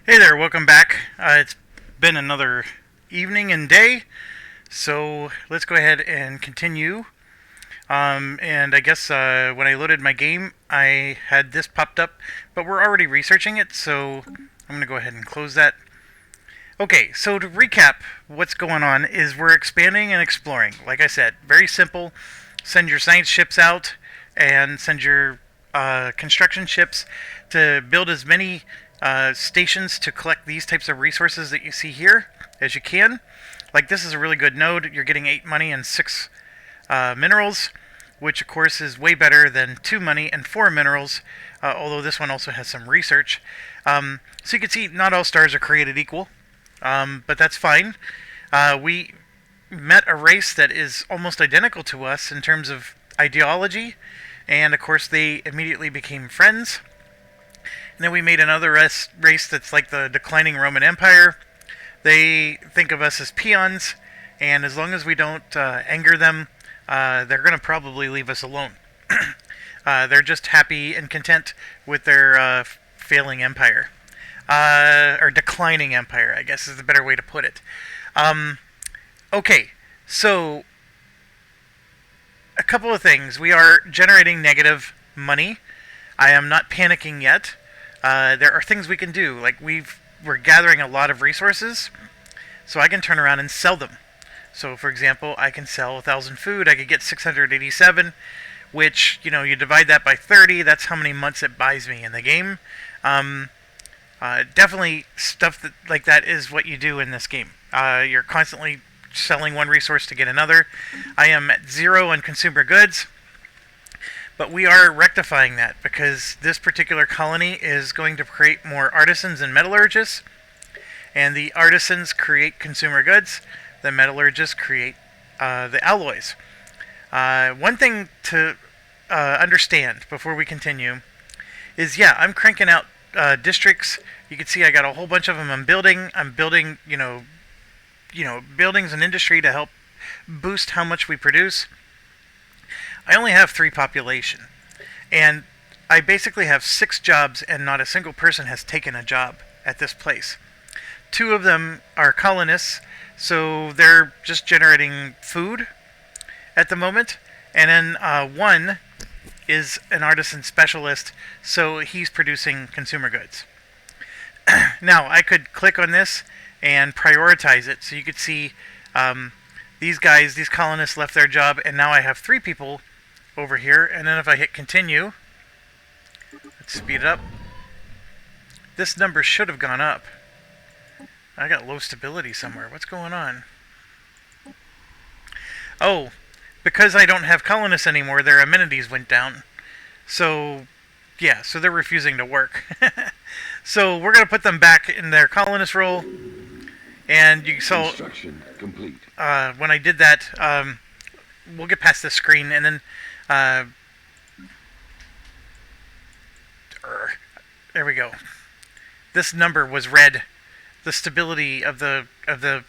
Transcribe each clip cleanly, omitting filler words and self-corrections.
Hey there, welcome back. It's been another evening and day, so let's go ahead and continue. And I guess when I loaded my game, I had this popped up, but we're already researching it, so I'm going to go ahead and close that. Okay, so to recap, what's going on is we're expanding and exploring. Like I said, very simple. Send your science ships out and send your construction ships to build as many stations to collect these types of resources that you see here as you can. Like this is a really good node. You're getting 8 money and 6 minerals, which of course is way better than 2 money and 4 minerals, although this one also has some research. So you can see not all stars are created equal, but that's fine. We met a race that is almost identical to us in terms of ideology, and of course they immediately became friends. And then we made another race that's like the declining Roman Empire. They think of us as peons, and as long as we don't anger them, they're going to probably leave us alone. They're just happy and content with their failing empire. Or declining empire, I guess is the better way to put it. Okay, so a couple of things. We are generating negative money. I am not panicking yet. There are things we can do. Like we're gathering a lot of resources, so I can turn around and sell them. So, for example, I can sell 1,000 food. I could get 687, which you divide that by 30. That's how many months it buys me in the game. Definitely stuff like that is what you do in this game. You're constantly selling one resource to get another. I am at 0 on consumer goods. But we are rectifying that because this particular colony is going to create more artisans and metallurgists. And the artisans create consumer goods. The metallurgists create the alloys. One thing to understand before we continue is, I'm cranking out districts. You can see I got a whole bunch of them I'm building. I'm building, buildings and industry to help boost how much we produce. I only have 3 population, and I basically have 6 jobs, and not a single person has taken a job at this place. 2 of them are colonists, so they're just generating food at the moment, and then 1 is an artisan specialist, so he's producing consumer goods. Now, I could click on this and prioritize it, so you could see these colonists left their job, and now I have 3 people over here, and then if I hit continue, let's speed it up. This number should have gone up. I got low stability somewhere. What's going on? Oh, because I don't have colonists anymore, their amenities went down. So, so they're refusing to work. So we're going to put them back in their colonist role. And you saw construction complete. When I did that, we'll get past this screen, and then there we go. This number was red. The stability of the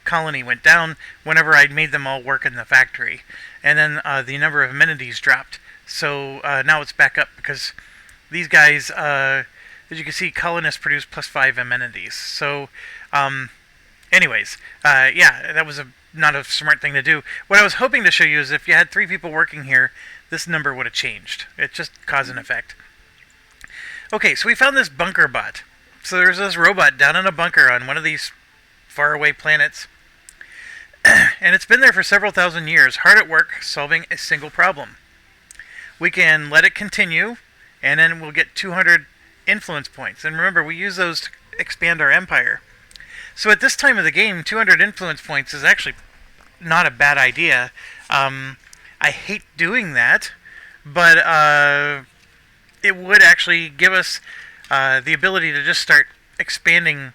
colony went down whenever I made them all work in the factory, and then the number of amenities dropped. So now it's back up because these guys, as you can see, colonists produce +5 amenities. So, anyways, that was not a smart thing to do. What I was hoping to show you is if you had 3 people working here, this number would have changed. It just cause and effect. Okay, so we found this bunker bot. So there's this robot down in a bunker on one of these faraway planets. And it's been there for several thousand years, hard at work, solving a single problem. We can let it continue, and then we'll get 200 influence points. And remember, we use those to expand our empire. So at this time of the game, 200 influence points is actually not a bad idea. I hate doing that, but it would actually give us the ability to just start expanding,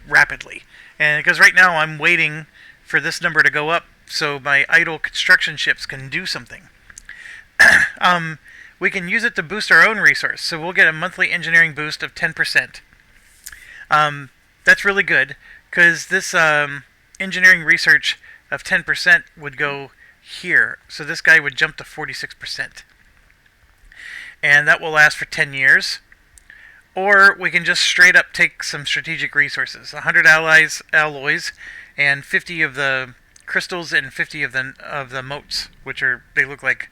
rapidly. And because right now I'm waiting for this number to go up so my idle construction ships can do something. We can use it to boost our own resource, so we'll get a monthly engineering boost of 10%. That's really good, because this engineering research of 10% would go here. So this guy would jump to 46%. And that will last for 10 years. or we can just straight up take some strategic resources: 100 alloys, and 50 of the crystals, and 50 of the motes, which they look like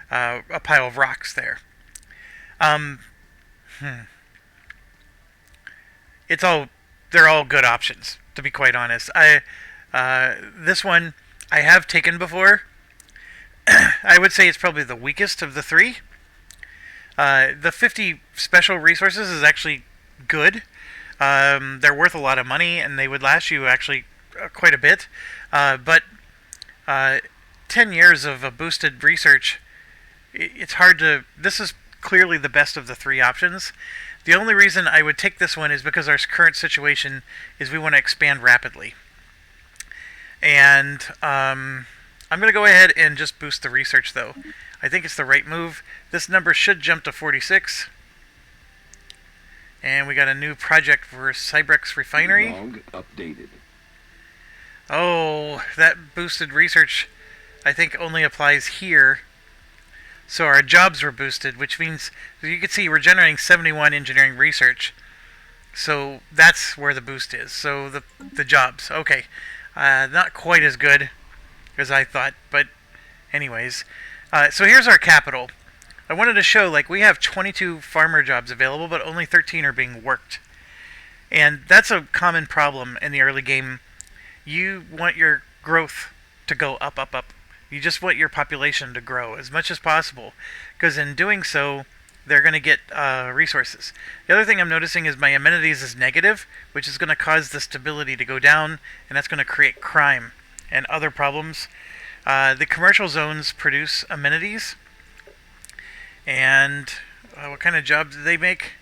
a pile of rocks there. Um, they're all good options, to be quite honest. This one I have taken before. I would say it's probably the weakest of the three. The 50 special resources is actually good. They're worth a lot of money, and they would last you actually quite a bit. But 10 years of a boosted research, it's hard to... This is clearly the best of the three options. The only reason I would take this one is because our current situation is we want to expand rapidly. And I'm going to go ahead and just boost the research, though. I think it's the right move. This number should jump to 46. And we got a new project for Cybrex Refinery. Log updated. Oh, that boosted research, I think, only applies here. So our jobs were boosted, which means, as you can see, we're generating 71 engineering research. So that's where the boost is. So the jobs. Okay. Not quite as good as I thought, but anyways. So here's our capital. I wanted to show, like, we have 22 farmer jobs available, but only 13 are being worked. And that's a common problem in the early game. You want your growth to go up, up, up. You just want your population to grow as much as possible, because in doing so, they're going to get resources. The other thing I'm noticing is my amenities is negative, which is going to cause the stability to go down, and that's going to create crime and other problems. The commercial zones produce amenities, and what kind of jobs do they make?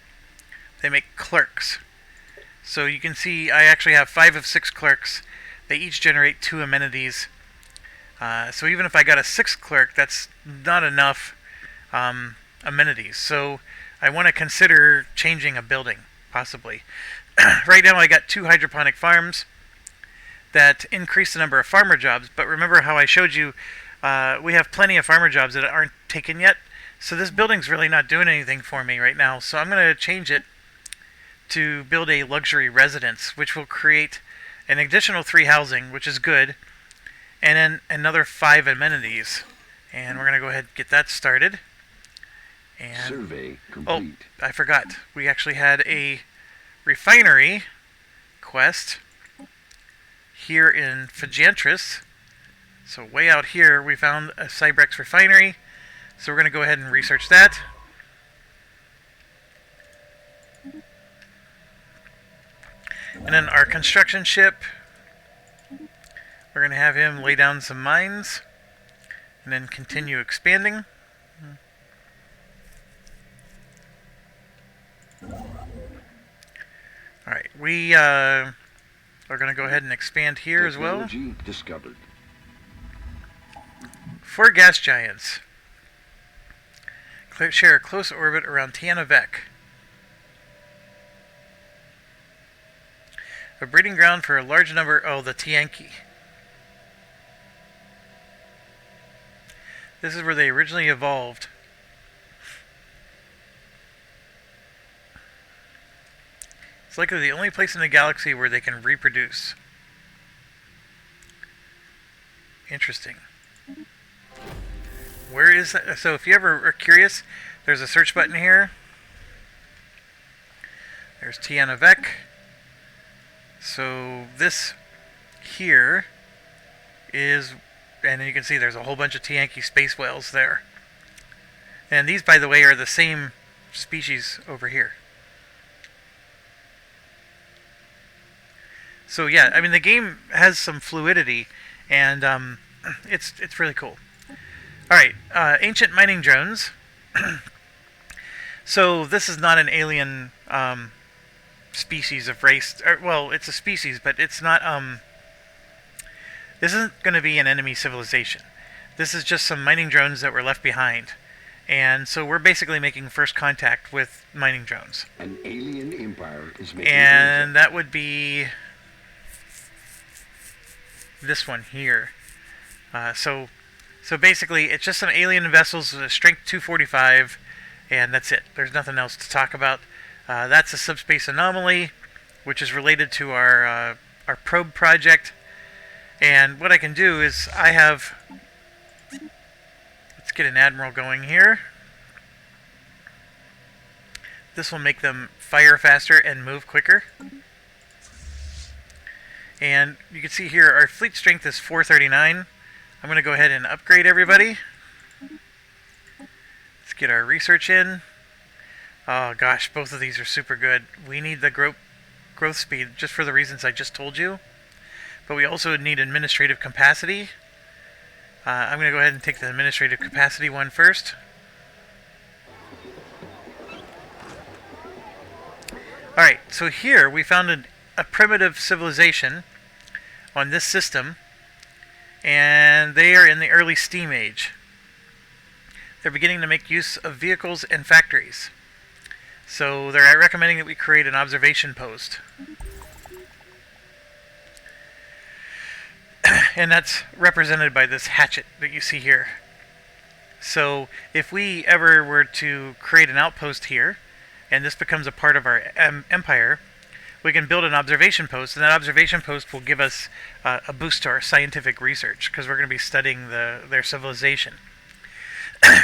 They make clerks. So you can see I actually have 5 of 6 clerks. They each generate 2 amenities. So even if I got a 6th clerk, that's not enough amenities. So I want to consider changing a building, possibly. Right now I got 2 hydroponic farms that increase the number of farmer jobs. But remember how I showed you we have plenty of farmer jobs that aren't taken yet. So this building's really not doing anything for me right now. So I'm going to change it to build a luxury residence, which will create an additional 3 housing, which is good. And then another 5 amenities. And we're going to go ahead and get that started. And survey complete. Oh, I forgot. We actually had a refinery quest here in Fagantris. So way out here we found a Cybrex refinery. So we're going to go ahead and research that. And then our construction ship, we're going to have him lay down some mines and then continue expanding. Alright, we are going to go ahead and expand here as well. Technology discovered. 4 gas giants share a close orbit around Tianavek. A breeding ground for a large number... Oh, the Tianki. This is where they originally evolved. It's likely the only place in the galaxy where they can reproduce. Interesting. Where is that? So if you ever are curious, there's a search button here. There's Tianavek. So this here is, and you can see there's a whole bunch of Tianki space whales there. And these, by the way, are the same species over here. So yeah, I mean the game has some fluidity, and it's really cool. All right, ancient mining drones. So this is not an alien species of race. Well, it's a species, but it's not. This isn't going to be an enemy civilization. This is just some mining drones that were left behind, and so we're basically making first contact with mining drones. An alien empire is making. And that would be this one here. So basically, it's just some alien vessels with a strength 245, and that's it. There's nothing else to talk about. That's a subspace anomaly, which is related to our probe project. And what I can do is let's get an admiral going here. This will make them fire faster and move quicker. And you can see here our fleet strength is 439. I'm going to go ahead and upgrade everybody. Let's get our research in. Oh gosh, both of these are super good. We need the growth speed just for the reasons I just told you. But we also need administrative capacity. I'm going to go ahead and take the administrative capacity one first. Alright, so here we found a primitive civilization on this system, and they are in the early steam age. They're beginning to make use of vehicles and factories. So they're recommending that we create an observation post. And that's represented by this hatchet that you see here. So if we ever were to create an outpost here, and this becomes a part of our empire, we can build an observation post, and that observation post will give us a boost to our scientific research, because we're going to be studying their civilization.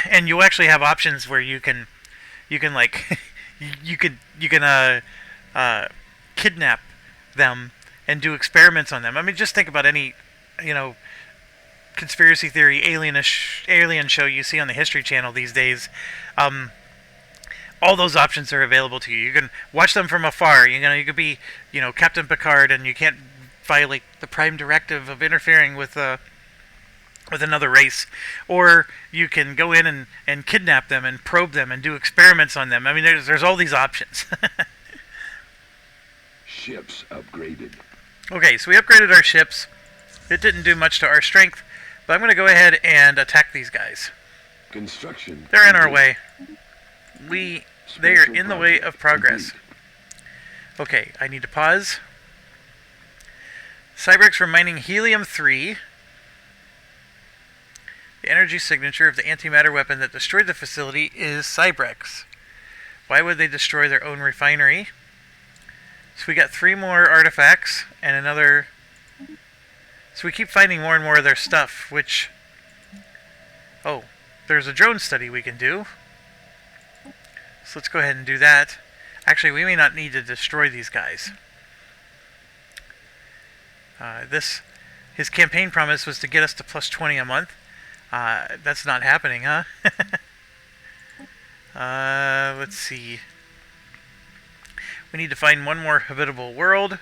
And you'll actually have options where you can like you can kidnap them and do experiments on them. I mean, just think about any conspiracy theory alien show you see on the History Channel these days. All those options are available to you. You can watch them from afar. You could be, Captain Picard, and you can't violate the prime directive of interfering with another race. Or you can go in and kidnap them and probe them and do experiments on them. I mean, there's all these options. Ships upgraded. Okay, so we upgraded our ships. It didn't do much to our strength, but I'm going to go ahead and attack these guys. Construction. They're in our way. They are in the way of progress. Okay, I need to pause. Cybrex for mining helium-3. The energy signature of the antimatter weapon that destroyed the facility is Cybrex. Why would they destroy their own refinery? So we got 3 more artifacts and another. So we keep finding more and more of their stuff, which. Oh, there's a drone study we can do. So let's go ahead and do that. Actually, we may not need to destroy these guys. His campaign promise was to get us to plus 20 a month. That's not happening, huh? Let's see. We need to find one more habitable world.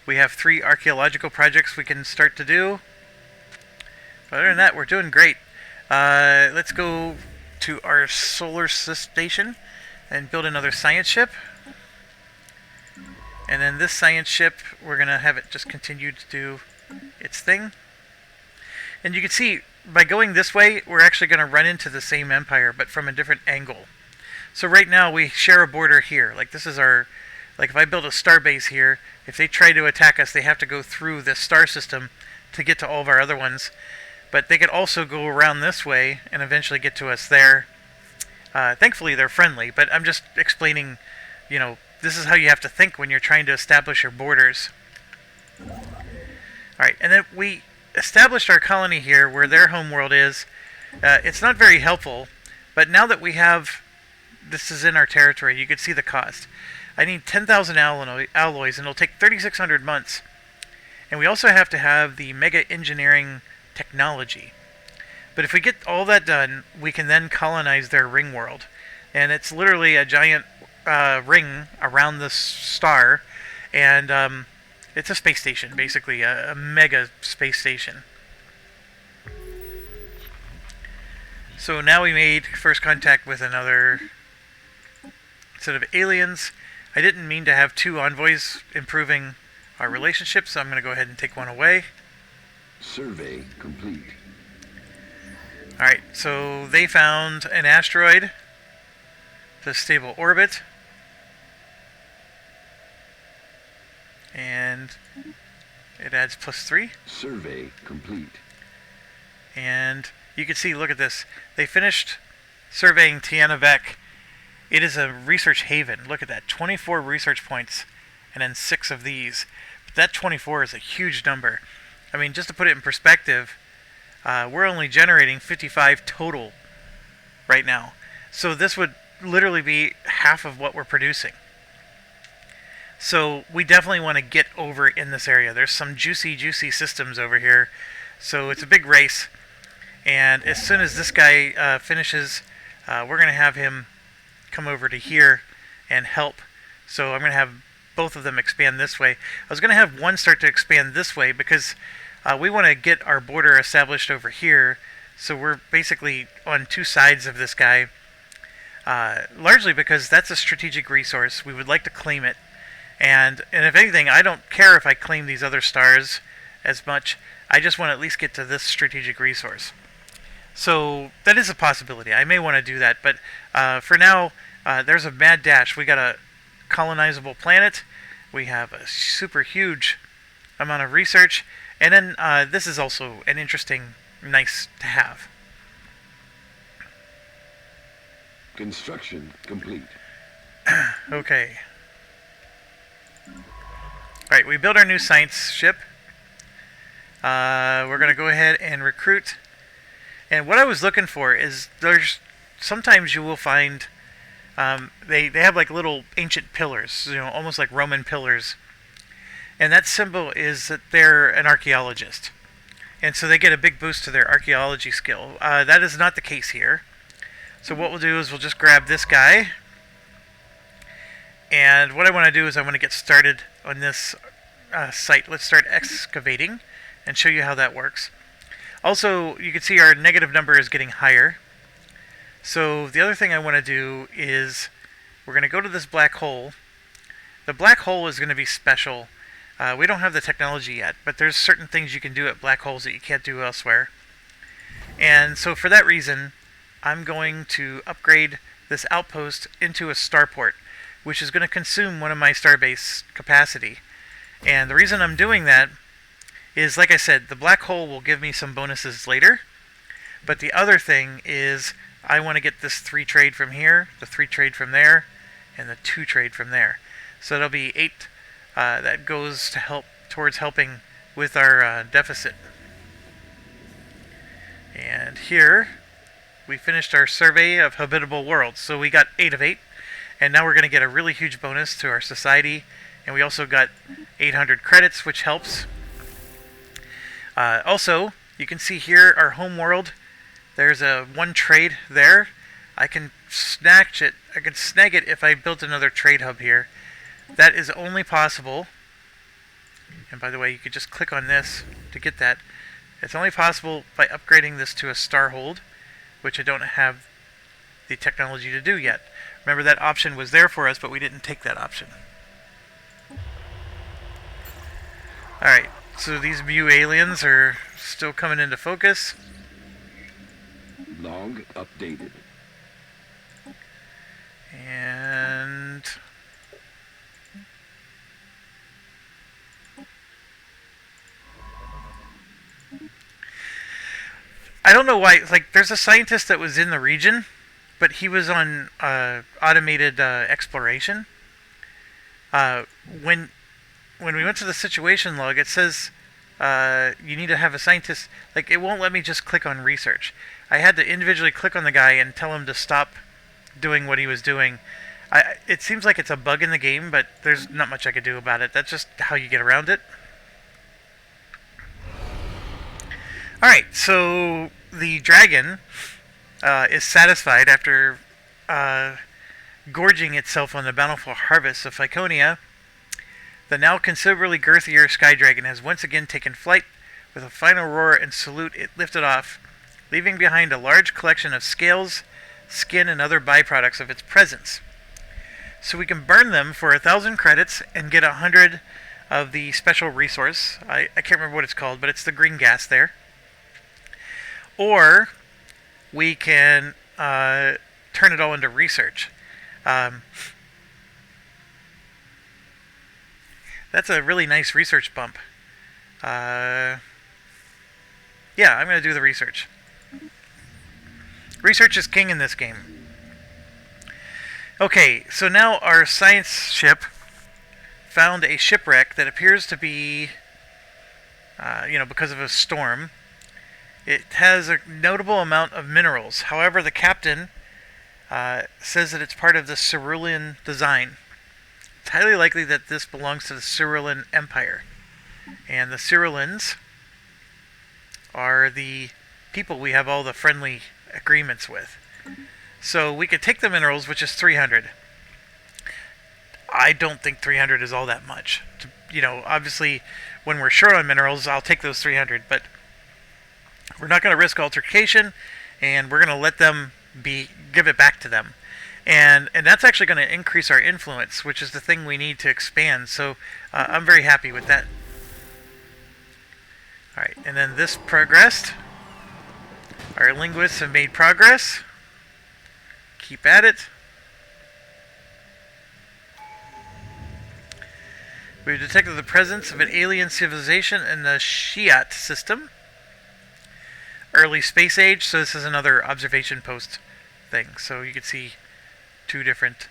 We have 3 archaeological projects we can start to do. Other than that, we're doing great. Let's go to our solar station and build another science ship. And then this science ship, we're going to have it just continue to do its thing. And you can see, by going this way, we're actually going to run into the same empire, but from a different angle. So right now, we share a border here. Like, this is our... Like, if I build a star base here, if they try to attack us, they have to go through this star system to get to all of our other ones. But they could also go around this way and eventually get to us there. Thankfully, they're friendly, but I'm just explaining, this is how you have to think when you're trying to establish your borders. Alright, and then we established our colony here where their homeworld is. It's not very helpful, but now that we have... This is in our territory, you can see the cost. I need 10,000 alloys, and it'll take 3,600 months. And we also have to have the mega engineering technology. But if we get all that done, we can then colonize their ring world. And it's literally a giant ring around the star, and it's a space station, basically, a mega space station. So now we made first contact with another set of aliens. I didn't mean to have 2 envoys improving our relationship, so I'm going to go ahead and take one away. Survey complete. Alright, so they found an asteroid to stable orbit. And it adds plus 3. Survey complete. And you can see, look at this. They finished surveying Tiana Vec, It is a research haven. Look at that, 24 research points, and then 6 of these. But that 24 is a huge number. I mean, just to put it in perspective, we're only generating 55 total right now. So this would literally be half of what we're producing. So we definitely want to get over in this area. There's some juicy systems over here. So it's a big race. And as soon as this guy finishes, we're going to have him come over to here and help. So I'm going to have both of them expand this way. I was going to have one start to expand this way because we want to get our border established over here. So we're basically on two sides of this guy. Largely because that's a strategic resource. We would like to claim it. And if anything, I don't care if I claim these other stars as much. I just want to at least get to this strategic resource. So that is a possibility. I may want to do that. But for now, there's a mad dash. We got a colonizable planet. We have a super huge amount of research. And then this is also an interesting, nice to have. Construction complete. Okay. Alright, we built our new science ship. We're going to go ahead and recruit. And what I was looking for is there's sometimes you will find they have like little ancient pillars, almost like Roman pillars. And that symbol is that they're an archaeologist. And so they get a big boost to their archaeology skill. That is not the case here. So what we'll do is we'll just grab this guy. And what I want to do is I want to get started on this site. Let's start excavating and show you how that works. Also, you can see our negative number is getting higher. So the other thing I want to do is we're going to go to this black hole. The black hole is going to be special. We don't have the technology yet, but there's certain things you can do at black holes that you can't do elsewhere. And so for that reason, I'm going to upgrade this outpost into a starport, which is going to consume one of my starbase capacity. And the reason I'm doing that is, like I said, the black hole will give me some bonuses later. But the other thing is I want to get this 3 trade from here, the 3 trade from there, and the 2 trade from there. So that'll be 8 that goes to help towards helping with our deficit. And here we finished our survey of habitable worlds. So we got 8 of 8. And now we're going to get a really huge bonus to our society. And we also got 800 credits, which helps. Also, you can see here our home world. There's a 1 trade there. I can snatch it. I can snag it if I built another trade hub here. That is only possible. And by the way, you could just click on this to get that. It's only possible by upgrading this to a starhold, which I don't have the technology to do yet. Remember, that option was there for us, but we didn't take that option. Alright, so these Mu aliens are still coming into focus. Log updated. And I don't know why, like, there's a scientist that was in the region, but he was on automated exploration. When we went to the situation log, it says you need to have a scientist. Like, it won't let me just click on research. I had to individually click on the guy and tell him to stop doing what he was doing. It seems like it's a bug in the game, but there's not much I could do about it. That's just how you get around it. Alright, so the dragon is satisfied after gorging itself on the bountiful harvest of Ficonia. The now considerably girthier Sky Dragon has once again taken flight. With a final roar and salute, it lifted off, leaving behind a large collection of scales, skin, and other byproducts of its presence. So we can burn them for 1,000 credits and get 100 of the special resource. I can't remember what it's called, but it's the green gas there. Or we can turn it all into research. That's a really nice research bump. Yeah, I'm going to do the research. Research is king in this game. Okay, so now our science ship found a shipwreck that appears to be, because of a storm. It has a notable amount of minerals. However, the captain says that it's part of the Cerulean design. It's highly likely that this belongs to the Cerulean Empire. And the Ceruleans are the people we have all the friendly agreements with. So we could take the minerals, which is 300. I don't think 300 is all that much. Obviously, when we're short on minerals, I'll take those 300, but we're not going to risk altercation, and we're going to let them give it back to them. And that's actually going to increase our influence, which is the thing we need to expand. So I'm very happy with that. Alright, and then this progressed. Our linguists have made progress. Keep at it. We've detected the presence of an alien civilization in the Shiat system. Early space age, so this is another observation post thing. So you can see 2 different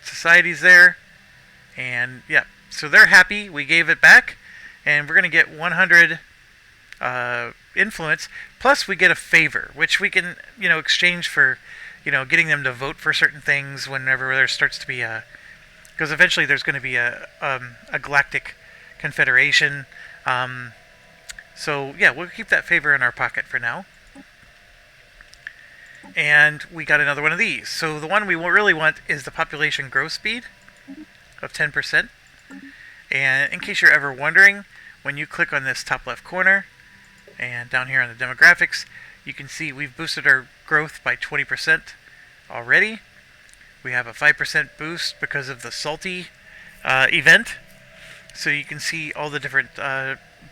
societies there. And yeah, so they're happy. We gave it back. And we're going to get 100 influence. Plus we get a favor, which we can, exchange for, getting them to vote for certain things whenever there starts to be a... Because eventually there's going to be a galactic confederation. So yeah, we'll keep that favor in our pocket for now. And we got another one of these. So the one we really want is the population growth speed of 10%. And in case you're ever wondering, when you click on this top left corner and down here on the demographics, you can see we've boosted our growth by 20% already. We have a 5% boost because of the salty event. So you can see all the different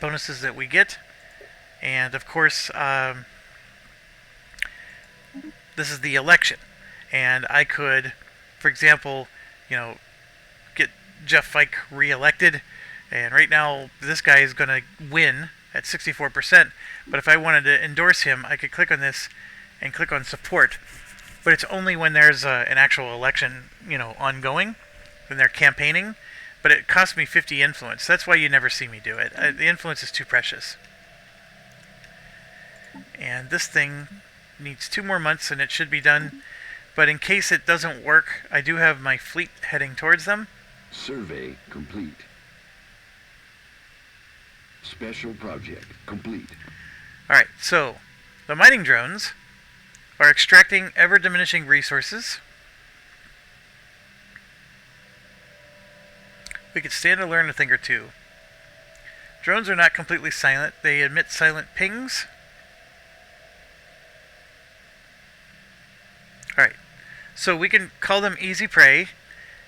bonuses that we get. And of course, this is the election. And I could, for example, get Jeff Fike re-elected. And right now, this guy is going to win at 64%. But if I wanted to endorse him, I could click on this and click on support. But it's only when there's an actual election, ongoing, when they're campaigning. But it costs me 50 influence. That's why you never see me do it. The influence is too precious. And this thing needs 2 more months and it should be done. But in case it doesn't work, I do have my fleet heading towards them. Survey complete. Special project complete. Alright, so the mining drones are extracting ever-diminishing resources. We could stand to learn a thing or two. Drones are not completely silent. They emit silent pings. Alright, so we can call them easy prey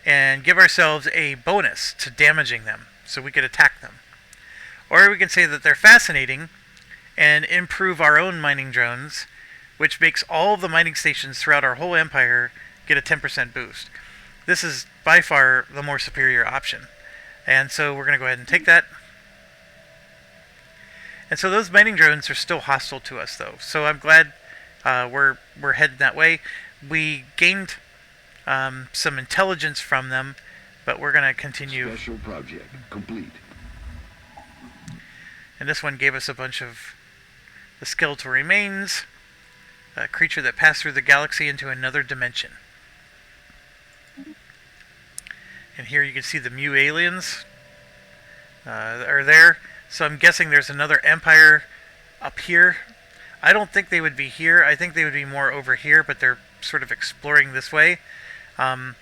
and give ourselves a bonus to damaging them, so we could attack them. Or we can say that they're fascinating and improve our own mining drones, which makes all of the mining stations throughout our whole empire get a 10% boost. This is by far the more superior option. And so we're going to go ahead and take that. And so those mining drones are still hostile to us, though. So I'm glad we're heading that way. We gained some intelligence from them, but we're going to continue. Special project complete. And this one gave us a bunch of the skeletal remains, a creature that passed through the galaxy into another dimension. And here you can see the Mu aliens are there. So I'm guessing there's another empire up here. I don't think they would be here. I think they would be more over here, but they're sort of exploring this way. And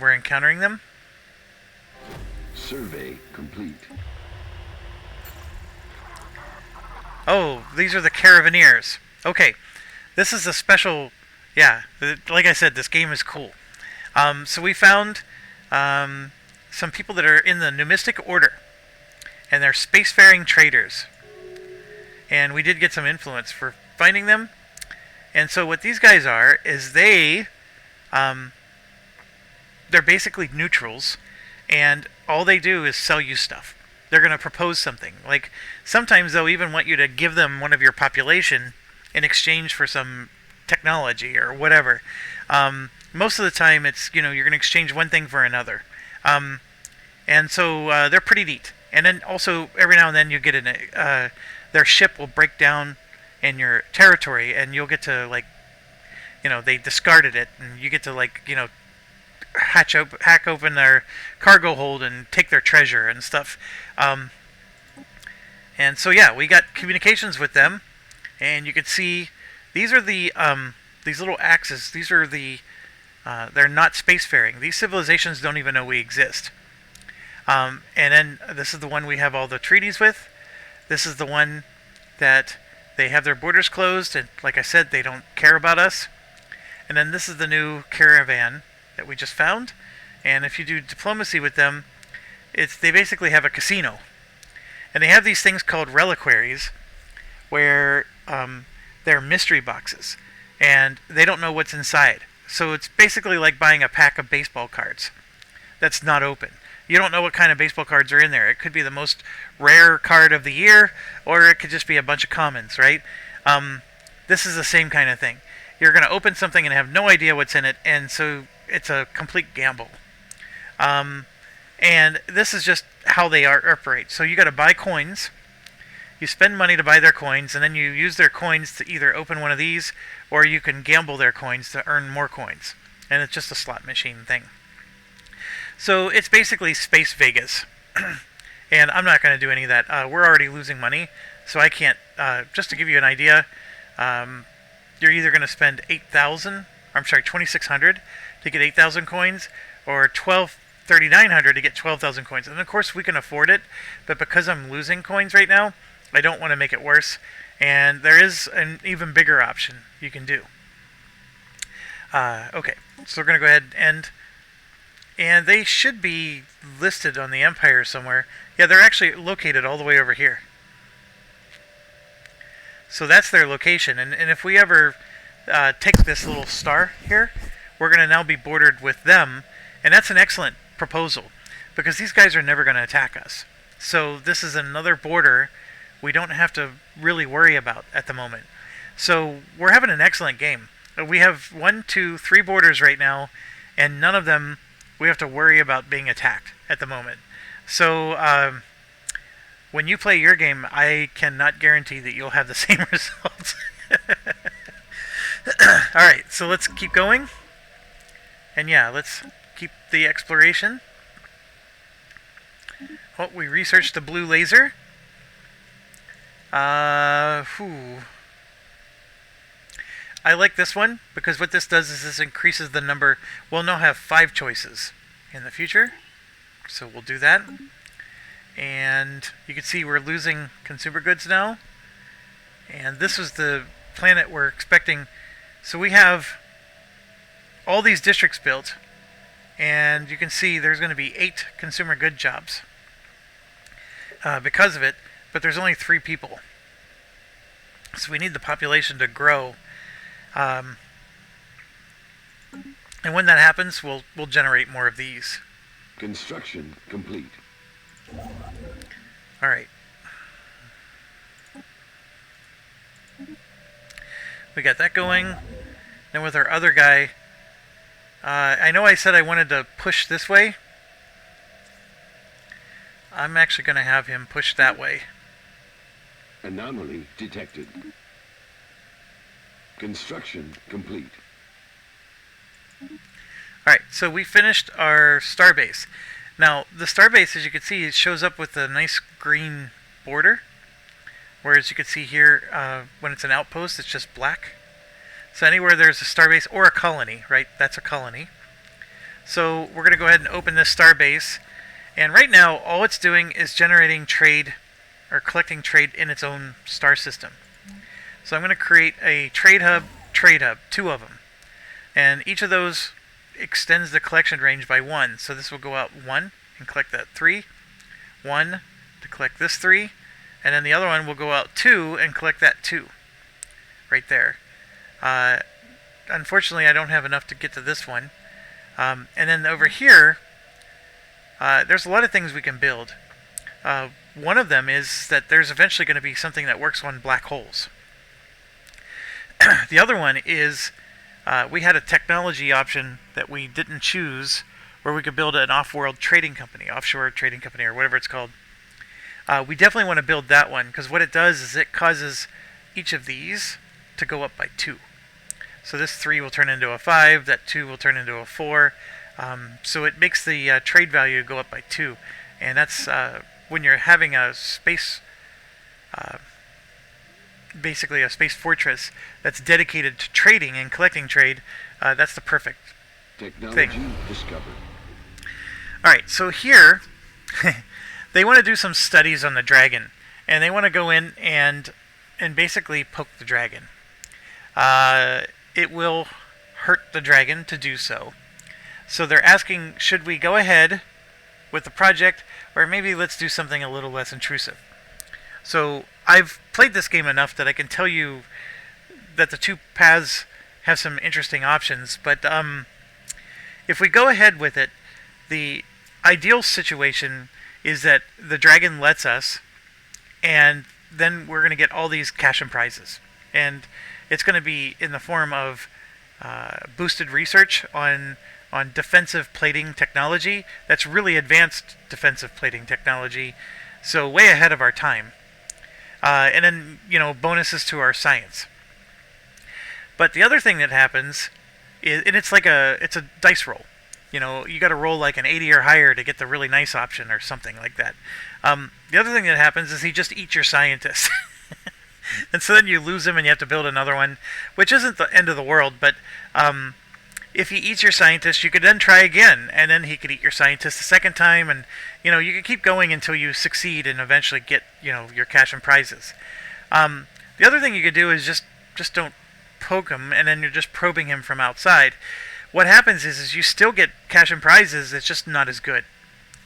we're encountering them. Survey complete. Oh, these are the Caravaneers. Okay, this is a special... Yeah, like I said, this game is cool. So we found some people that are in the Numistic Order. And they're spacefaring traders. And we did get some influence for finding them. And so what these guys are is they're basically neutrals. And all they do is sell you stuff. They're going to propose something. Like, sometimes they'll even want you to give them one of your population in exchange for some technology or whatever. most of the time it's, you're going to exchange one thing for another. And so they're pretty neat. And then also every now and then you get their ship will break down in your territory, and you'll get to they discarded it, and you get to hack open their cargo hold and take their treasure and stuff. And so yeah, we got communications with them, and you can see these are the these little axes. These are they're not spacefaring. These civilizations don't even know we exist. And then this is the one we have all the treaties with. This is the one that they have their borders closed, and like I said, they don't care about us. And then this is the new caravan that we just found. And if you do diplomacy with them, they basically have a casino. And they have these things called reliquaries, where they're mystery boxes, and they don't know what's inside. So it's basically like buying a pack of baseball cards that's not open. You don't know what kind of baseball cards are in there. It could be the most rare card of the year, or it could just be a bunch of commons, right? This is the same kind of thing. You're going to open something and have no idea what's in it, and so it's a complete gamble. And this is just how they operate. So you got to buy coins. You spend money to buy their coins, and then you use their coins to either open one of these, or you can gamble their coins to earn more coins. And it's just a slot machine thing. So it's basically Space Vegas. And I'm not going to do any of that. We're already losing money, so I can't. Just to give you an idea, you're either going to spend 2,600 to get 8,000 coins, or 3,900 to get 12,000 coins. And of course we can afford it, but because I'm losing coins right now, I don't want to make it worse. And there is an even bigger option you can do. Okay, so we're going to go ahead and end. And they should be listed on the Empire somewhere. Yeah, they're actually located all the way over here. So that's their location. And if we ever take this little star here, we're going to now be bordered with them. And that's an excellent proposal, because these guys are never going to attack us. So this is another border we don't have to really worry about at the moment. So we're having an excellent game. We have 1, 2, 3 borders right now, and none of them we have to worry about being attacked at the moment. So when you play your game, I cannot guarantee that you'll have the same results. Alright, so let's keep going. And yeah, let's keep the exploration. Oh, we researched the blue laser. I like this one, because what this does is this increases the number. We'll now have 5 choices in the future, so we'll do that. And you can see we're losing consumer goods now. And this was the planet we're expecting. So we have all these districts built, and you can see there's going to be 8 consumer good jobs because of it, but there's only 3 people. So we need the population to grow. And when that happens, we'll generate more of these. Construction complete. All right. We got that going. Then with our other guy, I know I said I wanted to push this way. I'm actually going to have him push that way. Anomaly detected. Construction complete. Alright, so we finished our starbase. Now, the starbase, as you can see, it shows up with a nice green border. Whereas you can see here, when it's an outpost, it's just black. So anywhere there's a starbase or a colony, right? That's a colony. So we're going to go ahead and open this starbase. And right now, all it's doing is generating trade, or collecting trade in its own star system. So I'm going to create a trade hub, 2 of them. And each of those extends the collection range by 1. So this will go out 1 and collect that 3. 1 to collect this 3. And then the other one will go out 2 and collect that 2. Right there. Unfortunately, I don't have enough to get to this one. And then over here, there's a lot of things we can build. One of them is that there's eventually going to be something that works on black holes. The other one is we had a technology option that we didn't choose where we could build an off-world trading company, offshore trading company, or whatever it's called. We definitely want to build that one because what it does is it causes each of these to go up by 2. So this 3 will turn into a 5, that 2 will turn into a 4. So it makes the trade value go up by 2. And that's when you're having a space, basically a space fortress that's dedicated to trading and collecting trade, that's the perfect Technology thing. discovered. Alright, so here, they want to do some studies on the dragon. And they want to go in and basically poke the dragon. It will hurt the dragon to do so. So they're asking, should we go ahead with the project, or maybe let's do something a little less intrusive. So I've played this game enough that I can tell you that the 2 paths have some interesting options, but if we go ahead with it, the ideal situation is that the dragon lets us, and then we're going to get all these cash and prizes. And it's going to be in the form of boosted research on defensive plating technology. That's really advanced defensive plating technology, so way ahead of our time. And then, bonuses to our science. But the other thing that happens is, and it's a dice roll. You got to roll like an 80 or higher to get the really nice option or something like that. The other thing that happens is he just eats your scientist. And so then you lose him and you have to build another one, which isn't the end of the world, but if he eats your scientist, you could then try again, and then he could eat your scientist a second time, and you can keep going until you succeed and eventually get your cash and prizes. The other thing you could do is just don't poke him, and then you're just probing him from outside. What happens is you still get cash and prizes, it's just not as good.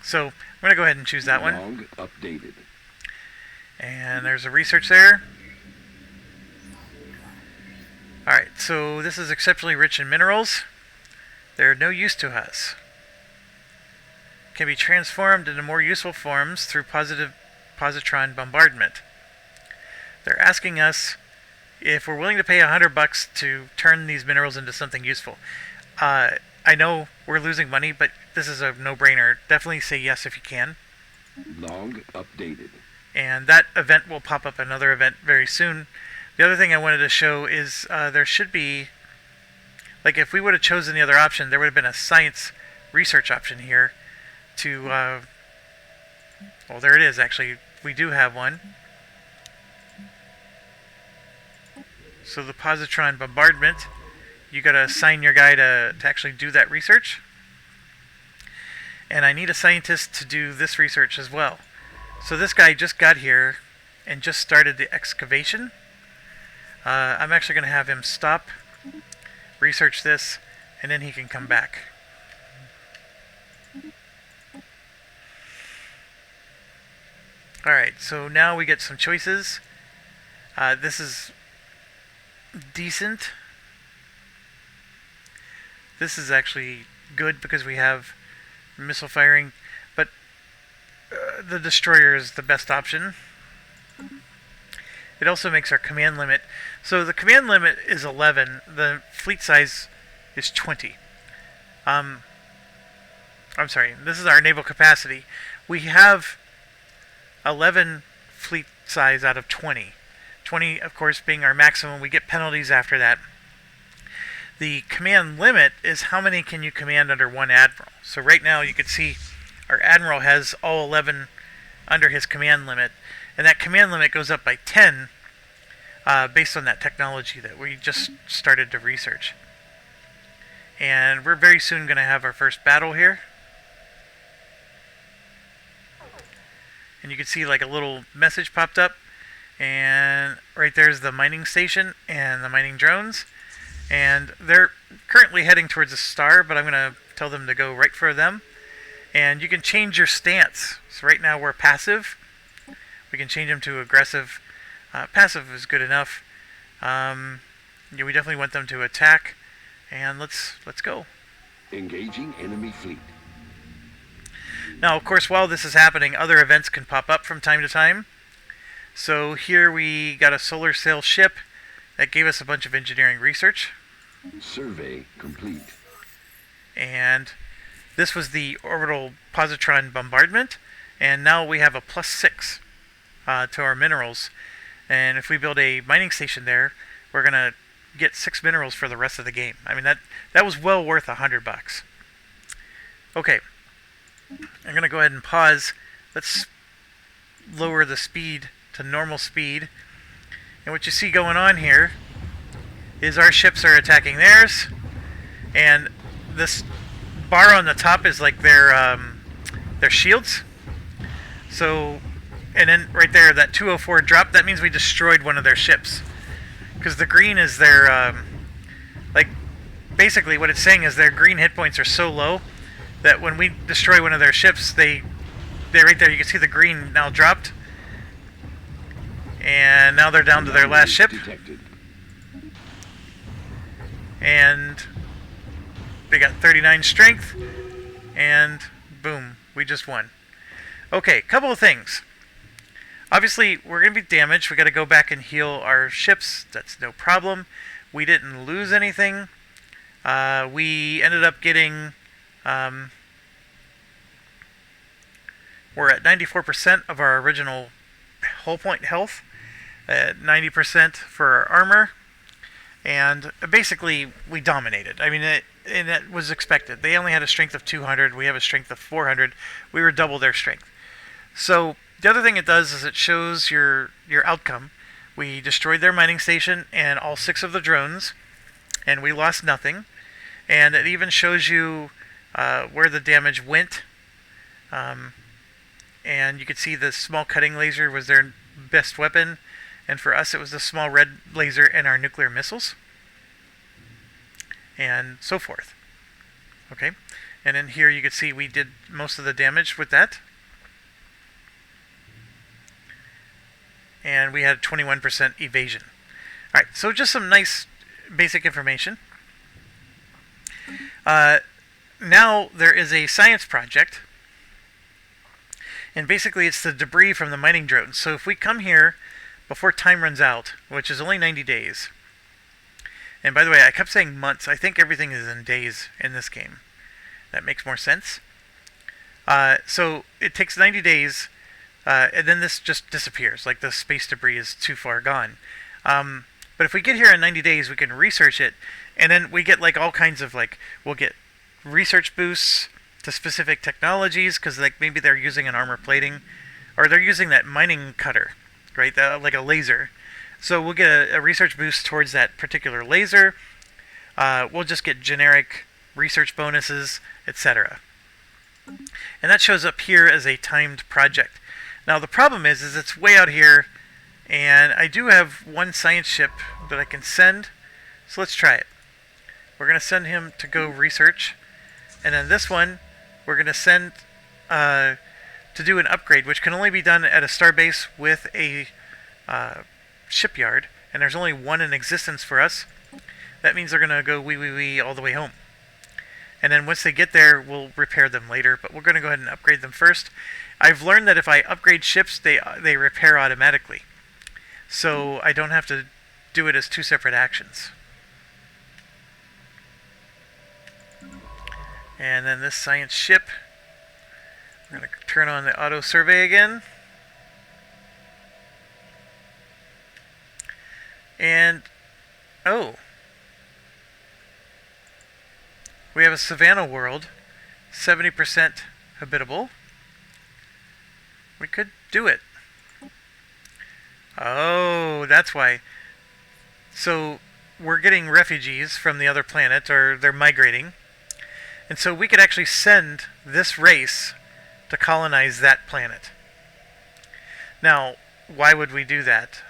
So I'm going to go ahead and choose that one. Log updated. And there's a research there. Alright, so this is exceptionally rich in minerals. They're no use to us. Can be transformed into more useful forms through positive positron bombardment. They're asking us if we're willing to pay $100 to turn these minerals into something useful. I know we're losing money, but this is a no-brainer. Definitely say yes if you can. Log updated. And that event will pop up another event very soon. The other thing I wanted to show is there should be, like if we would have chosen the other option, there would have been a science research option here to, well there it is actually, we do have one. So the positron bombardment, you gotta assign your guy to actually do that research. And I need a scientist to do this research as well. So this guy just got here and just started the excavation. I'm actually going to have him stop, research this, and then he can come back. Alright, so now we get some choices. This is decent. This is actually good because we have missile firing, but the destroyer is the best option. It also makes our command limit. So the command limit is 11. The fleet size is 20. I'm sorry. This is our naval capacity. We have 11 fleet size out of 20. 20, of course, being our maximum. We get penalties after that. The command limit is how many can you command under one admiral. So right now you can see our admiral has all 11 under his command limit. And that command limit goes up by 10 based on that technology that we just started to research. And we're very soon going to have our first battle here. And you can see like a little message popped up. And right there's the mining station and the mining drones. And they're currently heading towards a star, but I'm going to tell them to go right for them. And you can change your stance. So right now we're passive. We can change them to aggressive. Passive is good enough. Yeah, we definitely want them to attack. And let's go. Engaging enemy fleet. Now, of course, while this is happening, other events can pop up from time to time. So here we got a solar sail ship that gave us a bunch of engineering research. Survey complete. And this was the orbital positron bombardment, and now we have a +6 to our minerals. And if we build a mining station there, we're gonna get 6 minerals for the rest of the game. I mean, that was well worth $100. Okay, I'm gonna go ahead and pause. Let's lower the speed to normal speed. And what you see going on here is our ships are attacking theirs, and this bar on the top is like their shields. So, and then right there, that 204 drop, that means we destroyed one of their ships. Because the green is their, like, basically what it's saying is their green hit points are so low that when we destroy one of their ships, they right there, you can see the green now dropped. And now they're down to their last ship. Detected. And they got 39 strength. And boom, we just won. Okay, couple of things. Obviously, we're going to be damaged. We got to go back and heal our ships. That's no problem. We didn't lose anything. We ended up getting... we're at 94% of our original hull point health. At 90% for our armor. And basically, we dominated. I mean, and that was expected. They only had a strength of 200. We have a strength of 400. We were double their strength. So the other thing it does is it shows your outcome. We destroyed their mining station and all 6 of the drones, and we lost nothing. And it even shows you where the damage went. And you can see the small cutting laser was their best weapon, and for us it was the small red laser and our nuclear missiles, and so forth. Okay, and then here you can see we did most of the damage with that. And we had 21% evasion. Alright, so just some nice basic information. Now there is a science project. And basically it's the debris from the mining drones. So if we come here before time runs out, which is only 90 days. And by the way, I kept saying months. I think everything is in days in this game. That makes more sense. So it takes 90 days. And then this just disappears, like the space debris is too far gone. But if we get here in 90 days, we can research it, and then we get like all kinds of we'll get research boosts to specific technologies, because like maybe they're using an armor plating, or they're using that mining cutter, right? Like a laser. So we'll get a research boost towards that particular laser. We'll just get generic research bonuses, etc. And that shows up here as a timed project. Now the problem is it's way out here, and I do have one science ship that I can send, so let's try it. We're going to send him to go research, and then this one we're going to send to do an upgrade, which can only be done at a starbase with a shipyard, and there's only one in existence for us. That means they're going to go wee all the way home. And then once they get there, we'll repair them later, but we're going to go ahead and upgrade them first. I've learned that if I upgrade ships, they repair automatically. So I don't have to do it as 2 separate actions. And then this science ship, we're going to turn on the auto survey again. And, oh, we have a savanna world, 70% habitable. We could do it. Oh, that's why. So we're getting refugees from the other planet, or they're migrating. And so we could actually send this race to colonize that planet. Now, why would we do that?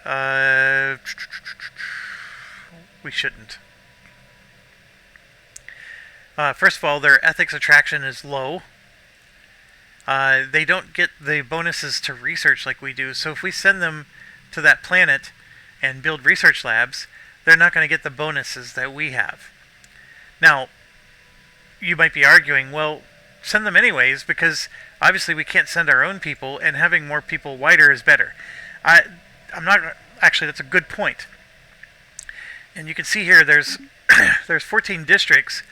We shouldn't. First of all, their ethics attraction is low. They don't get the bonuses to research like we do. So if we send them to that planet and build research labs, they're not going to get the bonuses that we have. Now, you might be arguing, well, send them anyways, because obviously we can't send our own people, and having more people wider is better. I'm not... Actually, that's a good point. And you can see here there's there's 14 districts,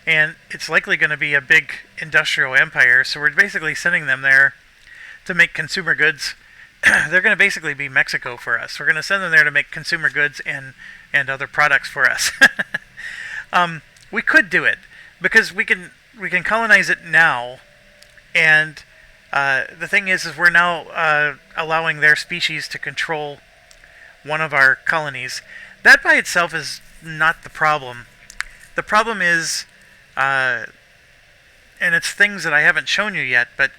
and it's likely going to be a big industrial empire. So we're basically sending them there to make consumer goods. They're going to basically be Mexico for us. We're going to send them there to make consumer goods and other products for us. We could do it because we can colonize it now, and the thing is we're now allowing their species to control one of our colonies. That by itself is not the problem. The problem is, and it's things that I haven't shown you yet, but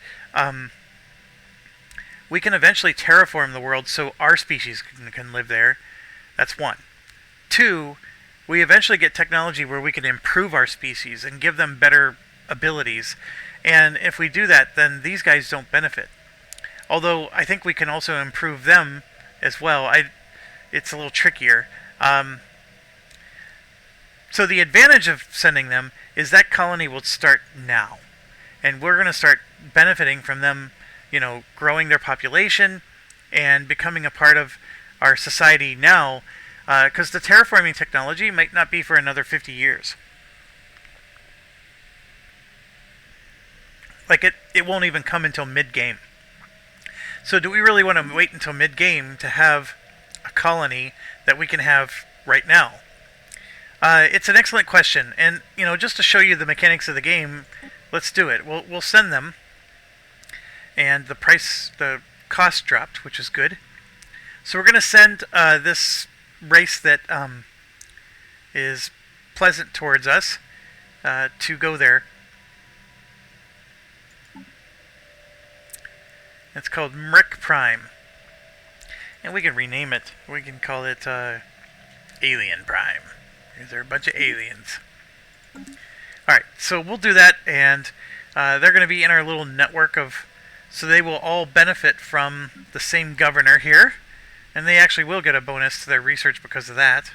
we can eventually terraform the world so our species can live there. That's one. Two, we eventually get technology where we can improve our species and give them better abilities. And if we do that, then these guys don't benefit. Although I think we can also improve them as well. It's a little trickier. So the advantage of sending them is that colony will start now. And we're going to start benefiting from them, growing their population and becoming a part of our society now, because the terraforming technology might not be for another 50 years. Like it won't even come until mid-game. So do we really want to wait until mid-game to have a colony that we can have right now? It's an excellent question, and just to show you the mechanics of the game, let's do it. We'll send them, and the cost dropped, which is good. So we're going to send this race that is pleasant towards us to go there. It's called Mric Prime, and we can rename it. We can call it Alien Prime. These are a bunch of aliens. Alright, so we'll do that, and they're going to be in our little network of... So they will all benefit from the same governor here, and they actually will get a bonus to their research because of that.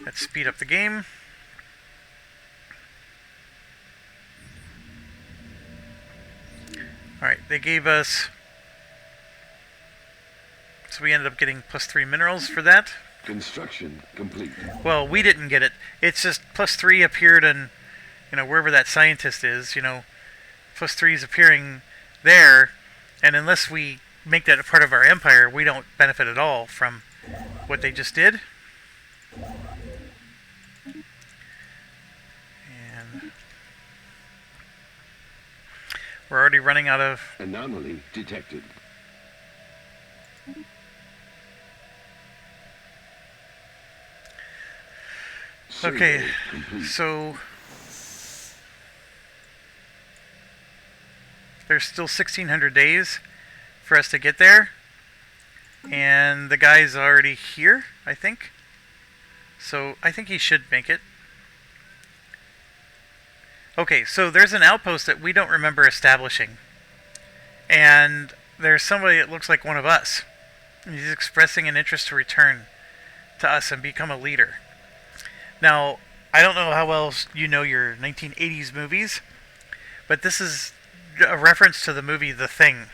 Let's speed up the game. Alright, they gave us... So we ended up getting +3 minerals for that. Construction complete. Well, we didn't get it. It's just +3 appeared in, wherever that scientist is, +3 is appearing there, and unless we make that a part of our empire, we don't benefit at all from what they just did. And we're already running out of... Anomaly detected. Okay, so there's still 1,600 days for us to get there, and the guy's already here, I think. So I think he should make it. Okay, so there's an outpost that we don't remember establishing, and there's somebody that looks like one of us. He's expressing an interest to return to us and become a leader. Now, I don't know how well you know your 1980s movies, but this is a reference to the movie The Thing.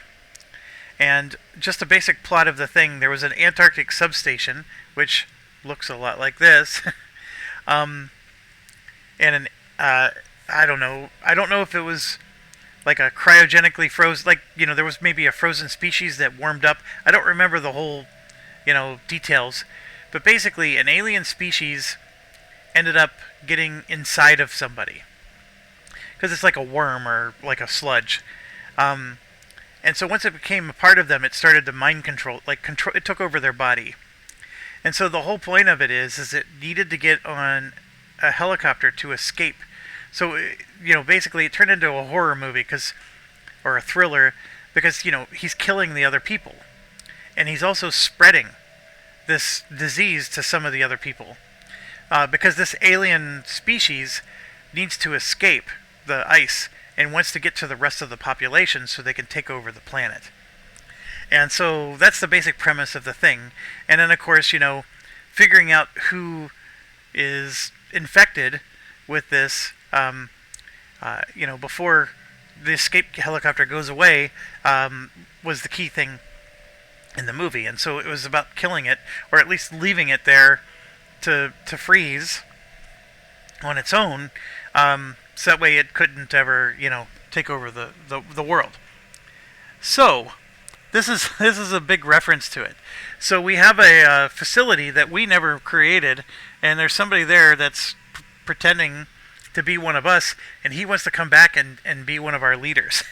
And just a basic plot of The Thing, there was an Antarctic substation, which looks a lot like this, and I don't know if it was like a cryogenically frozen, there was maybe a frozen species that warmed up. I don't remember the whole, details, but basically an alien species ended up getting inside of somebody, because it's like a worm or like a sludge, and so once it became a part of them, it started to mind control, it took over their body. And so the whole point of it is it needed to get on a helicopter to escape. So basically it turned into a horror movie, or a thriller, because he's killing the other people, and he's also spreading this disease to some of the other people. Because this alien species needs to escape the ice and wants to get to the rest of the population so they can take over the planet. And so that's the basic premise of The Thing. And then, of course, figuring out who is infected with this, before the escape helicopter goes away, was the key thing in the movie. And so it was about killing it, or at least leaving it there to freeze on its own, so that way it couldn't ever, take over the world. So this is a big reference to it. So we have a facility that we never created, and there's somebody there that's pretending to be one of us, and he wants to come back and be one of our leaders.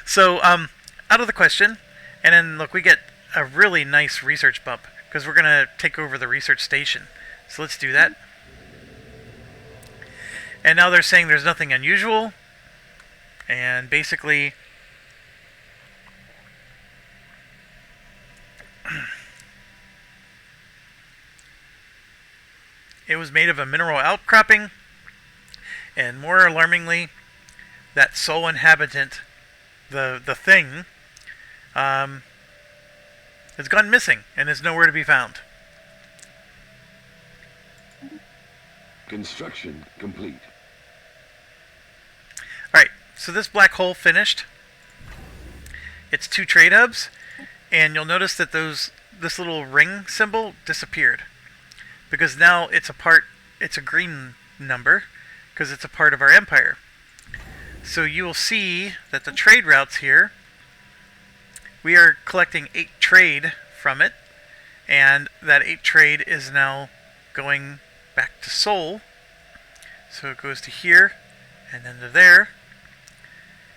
So out of the question, and then look, we get a really nice research bump because we're gonna take over the research station. So let's do that. And now they're saying there's nothing unusual, and basically it was made of a mineral outcropping, and more alarmingly, that sole inhabitant, the thing, has gone missing and is nowhere to be found. Construction complete. Alright, so this black hole finished. It's 2 trade hubs, and you'll notice that this little ring symbol disappeared. Because now it's a green number, because it's a part of our empire. So you will see that the trade routes here, we are collecting 8 trade from it, and that 8 trade is now going back to Seoul. So it goes to here, and then to there,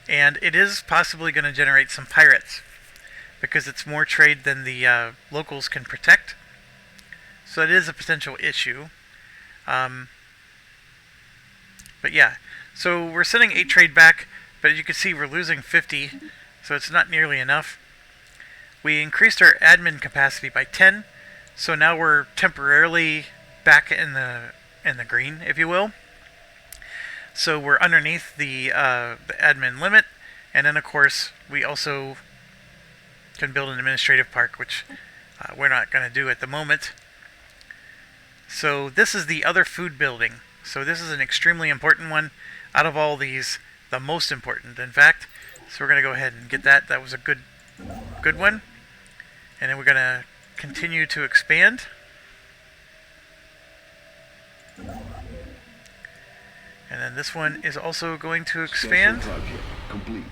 and it is possibly going to generate some pirates, because it's more trade than the locals can protect. So it is a potential issue. But yeah, so we're sending 8 trade back, but as you can see, we're losing 50, so it's not nearly enough. We increased our admin capacity by 10, so now we're temporarily back in the green, if you will. So we're underneath the admin limit, and then of course we also can build an administrative park, which we're not going to do at the moment. So this is the other food building. So this is an extremely important one. Out of all these, the most important, in fact. So we're going to go ahead and get that. That was a good one. And then we're going to continue to expand. And then this one is also going to expand. Complete.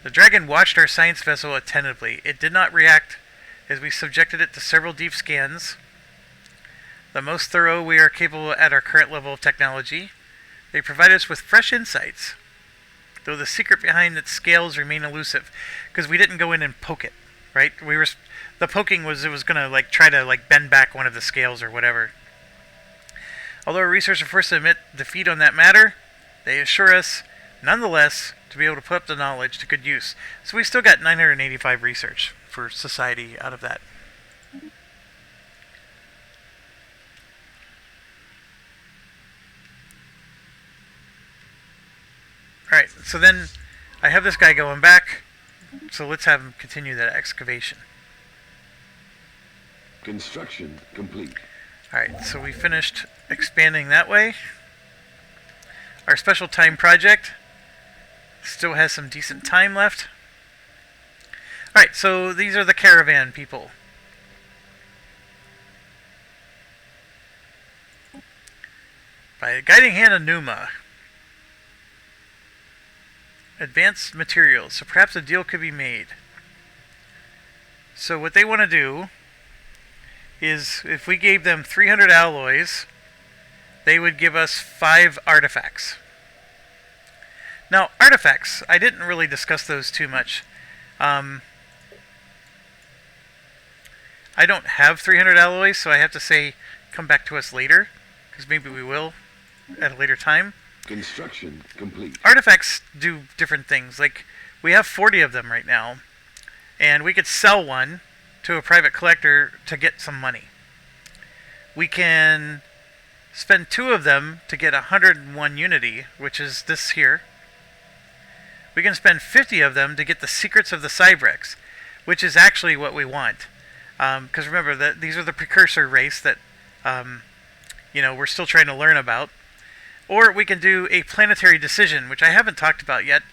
The Dragon watched our science vessel attentively. It did not react as we subjected it to several deep scans. The most thorough we are capable at our current level of technology. They provide us with fresh insights, though the secret behind its scales remain elusive, because we didn't go in and poke it, right? The poking was it was going to try to bend back one of the scales or whatever. Although our researchers are forced to admit defeat on that matter, they assure us, nonetheless, to be able to put up the knowledge to good use. So we still got 985 research for society out of that. Alright, so then I have this guy going back, so let's have him continue that excavation. Construction complete. Alright, so we finished expanding that way. Our special time project still has some decent time left. Alright, so these are the caravan people. By the guiding hand of Numa. Advanced materials, so perhaps a deal could be made. So what they want to do is, if we gave them 300 alloys, they would give us 5 artifacts. Now, artifacts, I didn't really discuss those too much. I don't have 300 alloys, so I have to say, come back to us later, because maybe we will at a later time. Construction complete. Artifacts do different things. We have 40 of them right now, and we could sell one to a private collector to get some money. We can spend 2 of them to get 101 unity, which is this here. We can spend 50 of them to get the secrets of the Cybrex, which is actually what we want. Because remember, that these are the precursor race that we're still trying to learn about. Or we can do a Planetary Decision, which I haven't talked about yet.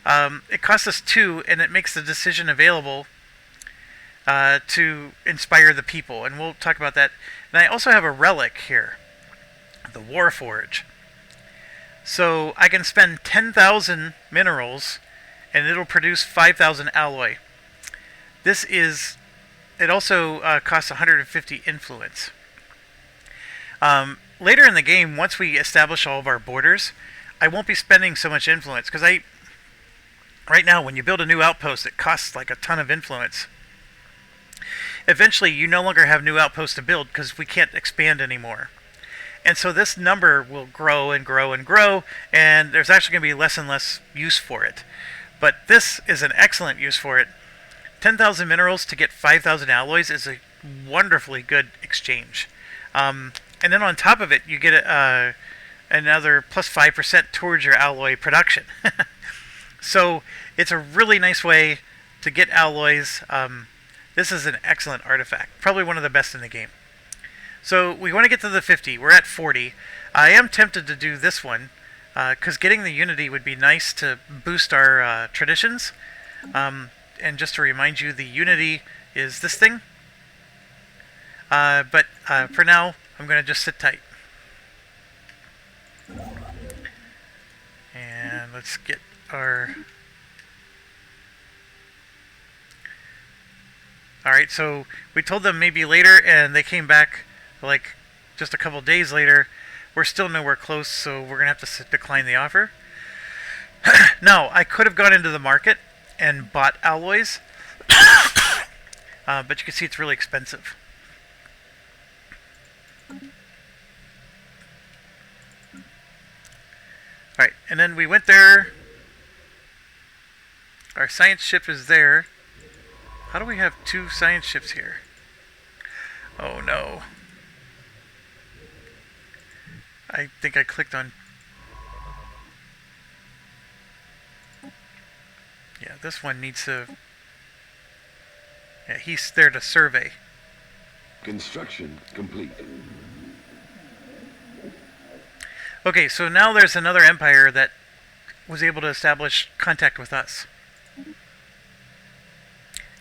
It costs us 2, and it makes the decision available to inspire the people, and we'll talk about that. And I also have a relic here, the Warforge. So I can spend 10,000 minerals, and it'll produce 5,000 alloy. It also costs 150 influence. Later in the game, once we establish all of our borders, I won't be spending so much influence, because right now, when you build a new outpost, it costs like a ton of influence. Eventually, you no longer have new outposts to build because we can't expand anymore. And so this number will grow and grow and grow, and there's actually going to be less and less use for it. But this is an excellent use for it. 10,000 minerals to get 5,000 alloys is a wonderfully good exchange. And then on top of it, you get another plus 5% towards your alloy production. So it's a really nice way to get alloys. This is an excellent artifact. Probably one of the best in the game. So we want to get to the 50. We're at 40. I am tempted to do this one, because getting the Unity would be nice to boost our traditions. And just to remind you, the Unity is this thing. But for now, I'm going to just sit tight. And let's get our... Alright, so we told them maybe later, and they came back like just a couple days later. We're still nowhere close, so we're going to have to decline the offer. Now, I could have gone into the market and bought alloys, but you can see it's really expensive. Alright, and then we went there. Our science ship is there. How do we have two science ships here? Oh no. I think I clicked on... Yeah, this one needs to... Yeah, he's there to survey. Construction complete. Okay, so now there's another empire that was able to establish contact with us.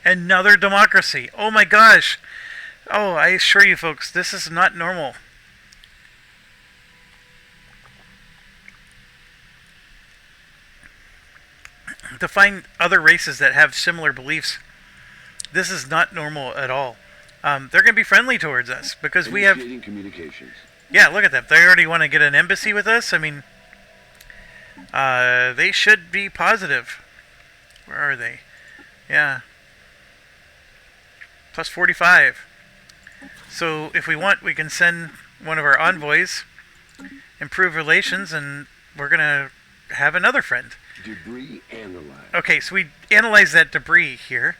Another democracy. Oh my gosh. Oh, I assure you folks, this is not normal. To find other races that have similar beliefs, this is not normal at all. They're going to be friendly towards us because we have... communications. Yeah, look at them. They already want to get an embassy with us. I mean, they should be positive. Where are they? Yeah. Plus 45. So if we want, we can send one of our envoys, improve relations, and we're going to have another friend. Debris analyzed. Okay, so we analyzed that debris here,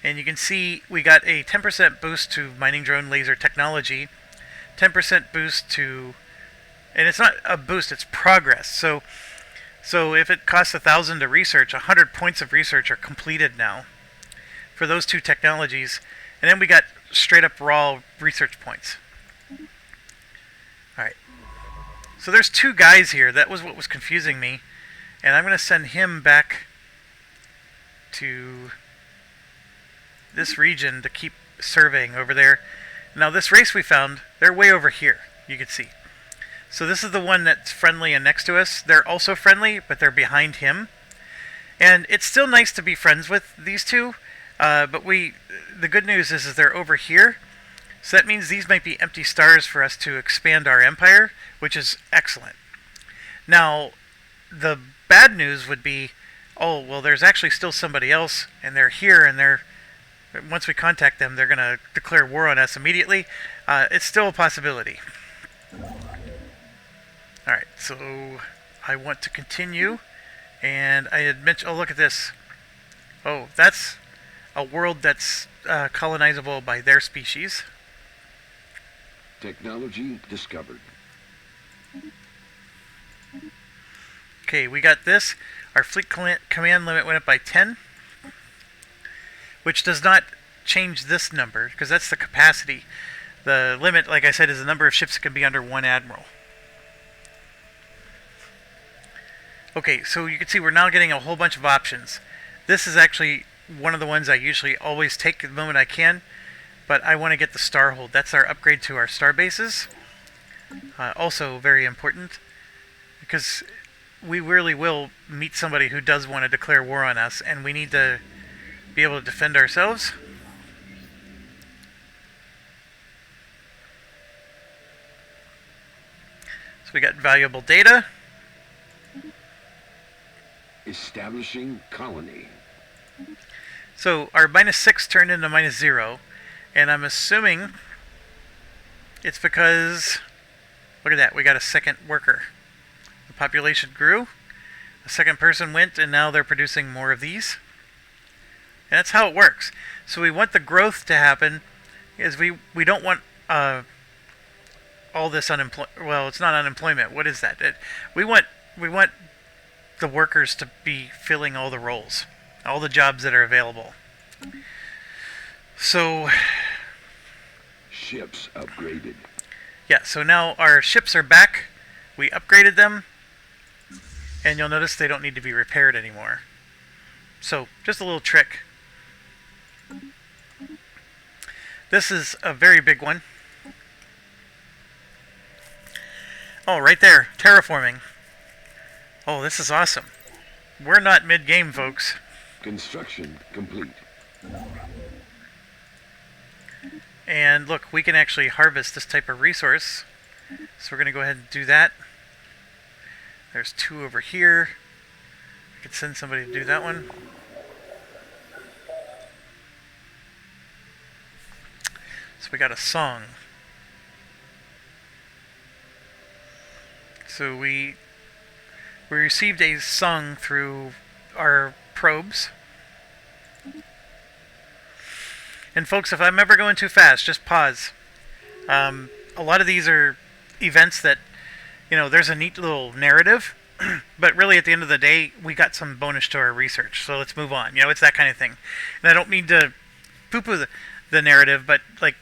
and you can see we got a 10% boost to mining drone laser technology, 10% boost to, and it's not a boost, it's progress. So if it costs 1,000 to research, 100 points of research are completed now for those two technologies. And then we got straight up raw research points. Alright. So there's two guys here. That was what was confusing me. And I'm going to send him back to this region to keep surveying over there. Now this race we found, they're way over here, you can see. So this is the one that's friendly and next to us. They're also friendly, but they're behind him. And it's still nice to be friends with these two. But the good news is they're over here. So that means these might be empty stars for us to expand our empire, which is excellent. Now, the bad news would be, oh, well, there's actually still somebody else, and they're here, and once we contact them, they're going to declare war on us immediately. It's still a possibility. Alright, so I want to continue, and I had mentioned, oh, look at this. Oh, that's a world that's colonizable by their species. Technology discovered. Okay, we got this. Our fleet command limit went up by 10, which does not change this number, because that's the capacity. The limit, like I said, is the number of ships that can be under one admiral. Okay, so you can see we're now getting a whole bunch of options. This is actually one of the ones I usually always take the moment I can, but I want to get the Starhold. That's our upgrade to our star bases. Also very important, because we really will meet somebody who does want to declare war on us, and we need to be able to defend ourselves. So we got valuable data. Establishing colony. So our -6 turned into -0, and I'm assuming it's because, look at that, we got a second worker. The population grew, a second person went, and now they're producing more of these. And that's how it works. So we want the growth to happen, is we don't want all this unemployment. Well, it's not unemployment. What is that? We want the workers to be filling all the roles, all the jobs that are available. So ships upgraded. Yeah, so now our ships are back. We upgraded them, and you'll notice they don't need to be repaired anymore. So just a little trick. This is a very big one. Oh, right there, terraforming. Oh, this is awesome. We're not mid-game, folks. Construction complete. And look, we can actually harvest this type of resource. So we're going to go ahead and do that. There's 2 over here. I could send somebody to do that one. So we got a song. So we received a song through our probes. And folks, if I'm ever going too fast, just pause. A lot of these are events that, there's a neat little narrative, but really at the end of the day, we got some bonus to our research, so let's move on. It's that kind of thing. And I don't mean to poo-poo the narrative, but like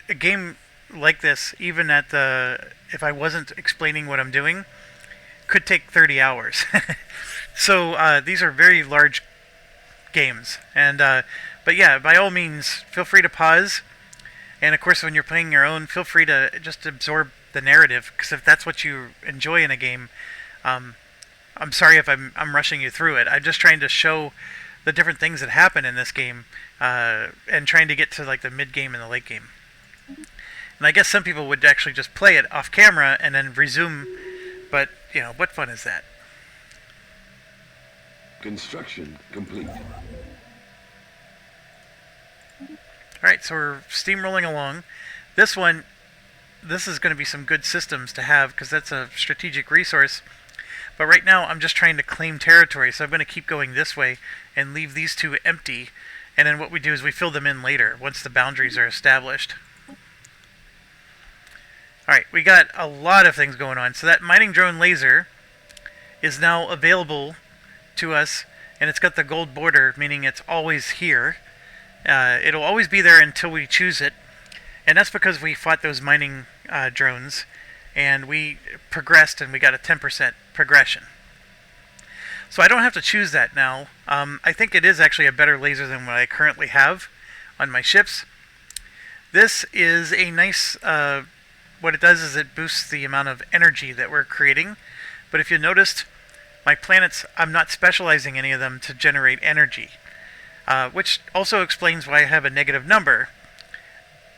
a game like this, even if I wasn't explaining what I'm doing, could take 30 hours. So these are very large games, and but yeah, by all means, feel free to pause. And of course, when you're playing your own, feel free to just absorb the narrative, because if that's what you enjoy in a game, I'm sorry if I'm rushing you through it. I'm just trying to show the different things that happen in this game, and trying to get to like the mid game and the late game. And I guess some people would actually just play it off camera and then resume, but what fun is that? Construction complete. Alright, so we're steamrolling along. This is going to be some good systems to have, because that's a strategic resource. But right now, I'm just trying to claim territory, so I'm going to keep going this way and leave these 2 empty. And then what we do is we fill them in later, once the boundaries are established. Alright, we got a lot of things going on. So that mining drone laser is now available to us, and it's got the gold border, meaning it's always here. It'll always be there until we choose it, and that's because we fought those mining drones, and we progressed, and we got a 10% progression. So I don't have to choose that now. I think it is actually a better laser than what I currently have on my ships. This is a nice... what it does is it boosts the amount of energy that we're creating. But if you noticed, my planets, I'm not specializing any of them to generate energy. Which also explains why I have a negative number.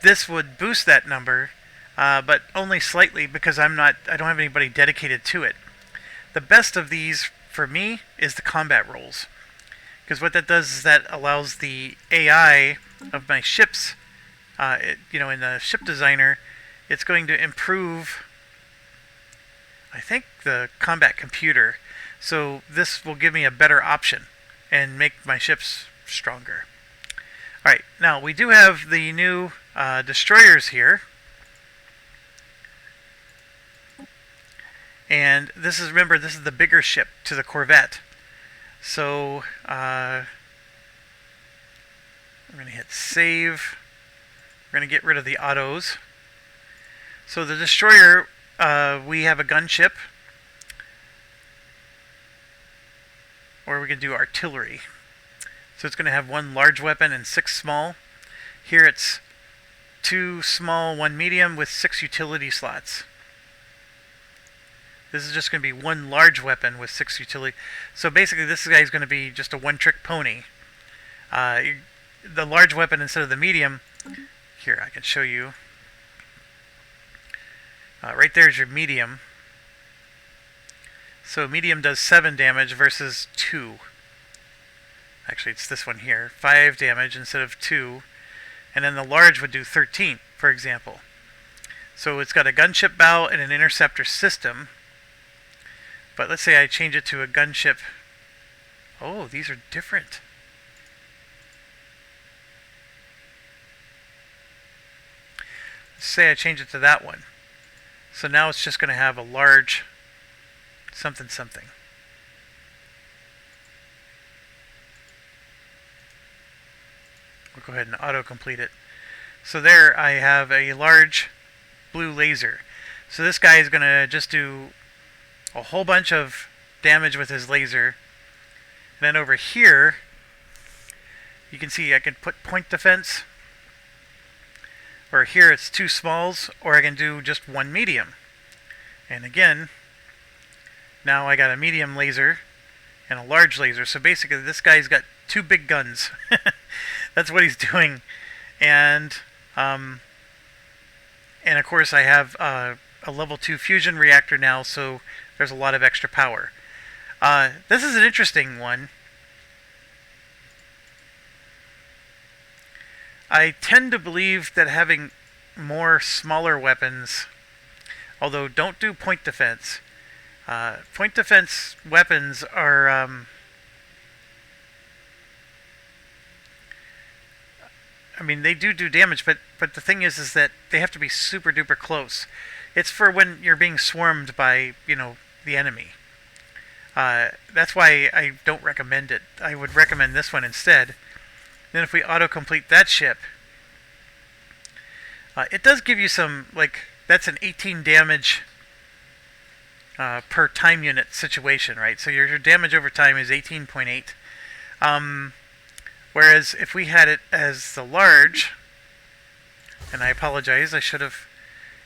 This would boost that number, but only slightly, because I don't have anybody dedicated to it. The best of these for me is the combat rolls, because what that does is that allows the AI of my ships, in the ship designer, it's going to improve, I think, the combat computer. So this will give me a better option and make my ships stronger. Alright, now we do have the new destroyers here. And remember, this is the bigger ship to the Corvette. So we're going to hit save. We're going to get rid of the autos. So the destroyer, we have a gunship, or we can do artillery. So it's going to have 1 large weapon and 6 small. Here it's 2 small, 1 medium with 6 utility slots. This is just going to be 1 large weapon with 6 utility. So basically this guy is going to be just a one-trick pony. The large weapon instead of the medium. Here, I can show you. Right there is your medium. So medium does 7 damage versus 2. Actually, it's this one here. 5 damage instead of 2. And then the large would do 13, for example. So it's got a gunship bow and an interceptor system. But let's say I change it to a gunship. Oh, these are different. Let's say I change it to that one. So now it's just going to have a large something something. We'll go ahead and auto-complete it. So there I have a large blue laser. So this guy is going to just do a whole bunch of damage with his laser. And then over here, you can see I can put point defense. Or here it's 2 smalls, or I can do just 1 medium. And again, now I got a medium laser and a large laser. So basically this guy's got 2 big guns. That's what he's doing. And of course I have a level 2 fusion reactor now, so there's a lot of extra power. This is an interesting one. I tend to believe that having more smaller weapons, although don't do point defense. Point defense weapons are I mean, they do damage, but the thing is that they have to be super duper close. It's for when you're being swarmed by, the enemy. That's why I don't recommend it. I would recommend this one instead. Then if we auto-complete that ship, it does give you some, that's an 18 damage per time unit situation, right? So your damage over time is 18.8. Whereas if we had it as the large, and I apologize, I should have,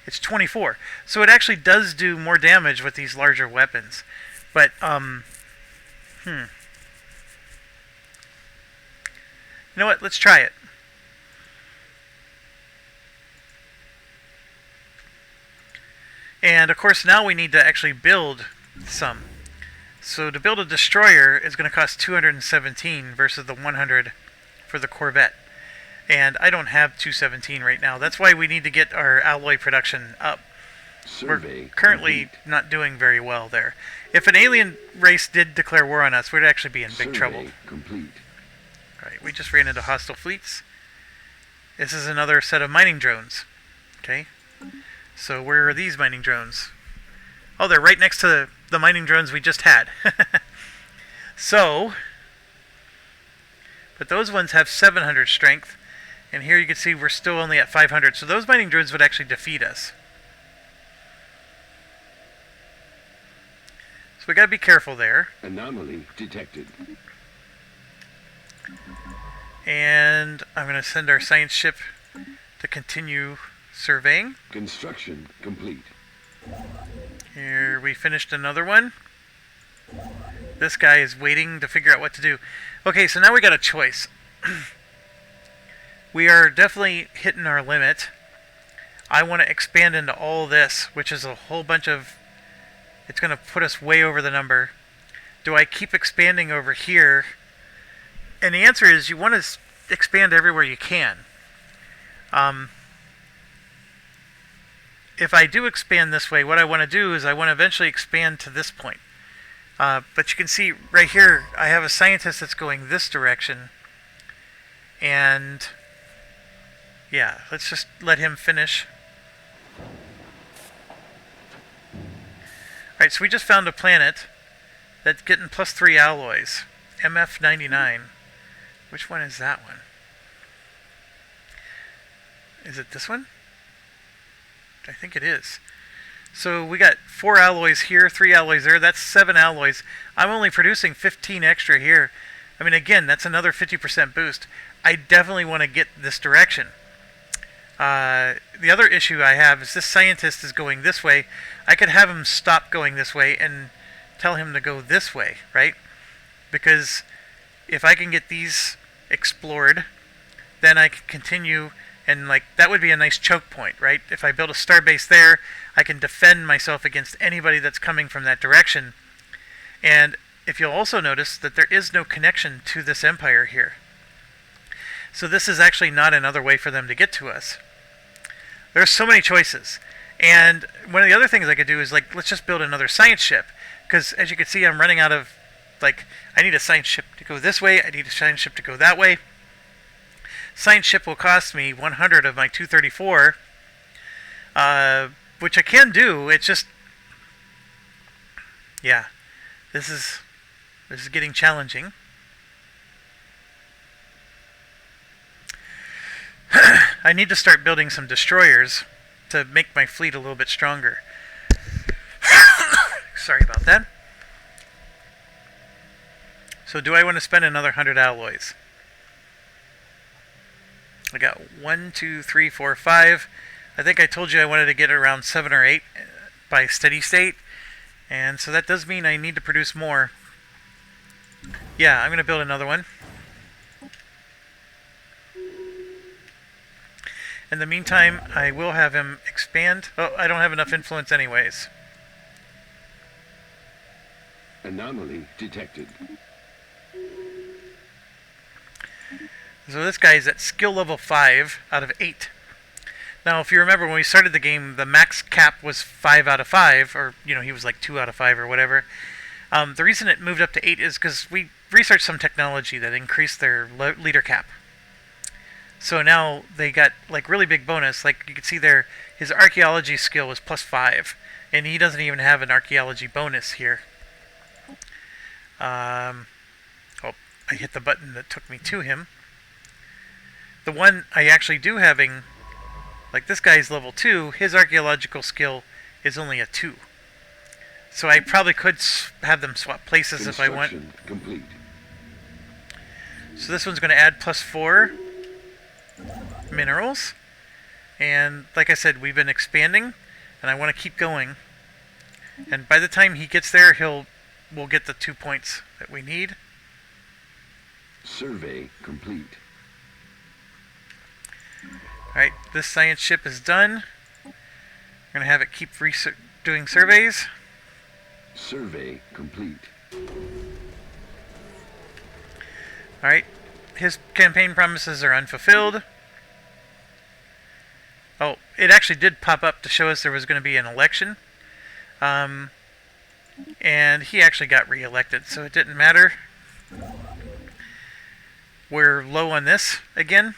it's 24. So it actually does do more damage with these larger weapons. But, you know what? Let's try it. And of course now we need to actually build some. So to build a destroyer is going to cost 217 versus the 100 for the Corvette. And I don't have 217 right now. That's why we need to get our alloy production up. We're currently not doing very well there. If an alien race did declare war on us, we'd actually be in big trouble. Complete. Alright, we just ran into hostile fleets. This is another set of mining drones. Okay. So where are these mining drones? Oh, they're right next to the mining drones we just had. So, but those ones have 700 strength. And here you can see we're still only at 500. So those mining drones would actually defeat us. So we got to be careful there. Anomaly detected. And I'm going to send our science ship to continue surveying. Construction complete. Here we finished another one. This guy is waiting to figure out what to do. Okay, so now we got a choice. We are definitely hitting our limit. I want to expand into all this, which is a whole bunch of... It's going to put us way over the number. Do I keep expanding over here? And the answer is you want to expand everywhere you can. If I do expand this way, what I want to do is I want to eventually expand to this point. But you can see right here, I have a scientist that's going this direction. And yeah, let's just let him finish. Alright, so we just found a planet that's getting +3 alloys. MF99. Which one is that one? Is it this one? I think it is. So we got 4 alloys here, 3 alloys there. That's 7 alloys. I'm only producing 15 extra here. I mean, again, that's another 50% boost. I definitely want to get this direction. The other issue I have is this scientist is going this way. I could have him stop going this way and tell him to go this way, right? Because if I can get these explored, then I can continue, and like that would be a nice choke point, right? If I build a starbase there, I can defend myself against anybody that's coming from that direction. And if you'll also notice that there is no connection to this empire here. So this is actually not another way for them to get to us. There's so many choices. And one of the other things I could do is, like, let's just build another science ship. Because as you can see, I'm running out of, like, I need a science ship to go this way, I need a science ship to go that way. Science ship will cost me 100 of my 234, which I can do. It's just, yeah, this is getting challenging. I need to start building some destroyers to make my fleet a little bit stronger. Sorry about that. So do I want to spend another 100 alloys? I got 1, 2, 3, 4, 5. I think I told you I wanted to get around 7 or 8 by steady state. And so that does mean I need to produce more. Yeah, I'm going to build another one. In the meantime, I will have him expand. Oh, I don't have enough influence anyways. Anomaly detected. So this guy is at skill level 5 out of 8. Now, if you remember when we started the game, the max cap was 5 out of 5, or, you know, he was like 2 out of 5 or whatever. The reason it moved up to 8 is because we researched some technology that increased their leader cap. So now they got like really big bonus. Like you can see there, his archaeology skill was plus 5, and he doesn't even have an archaeology bonus here. Oh, I hit the button that took me to him. The one I actually do having, like this guy's level 2, his archaeological skill is only a 2. So I probably could have them swap places if I want. Complete. So this one's going to add plus 4 minerals, and like I said, we've been expanding, and I want to keep going. And by the time he gets there, we'll get the 2 points that we need. Survey complete. Alright, this science ship is done. I'm going to have it keep doing surveys. Survey complete. Alright, his campaign promises are unfulfilled. Oh, it actually did pop up to show us there was going to be an election. And he actually got re-elected, so it didn't matter. We're low on this again.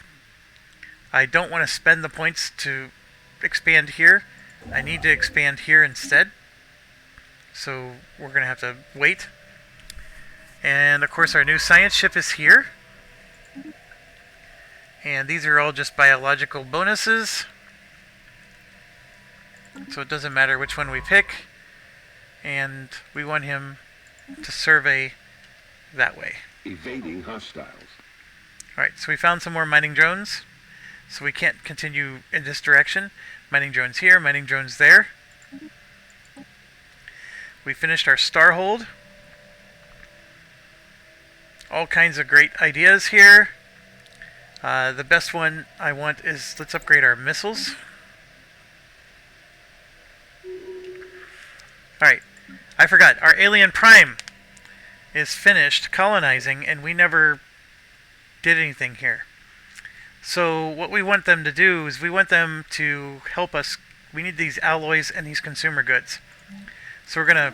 I don't want to spend the points to expand here. I need to expand here instead. So we're going to have to wait. And of course our new science ship is here. And these are all just biological bonuses. So it doesn't matter which one we pick. And we want him to survey that way. Evading hostiles. Alright, so we found some more mining drones. So we can't continue in this direction. Mining drones here, mining drones there. We finished our star hold. All kinds of great ideas here. The best one I want is, let's upgrade our missiles. Alright, I forgot. Our Alien Prime is finished colonizing, and we never did anything here. So what we want them to do is we want them to help us. We need these alloys and these consumer goods. So we're gonna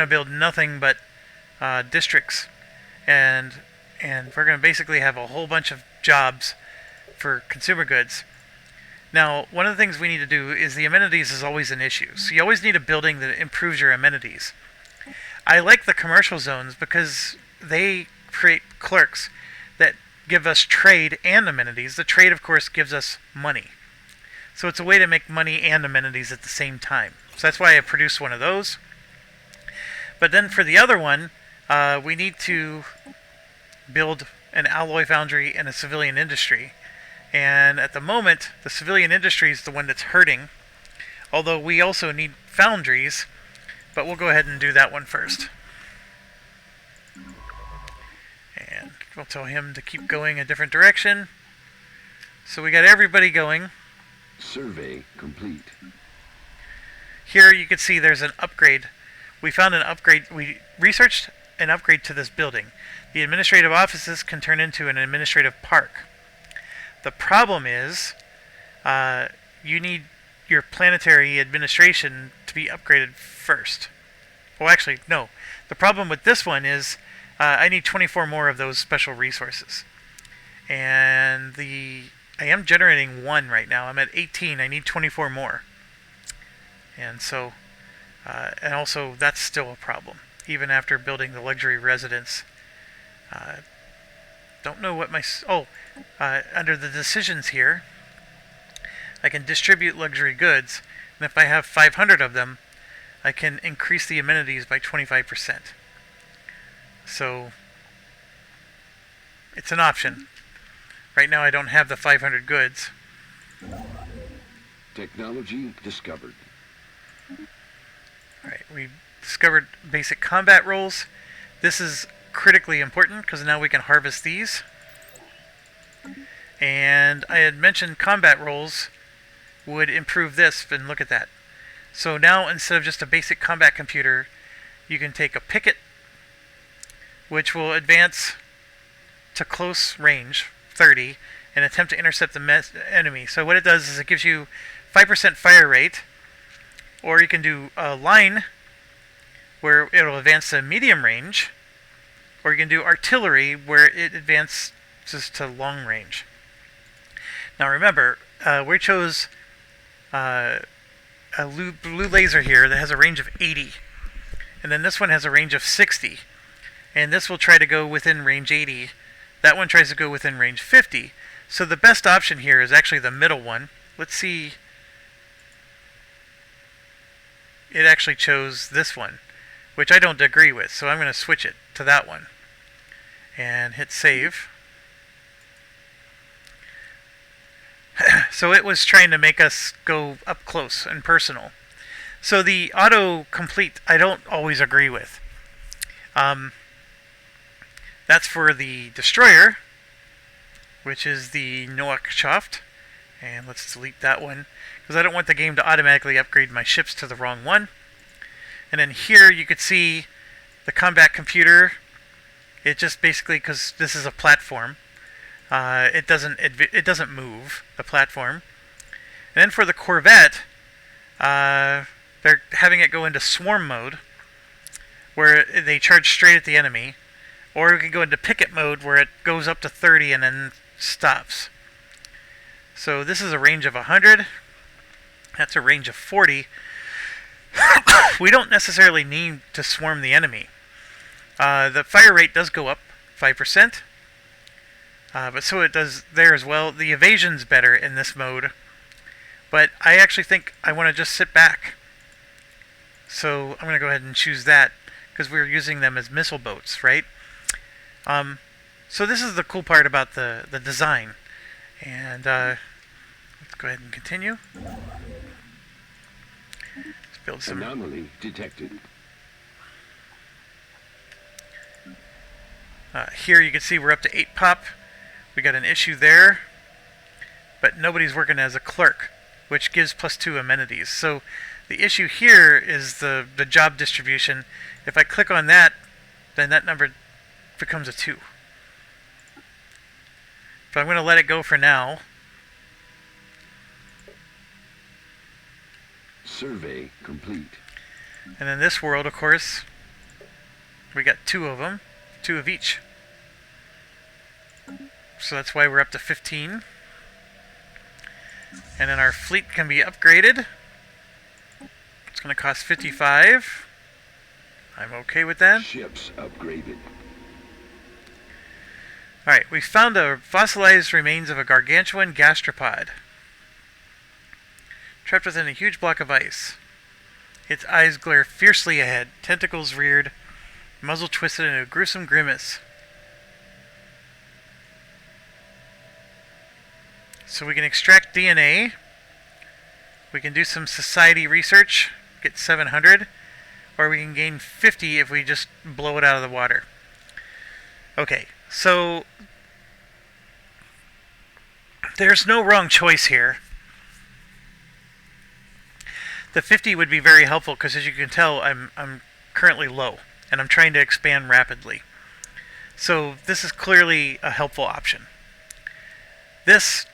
build nothing but districts, and we're gonna basically have a whole bunch of jobs for consumer goods. Now, one of the things we need to do is the amenities is always an issue. So you always need a building that improves your amenities. I like the commercial zones because they create clerks that give us trade and amenities. The trade, of course, gives us money. So it's a way to make money and amenities at the same time. So that's why I produced one of those. But then for the other one, we need to build an alloy foundry and a civilian industry. And at the moment, the civilian industry is the one that's hurting. Although we also need foundries, but we'll go ahead and do that one first. And we'll tell him to keep going a different direction. So we got everybody going. Survey complete. Here you can see there's an upgrade. We found an upgrade. We researched an upgrade to this building. The administrative offices can turn into an administrative park. The problem is you need your planetary administration to be upgraded first. Well, actually, no. The problem with this one is I need 24 more of those special resources. And I am generating 1 right now. I'm at 18. I need 24 more. And so, and also that's still a problem. Even after building the luxury residence. Don't know what my... under the decisions here, I can distribute luxury goods. And if I have 500 of them, I can increase the amenities by 25%. So, it's an option. Right now I don't have the 500 goods. Technology discovered. Alright, we discovered basic combat roles. This is critically important because now we can harvest these. And I had mentioned combat roles would improve this, and look at that. So now instead of just a basic combat computer, you can take a picket, which will advance to close range, 30, and attempt to intercept the enemy. So what it does is it gives you 5% fire rate, or you can do a line where it'll advance to medium range, or you can do artillery where it advances to long range. Now remember, we chose a blue laser here that has a range of 80, and then this one has a range of 60, and this will try to go within range 80. That one tries to go within range 50. So the best option here is actually the middle one. Let's see. It actually chose this one, which I don't agree with, so I'm going to switch it to that one and hit save. So it was trying to make us go up close and personal. So the auto-complete I don't always agree with. That's for the destroyer, which is the Noakshaft. And let's delete that one, because I don't want the game to automatically upgrade my ships to the wrong one. And then here you could see the combat computer. It just basically, because this is a platform, it doesn't move the platform. And then for the Corvette, they're having it go into swarm mode, where they charge straight at the enemy, or we can go into picket mode where it goes up to 30 and then stops. So this is a range of 100. That's a range of 40. We don't necessarily need to swarm the enemy. The fire rate does go up 5%. But so it does there as well. The evasion's better in this mode. But I actually think I want to just sit back. So I'm going to go ahead and choose that, because we're using them as missile boats, right? So this is the cool part about the design. And let's go ahead and continue. Let's build some... Anomaly detected. Here you can see we're up to 8 pop. We got an issue there, but nobody's working as a clerk, which gives +2 amenities. So the issue here is the job distribution. If I click on that, then that number becomes a 2. But I'm going to let it go for now. Survey complete. And in this world, of course, we got 2 of them, 2 of each. So that's why we're up to 15. And then our fleet can be upgraded. It's going to cost 55. I'm okay with that. Ships upgraded. Alright, we found the fossilized remains of a gargantuan gastropod, trapped within a huge block of ice. Its eyes glare fiercely ahead, tentacles reared, muzzle twisted in a gruesome grimace. So we can extract DNA. We can do some society research, get 700, or we can gain 50 if we just blow it out of the water. Okay, so there's no wrong choice here. The 50 would be very helpful because, as you can tell, I'm currently low and I'm trying to expand rapidly. So this is clearly a helpful option. This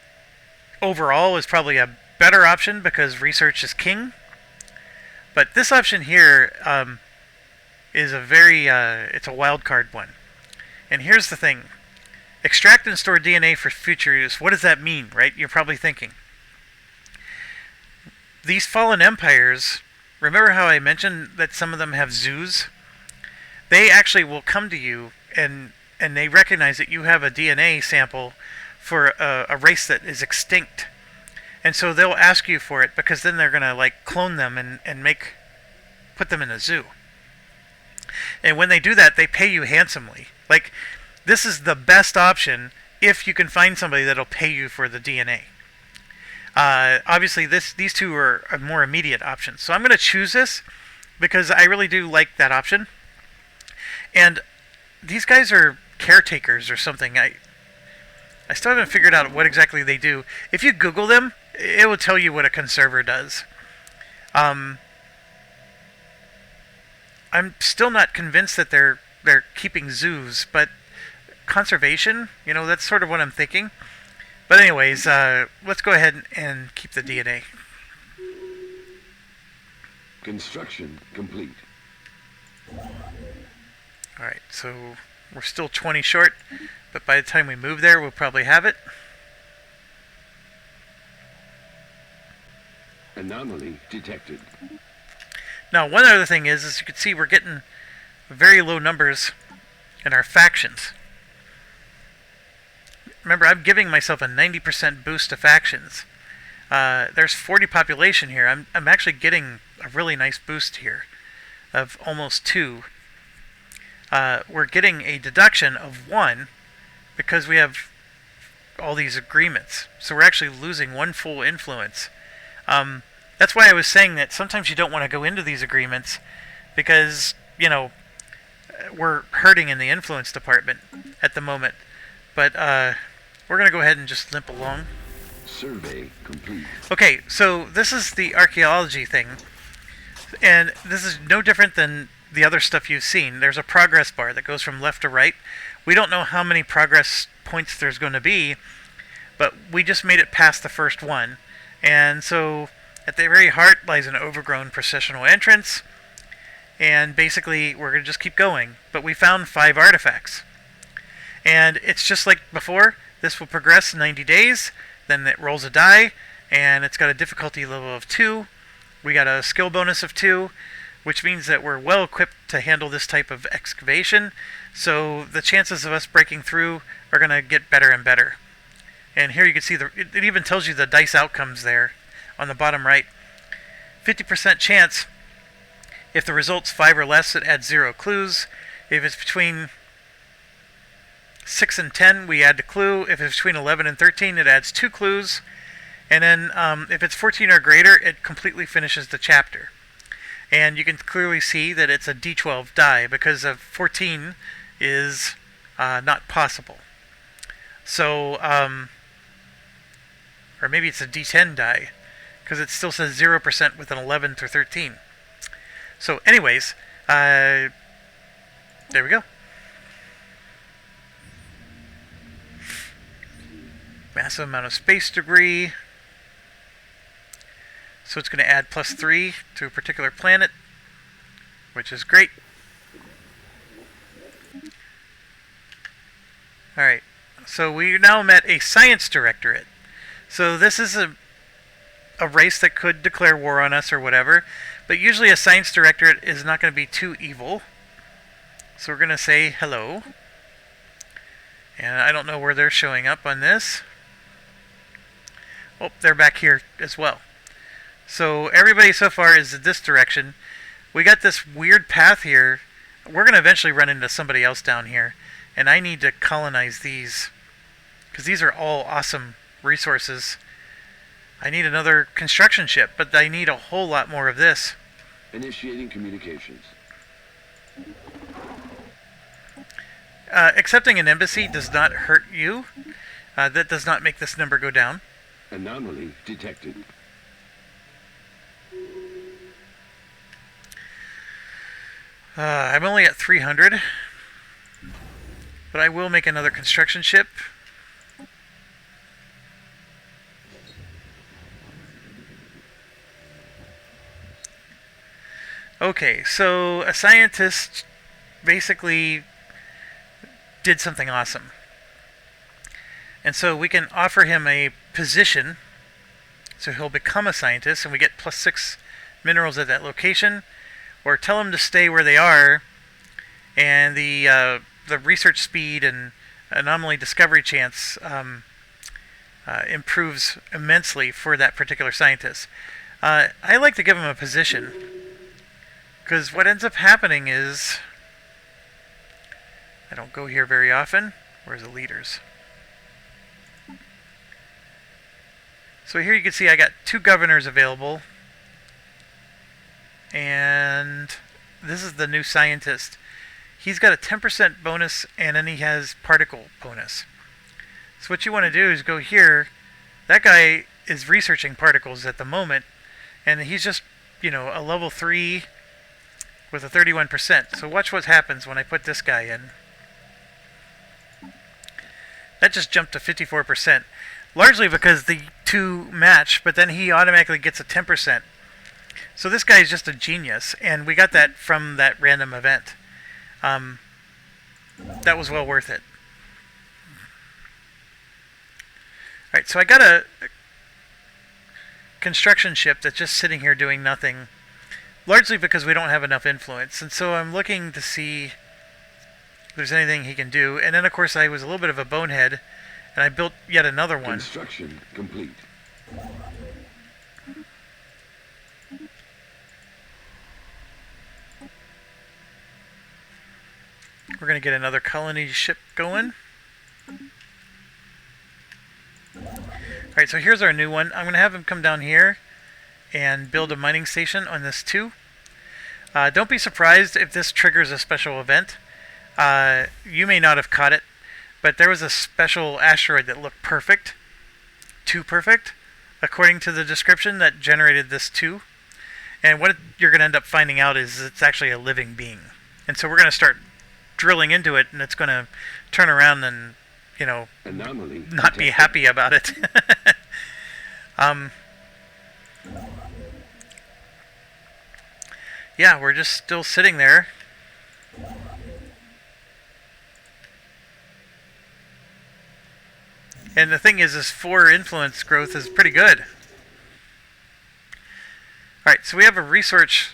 overall is probably a better option because research is king. But this option here is a very it's a wild card one. And here's the thing: extract and store DNA for future use. What does that mean, right? You're probably thinking. These fallen empires, remember how I mentioned that some of them have zoos? They actually will come to you and they recognize that you have a DNA sample for a race that is extinct. And so they'll ask you for it because then they're going to like clone them and put them in a zoo. And when they do that, they pay you handsomely. Like, this is the best option if you can find somebody that'll pay you for the DNA. Obviously, these two are more immediate options. So I'm going to choose this because I really do like that option. And these guys are caretakers or something. I still haven't figured out what exactly they do. If you Google them, it will tell you what a conserver does. I'm still not convinced that they're keeping zoos, but conservation, that's sort of what I'm thinking. But anyways, let's go ahead and keep the DNA. Construction complete. Alright, so we're still 20 short, but by the time we move there, we'll probably have it. Anomaly detected. Now, one other thing is, as you can see, we're getting very low numbers in our factions. Remember, I'm giving myself a 90% boost to factions. There's 40 population here. I'm actually getting a really nice boost here of almost 2. We're getting a deduction of 1 because we have all these agreements. So we're actually losing 1 full influence. That's why I was saying that sometimes you don't want to go into these agreements because, we're hurting in the influence department at the moment. But we're going to go ahead and just limp along. Survey complete. Okay, so this is the archaeology thing. And this is no different than the other stuff you've seen. There's a progress bar that goes from left to right. We don't know how many progress points there's going to be, but we just made it past the first one. And so at the very heart lies an overgrown processional entrance. And basically, we're going to just keep going. But we found 5 artifacts. And it's just like before. This will progress 90 days. Then it rolls a die. And it's got a difficulty level of 2. We got a skill bonus of 2. Which means that we're well equipped to handle this type of excavation. So the chances of us breaking through are going to get better and better. And here you can see it even tells you the dice outcomes there on the bottom right. 50% chance. If the result's 5 or less, it adds 0 clues. If it's between 6 and 10, we add the clue. If it's between 11 and 13, it adds 2 clues. And then if it's 14 or greater, it completely finishes the chapter. And you can clearly see that it's a D12 die because of 14 is not possible. So, or maybe it's a D10 die because it still says 0% with an 11 through 13. So anyways, there we go. Massive amount of space debris. So it's going to add +3 to a particular planet, which is great. Alright, so we now met a science directorate. So this is a race that could declare war on us or whatever, but usually a science directorate is not going to be too evil. So we're going to say hello. And I don't know where they're showing up on this. Oh, they're back here as well. So everybody so far is in this direction. We got this weird path here we're going to eventually run into somebody else down here, and I need to colonize these, because these are all awesome resources. I need another construction ship, but I need a whole lot more of this. Initiating communications. Accepting an embassy does not hurt you. That does not make this number go down. Anomaly detected. I'm only at 300, but I will make another construction ship. Okay, so a scientist basically did something awesome. And so we can offer him a position, so he'll become a scientist, and we get +6 minerals at that location, or tell him to stay where they are, and the research speed and anomaly discovery chance improves immensely for that particular scientist. I like to give him a position, because what ends up happening is, I don't go here very often. Where's the leaders? So here you can see I got 2 governors available. And this is the new scientist. He's got a 10% bonus, and then he has particle bonus. So what you want to do is go here. That guy is researching particles at the moment, and he's just, a level 3 with a 31%. So watch what happens when I put this guy in. That just jumped to 54%, largely because the 2 match, but then he automatically gets a 10%. So this guy is just a genius, and we got that from that random event. That was well worth it. Alright, so I got a construction ship that's just sitting here doing nothing, largely because we don't have enough influence. And so I'm looking to see if there's anything he can do. And then, of course, I was a little bit of a bonehead, and I built yet another one. Construction complete. We're going to get another colony ship going. Alright, so here's our new one. I'm going to have him come down here and build a mining station on this too. Don't be surprised if this triggers a special event. You may not have caught it, but there was a special asteroid that looked perfect. Too perfect, according to the description, that generated this too. And what you're going to end up finding out is it's actually a living being. And so we're going to start drilling into it, and it's going to turn around and, Anomaly not detected. be happy about it. Yeah, we're just still sitting there. And the thing is 4 influence growth is pretty good. Alright, so we have a resource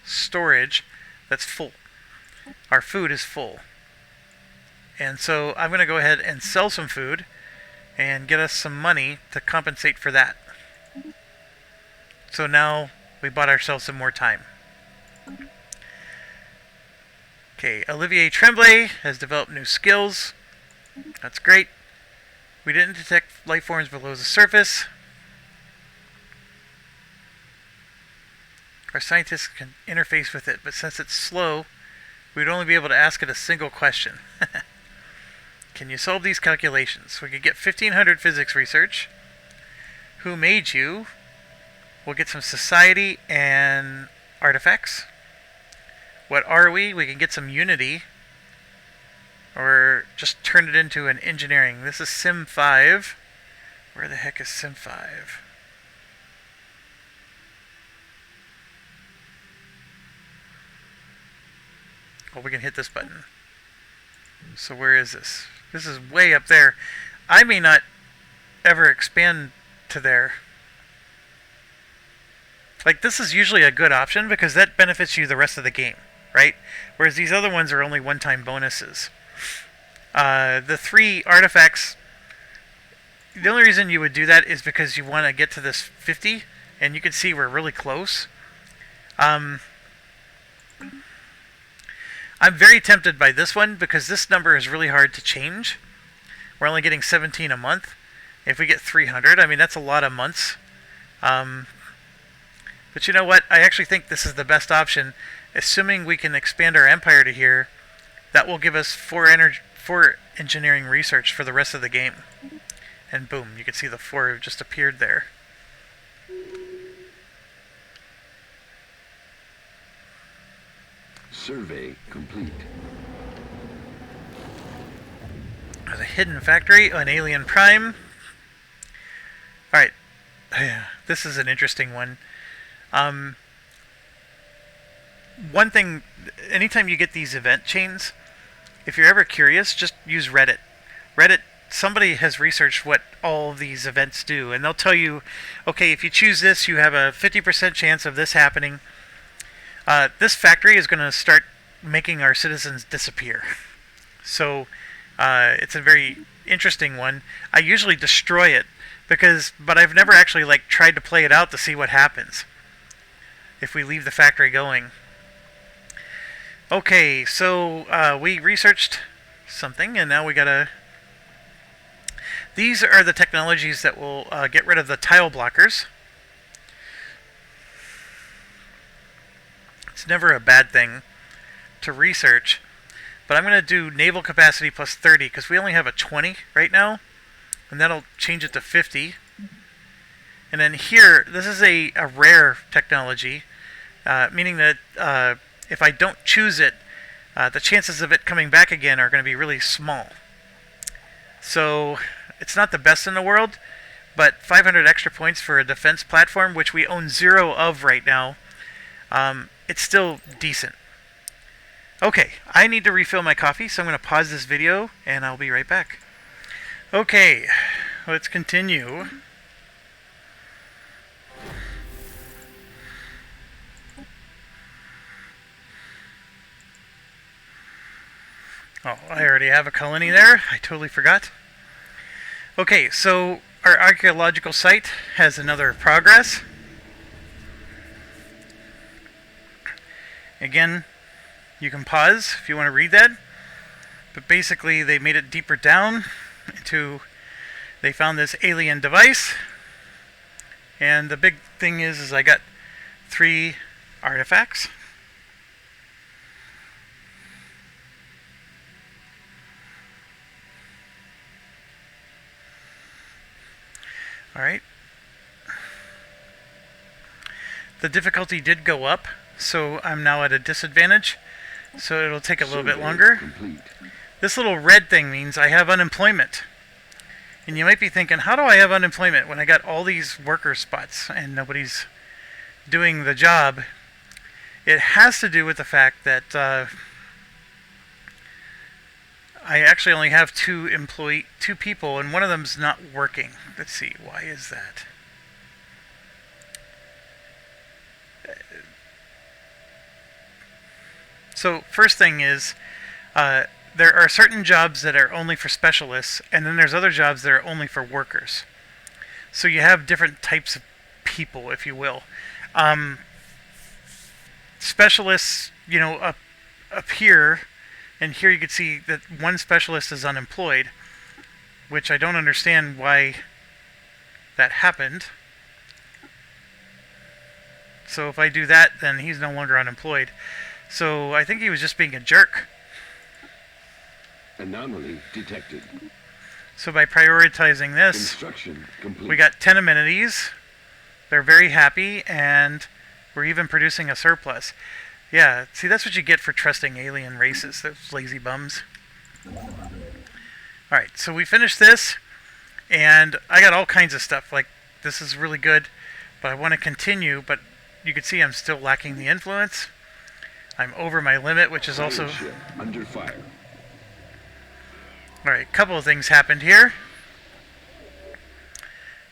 storage that's full. Our food is full. And so I'm going to go ahead and sell some food and get us some money to compensate for that. So now we bought ourselves some more time. Okay, Olivier Tremblay has developed new skills. That's great. We didn't detect life forms below the surface. Our scientists can interface with it, but since it's slow, we'd only be able to ask it a single question. Can you solve these calculations? We could get 1,500 physics research. Who made you? We'll get some society and artifacts. What are we? We can get some unity. Or just turn it into an engineering. This is Sim 5. Where the heck is Sim 5? Well, we can hit this button. So where is this? This is way up there. I may not ever expand to there. Like, this is usually a good option because that benefits you the rest of the game, right? Whereas these other ones are only one-time bonuses. The 3 artifacts, the only reason you would do that is because you want to get to this 50, and you can see we're really close. I'm very tempted by this one because this number is really hard to change. We're only getting 17 a month. If we get 300, I mean, that's a lot of months. But you know what? I actually think this is the best option. Assuming we can expand our empire to here, that will give us 4 engineering research for the rest of the game. And boom, you can see the 4 just appeared there. Survey complete. There's a hidden factory on Alien Prime. Alright, this is an interesting one. One thing, anytime you get these event chains, if you're ever curious, just use Reddit. Reddit, somebody has researched what all these events do, and they'll tell you, okay, if you choose this, you have a 50% chance of this happening. This factory is going to start making our citizens disappear. So, it's a very interesting one. I usually destroy it, but I've never actually tried to play it out to see what happens if we leave the factory going. Okay, so we researched something, and now we gotta... These are the technologies that will get rid of the tile blockers. It's never a bad thing to research, but I'm going to do naval capacity plus 30 because we only have a 20 right now, and that'll change it to 50. And then here, this is a rare technology, meaning that if I don't choose it, the chances of it coming back again are going to be really small. So it's not the best in the world, but 500 extra points for a defense platform, which we own 0 of right now, it's still decent. Okay, I need to refill my coffee, so I'm going to pause this video, and I'll be right back. Okay, let's continue. Oh, I already have a colony there. I totally forgot. Okay, so our archaeological site has another progress. Again, you can pause if you want to read that. But basically, they made it deeper down into... They found this alien device. And the big thing is I got 3 artifacts. Alright. The difficulty did go up, so I'm now at a disadvantage. So it'll take a little bit longer. Complete. This little red thing means I have unemployment. And you might be thinking, how do I have unemployment when I got all these worker spots and nobody's doing the job? It has to do with the fact that I actually only have 2 people, and one of them's not working. Let's see, why is that? So first thing is, there are certain jobs that are only for specialists, and then there's other jobs that are only for workers. So you have different types of people, if you will. Specialists, you know, up here, and here you can see that one specialist is unemployed, which I don't understand why that happened. So if I do that, then he's no longer unemployed. So I think he was just being a jerk. Anomaly detected. So by prioritizing this, Instruction complete. we got 10 amenities. They're very happy, and we're even producing a surplus. Yeah, see, that's what you get for trusting alien races, those lazy bums. Alright, so we finished this, and I got all kinds of stuff. Like, this is really good, but I want to continue, but you can see I'm still lacking the influence. I'm over my limit, which is also... Ship under fire. Alright, a couple of things happened here.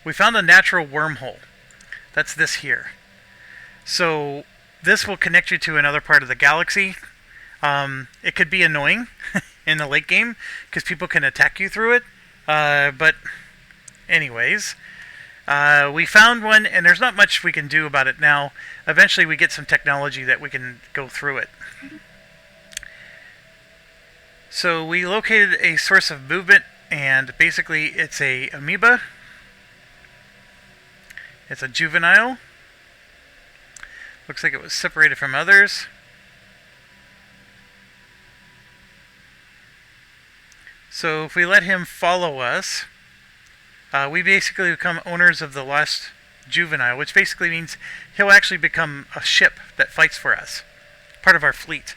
We found a natural wormhole. That's this here. So this will connect you to another part of the galaxy. It could be annoying in the late game because people can attack you through it. But anyways, we found one, and there's not much we can do about it now. Eventually we get some technology that we can go through it. So we located a source of movement, and basically it's a amoeba. It's a juvenile. Looks like it was separated from others. So if we let him follow us, we basically become owners of the lost juvenile, which basically means he'll actually become a ship that fights for us, part of our fleet.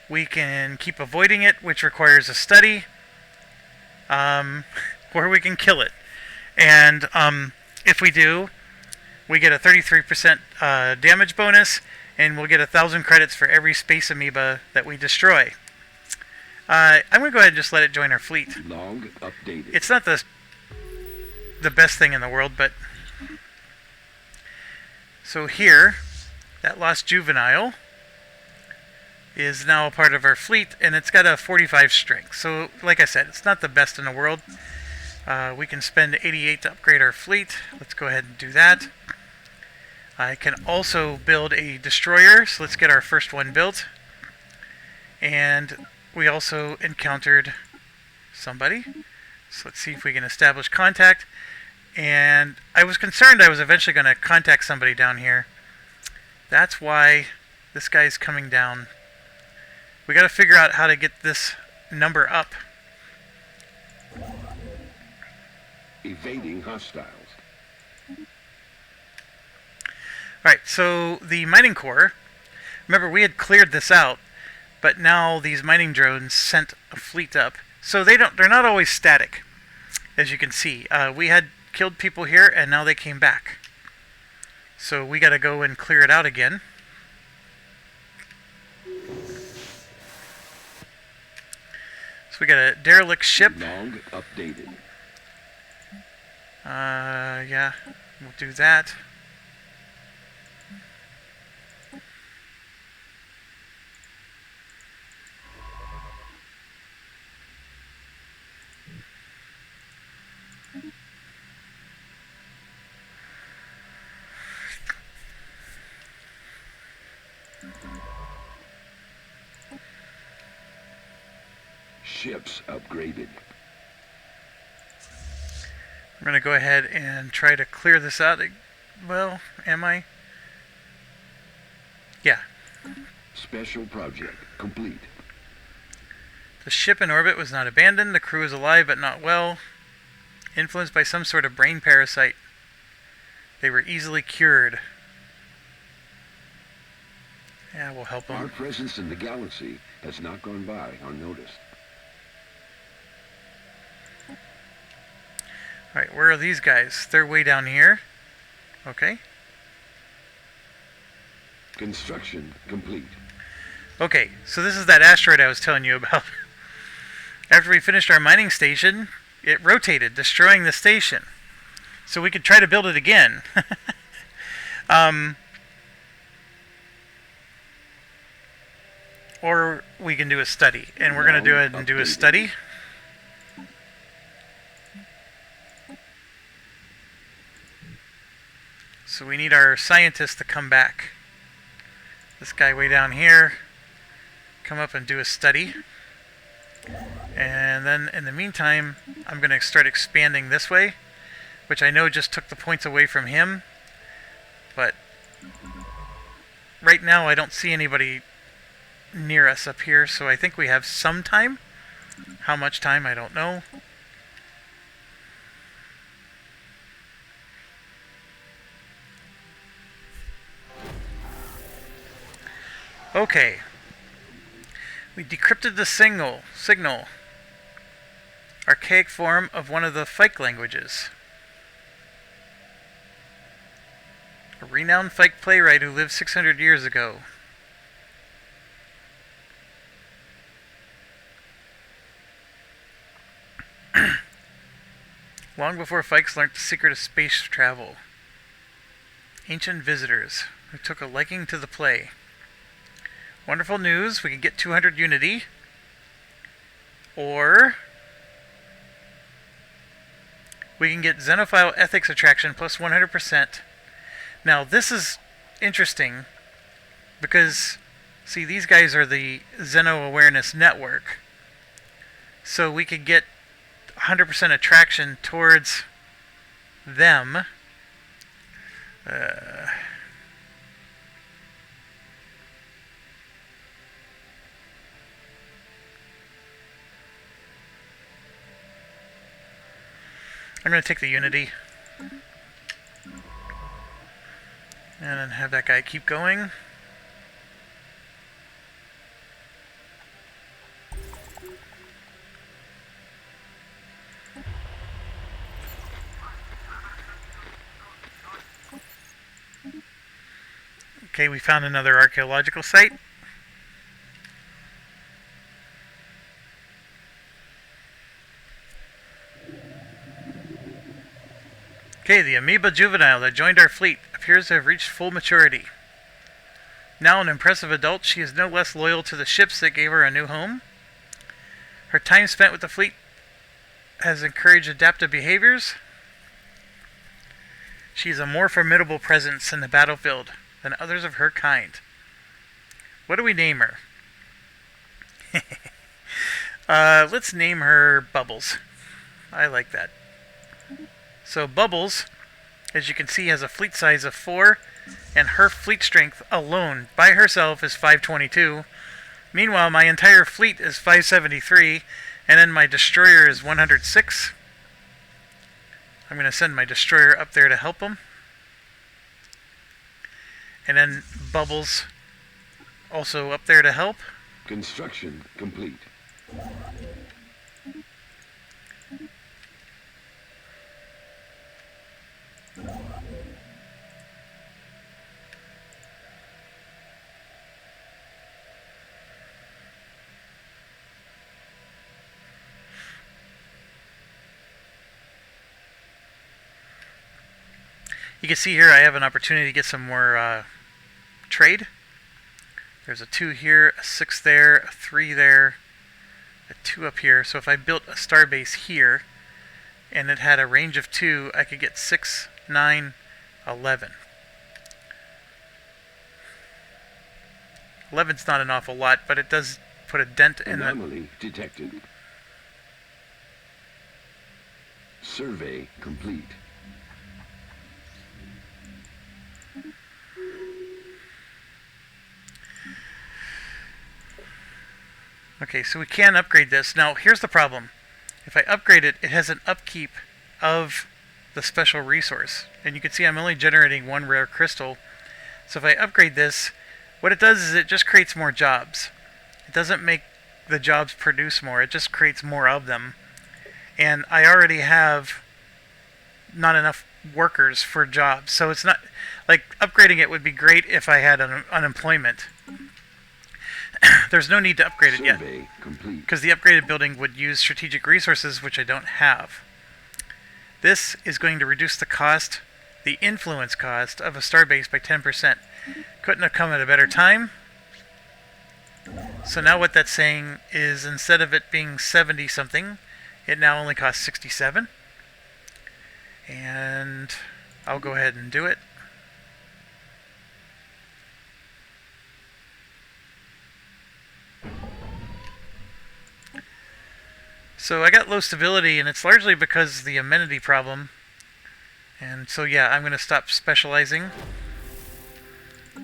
We can keep avoiding it, which requires a study, or we can kill it. And if we do, we get a 33% damage bonus, and we'll get 1,000 credits for every space amoeba that we destroy. I'm going to go ahead and just let it join our fleet. Log updated. It's not the best thing in the world, but... So here, that lost juvenile is now a part of our fleet, and it's got a 45 strength. So, like I said, it's not the best in the world. We can spend 88 to upgrade our fleet. Let's go ahead and do that. I can also build a destroyer, so let's get our first one built. And we also encountered somebody. So let's see if we can establish contact. And I was concerned I was eventually going to contact somebody down here. That's why this guy's coming down. We got to figure out how to get this number up. Evading hostiles. Alright, so the mining core, remember we had cleared this out, but now these mining drones sent a fleet up. So they're not always static, as you can see. We had killed people here, and now they came back. So we got to go and clear it out again. So we got a derelict ship. Log updated. Yeah, we'll do that. Ships upgraded. I'm going to go ahead and try to clear this out. Well, am I? Yeah. Special project complete. The ship in orbit was not abandoned. The crew is alive but not well. Influenced by some sort of brain parasite. They were easily cured. Yeah, we'll help them. Our presence in the galaxy has not gone by unnoticed. Alright, where are these guys? They're way down here. Okay. Construction complete. Okay, so this is that asteroid I was telling you about. After we finished our mining station, it rotated, destroying the station. So we could try to build it again. Or we can do a study. And we're going to do it and do a study. So we need our scientists to come back. This guy way down here. Come up and do a study. And then in the meantime, I'm going to start expanding this way, which I know just took the points away from him. But right now I don't see anybody near us up here, so I think we have some time. How much time, I don't know. Okay. We decrypted the signal. Archaic form of one of the Fike languages. A renowned Fike playwright who lived 600 years ago. Long before Fikes learnt the secret of space travel. Ancient visitors who took a liking to the play. Wonderful news, we can get 200 Unity. Or we can get Xenophile Ethics Attraction plus 100%. Now this is interesting because, see, these guys are the Xeno Awareness Network. so we could get 100% attraction towards them. I'm going to take the Unity and then have that guy keep going. Okay, we found another archaeological site. Okay, the amoeba juvenile that joined our fleet appears to have reached full maturity. Now an impressive adult, she is no less loyal to the ships that gave her a new home. Her time spent with the fleet has encouraged adaptive behaviors. She is a more formidable presence in the battlefield than others of her kind. What do we name her? Let's name her Bubbles. I like that. So Bubbles, as you can see, has a fleet size of 4, and her fleet strength alone by herself is 522. Meanwhile, my entire fleet is 573, and then my destroyer is 106. I'm going to send my destroyer up there to help them. And then Bubbles also up there to help. Construction complete. You can see here I have an opportunity to get some more trade. There's a 2 here, a 6 there, a 3 there, a 2 up here. So if I built a starbase here and it had a range of 2, I could get 6, 9, 11. 11's not an awful lot, but it does put a dent in the... Anomaly detected. Survey complete. Okay, so we can upgrade this. Now, here's the problem. If I upgrade it, it has an upkeep of the special resource. And you can see I'm only generating 1 rare crystal. So if I upgrade this, what it does is it just creates more jobs. It doesn't make the jobs produce more. It just creates more of them. And I already have not enough workers for jobs. So it's not... Like, upgrading it would be great if I had unemployment. There's no need to upgrade it yet, because the upgraded building would use strategic resources, which I don't have. This is going to reduce the cost, the influence cost, of a starbase by 10%. Couldn't have come at a better time. So now what that's saying is, instead of it being 70 something, it now only costs 67. And I'll go ahead and do it. So I got low stability, and it's largely because of the amenity problem. And so yeah, I'm going to stop specializing.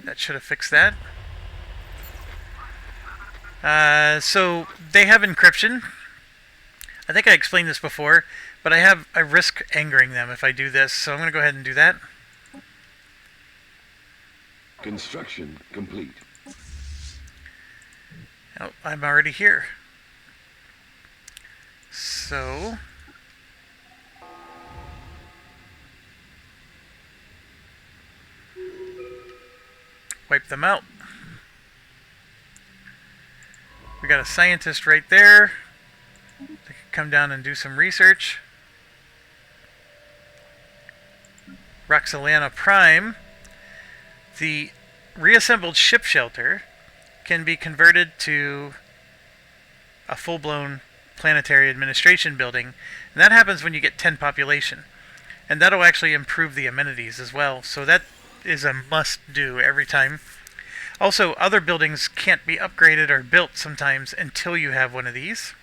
That should have fixed that. So they have encryption. I think I explained this before, but I risk angering them if I do this, so I'm going to go ahead and do that. Construction complete. Oh, I'm already here. So wipe them out. We got a scientist right there. They can come down and do some research. Roxalana Prime. The reassembled ship shelter can be converted to a full-blown planetary administration building, and that happens when you get 10 population, and that'll actually improve the amenities as well. So that is a must-do every time. Also, other buildings can't be upgraded or built sometimes until you have one of these.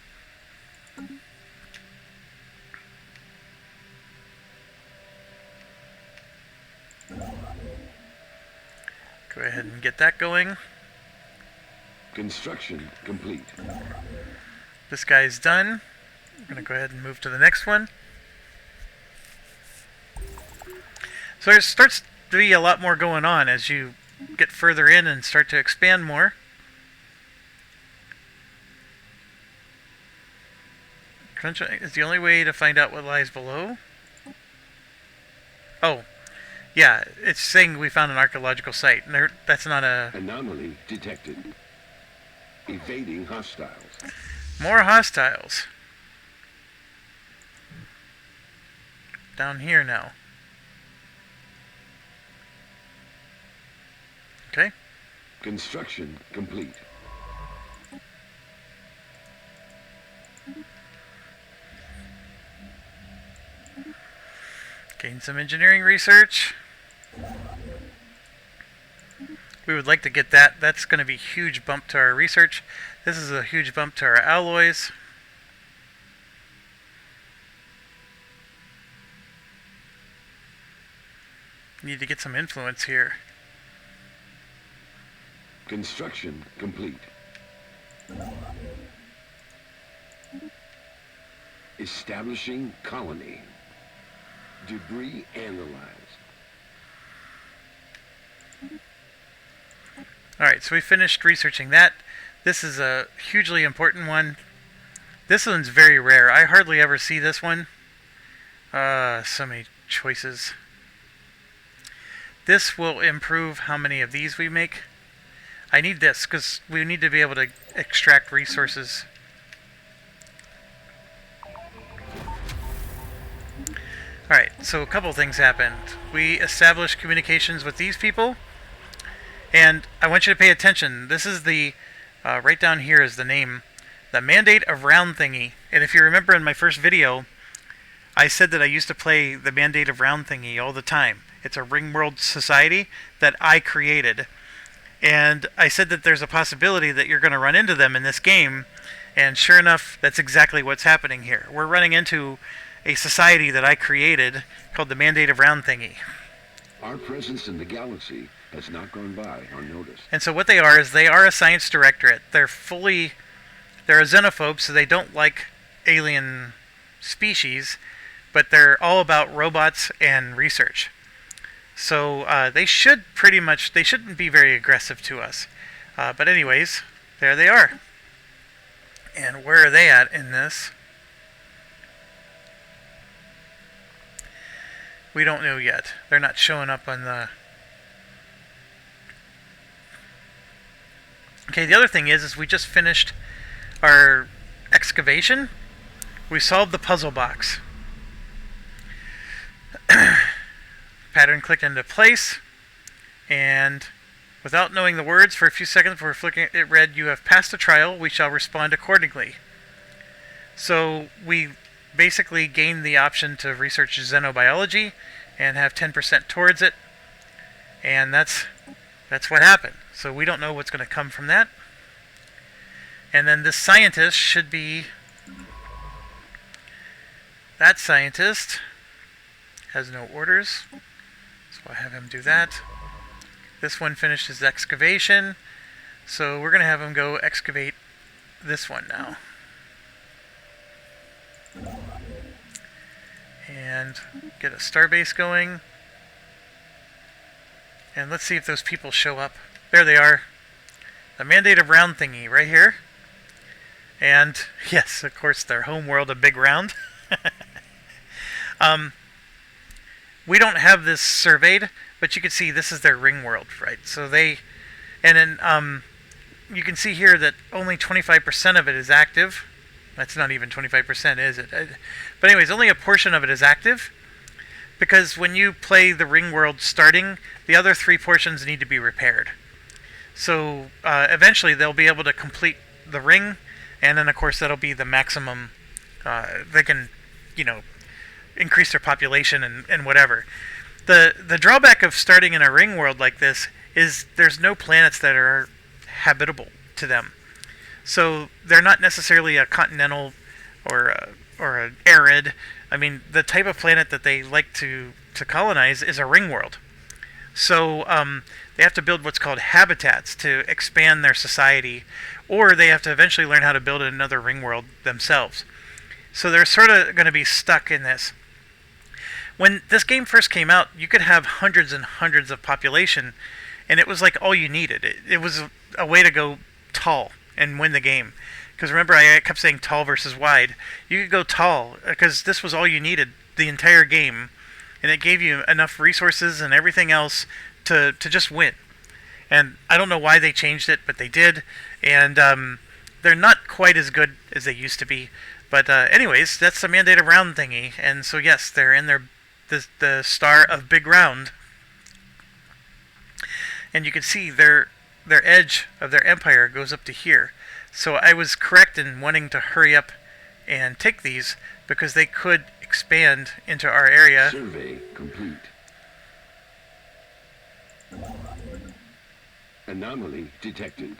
Go ahead and get that going. Construction complete. This guy's done. I'm going to go ahead and move to the next one. So there starts to be a lot more going on as you get further in and start to expand more. Crunch is the only way to find out what lies below. Oh, yeah, it's saying we found an archaeological site. And that's not a... Anomaly detected. Evading hostiles. More hostiles. Down here now. Okay. Construction complete. Gain some engineering research. We would like to get that. That's going to be a huge bump to our research. This is a huge bump to our alloys. Need to get some influence here. Construction complete. Establishing colony. Debris analyzed. Alright, so we finished researching that. This is a hugely important one. This one's very rare. I hardly ever see this one. So many choices. This will improve how many of these we make. I need this because we need to be able to extract resources. Alright, so a couple things happened. We established communications with these people. And I want you to pay attention. This is the, right down here is the name. The Mandate of Round Thingy. And if you remember in my first video, I said that I used to play the Mandate of Round Thingy all the time. It's a ring world society that I created. And I said that there's a possibility that you're going to run into them in this game. And sure enough, that's exactly what's happening here. We're running into a society that I created called the Mandate of Round Thingy. Our presence in the galaxy has not gone by unnoticed. And so what they are is they are a science directorate. They're a xenophobe, so they don't like alien species, but they're all about robots and research. So they shouldn't be very aggressive to us. But anyways, there they are. And where are they at in this? We don't know yet. They're not showing up on the... Okay, the other thing is we just finished our excavation. We solved the puzzle box. Pattern clicked into place, and without knowing the words for a few seconds before flicking it read, "You have passed the trial, we shall respond accordingly." So we basically gained the option to research xenobiology and have 10% towards it, and that's what happened. So we don't know what's going to come from that. And then this scientist should be... That scientist has no orders, so I'll have him do that. This one finished his excavation, so we're going to have him go excavate this one now. And get a starbase going. And let's see if those people show up. There they are. The Mandate of Round Thingy right here. And yes, of course, their home world, a big round. We don't have this surveyed, but you can see this is their ring world, right? So they, and then you can see here that only 25% of it is active. That's not even 25%, is it? But anyways, only a portion of it is active, because when you play the ring world starting, the other 3 portions need to be repaired. So eventually they'll be able to complete the ring, and then of course that'll be the maximum. They can, increase their population and whatever. The drawback of starting in a ring world like this is there's no planets that are habitable to them. So they're not necessarily a continental or an arid. I mean, the type of planet that they like to colonize is a ring world. So they have to build what's called habitats to expand their society, or they have to eventually learn how to build another ring world themselves. So they're sort of going to be stuck in this. When this game first came out, you could have hundreds and hundreds of population, and it was like all you needed. It was a way to go tall and win the game. Because remember, I kept saying tall versus wide. You could go tall, because this was all you needed the entire game, and it gave you enough resources and everything else to just win. And I don't know why they changed it, but they did. And they're not quite as good as they used to be. But anyways, that's the mandated round thingy. And so yes, they're in the star of Big Round. And you can see their edge of their empire goes up to here. So I was correct in wanting to hurry up and take these, because they could expand into our area. Survey complete. Anomaly detected.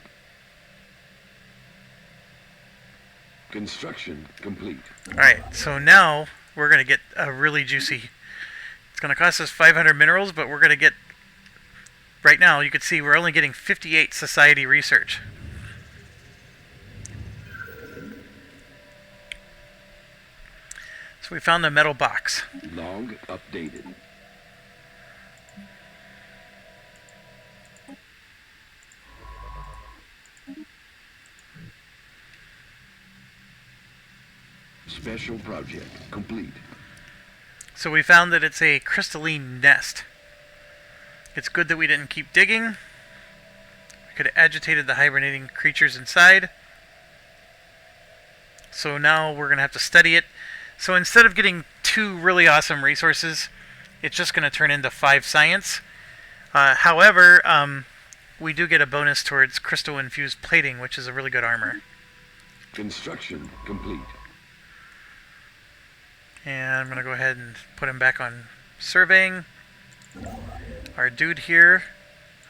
Construction complete. Alright, so now we're going to get a really juicy... It's going to cost us 500 minerals, but we're going to get... Right now, you can see we're only getting 58 society research. So we found the metal box. Log updated. Special project complete. So we found that it's a crystalline nest. It's good that we didn't keep digging. We could have agitated the hibernating creatures inside. So now we're going to have to study it. So instead of getting 2 really awesome resources, it's just going to turn into 5 science. However, we do get a bonus towards crystal-infused plating, which is a really good armor. Construction complete. And I'm going to go ahead and put him back on surveying. Our dude here,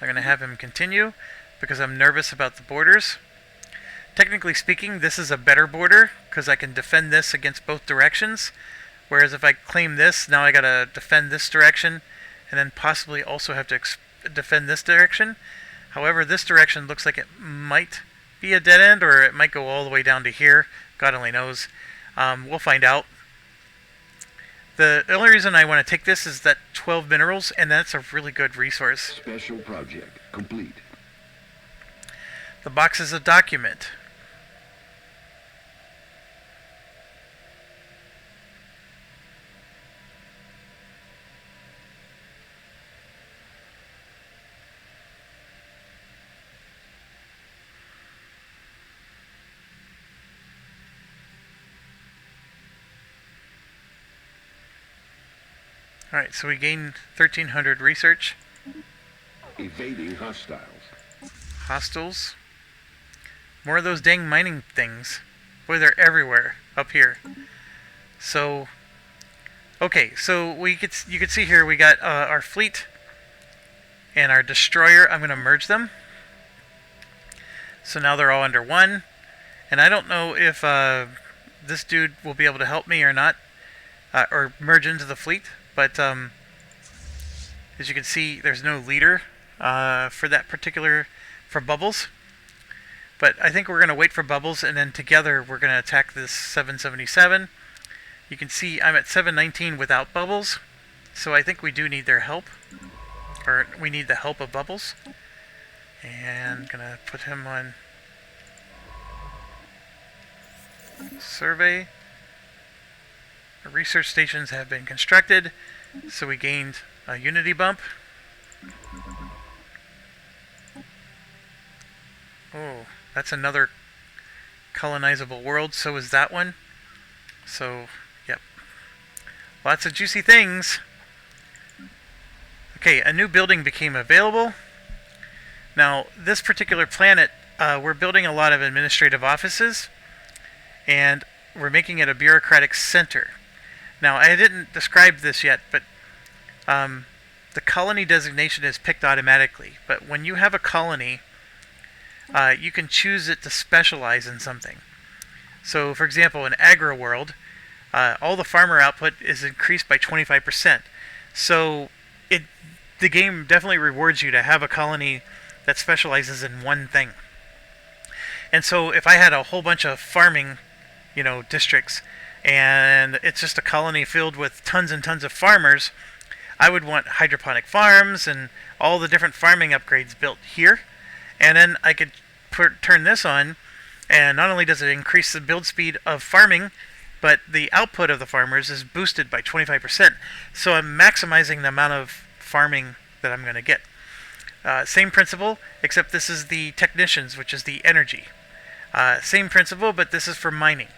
I'm going to have him continue, because I'm nervous about the borders. Technically speaking, this is a better border, because I can defend this against both directions. Whereas if I claim this, now I gotta defend this direction, and then possibly also have to defend this direction. However, this direction looks like it might be a dead end, or it might go all the way down to here. God only knows. We'll find out. The only reason I want to take this is that 12 minerals, and that's a really good resource. Special project complete. The box is a document. Alright, so we gain 1,300 research. Evading hostiles. Hostiles. More of those dang mining things. Boy, they're everywhere up here. So, okay, so you could see here we got our fleet and our destroyer. I'm going to merge them. So now they're all under one. And I don't know if this dude will be able to help me or not, or merge into the fleet. But as you can see, there's no leader for that particular, for Bubbles. But I think we're going to wait for Bubbles, and then together we're going to attack this 777. You can see I'm at 719 without Bubbles, so I think we do need their help. Or we need the help of Bubbles. And I'm going to put him on survey. The research stations have been constructed, so we gained a unity bump. Oh, that's another colonizable world, so is that one. So, yep. Lots of juicy things. Okay, a new building became available. Now, this particular planet, we're building a lot of administrative offices, and we're making it a bureaucratic center. Now, I didn't describe this yet, but the colony designation is picked automatically. But when you have a colony, you can choose it to specialize in something. So, for example, in Agro World, all the farmer output is increased by 25%. So, the game definitely rewards you to have a colony that specializes in one thing. And so, if I had a whole bunch of farming, districts, and it's just a colony filled with tons and tons of farmers, I would want hydroponic farms and all the different farming upgrades built here. And then I could turn this on, and not only does it increase the build speed of farming, but the output of the farmers is boosted by 25%. So I'm maximizing the amount of farming that I'm going to get. Same principle, except this is the technicians, which is the energy. Same principle, but this is for mining.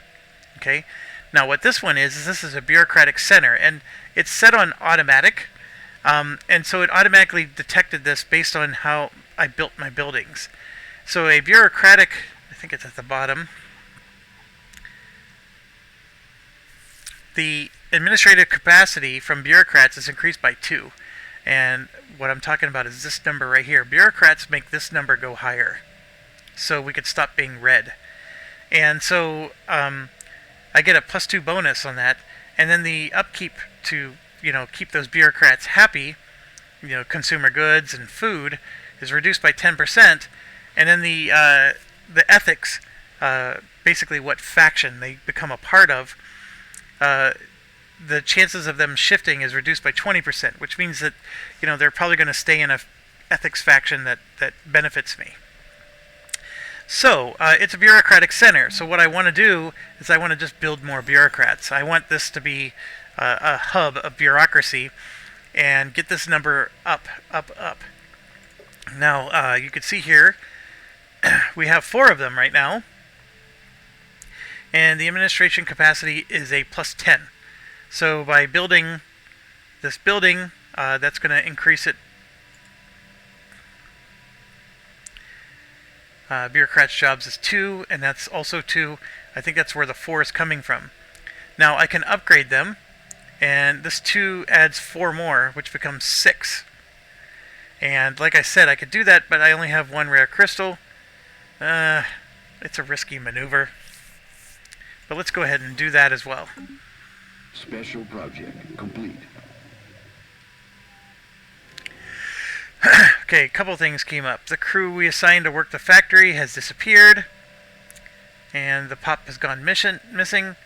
Okay. Now what this one is this is a bureaucratic center, and it's set on automatic, and so it automatically detected this based on how I built my buildings. So a bureaucratic, I think it's at the bottom, the administrative capacity from bureaucrats is increased by 2. And what I'm talking about is this number right here. Bureaucrats make this number go higher, so we could stop being red. And so I get a +2 bonus on that, and then the upkeep to keep those bureaucrats happy, consumer goods and food, is reduced by 10%, and then the ethics, basically what faction they become a part of, the chances of them shifting is reduced by 20%, which means that they're probably going to stay in a ethics faction that benefits me. So it's a bureaucratic center. So what I want to do is I want to just build more bureaucrats. I want this to be a hub of bureaucracy and get this number up, up, up. Now you can see here we have 4 of them right now, and the administration capacity is a +10. So by building this building, that's going to increase it. Bureaucrats' jobs is 2, and that's also 2. I think that's where the 4 is coming from. Now I can upgrade them, and this 2 adds 4 more, which becomes 6. And like I said, I could do that, but I only have 1 rare crystal. It's a risky maneuver. But let's go ahead and do that as well. Special project complete. Okay, a couple things came up. The crew we assigned to work the factory has disappeared, and the pop has gone missing.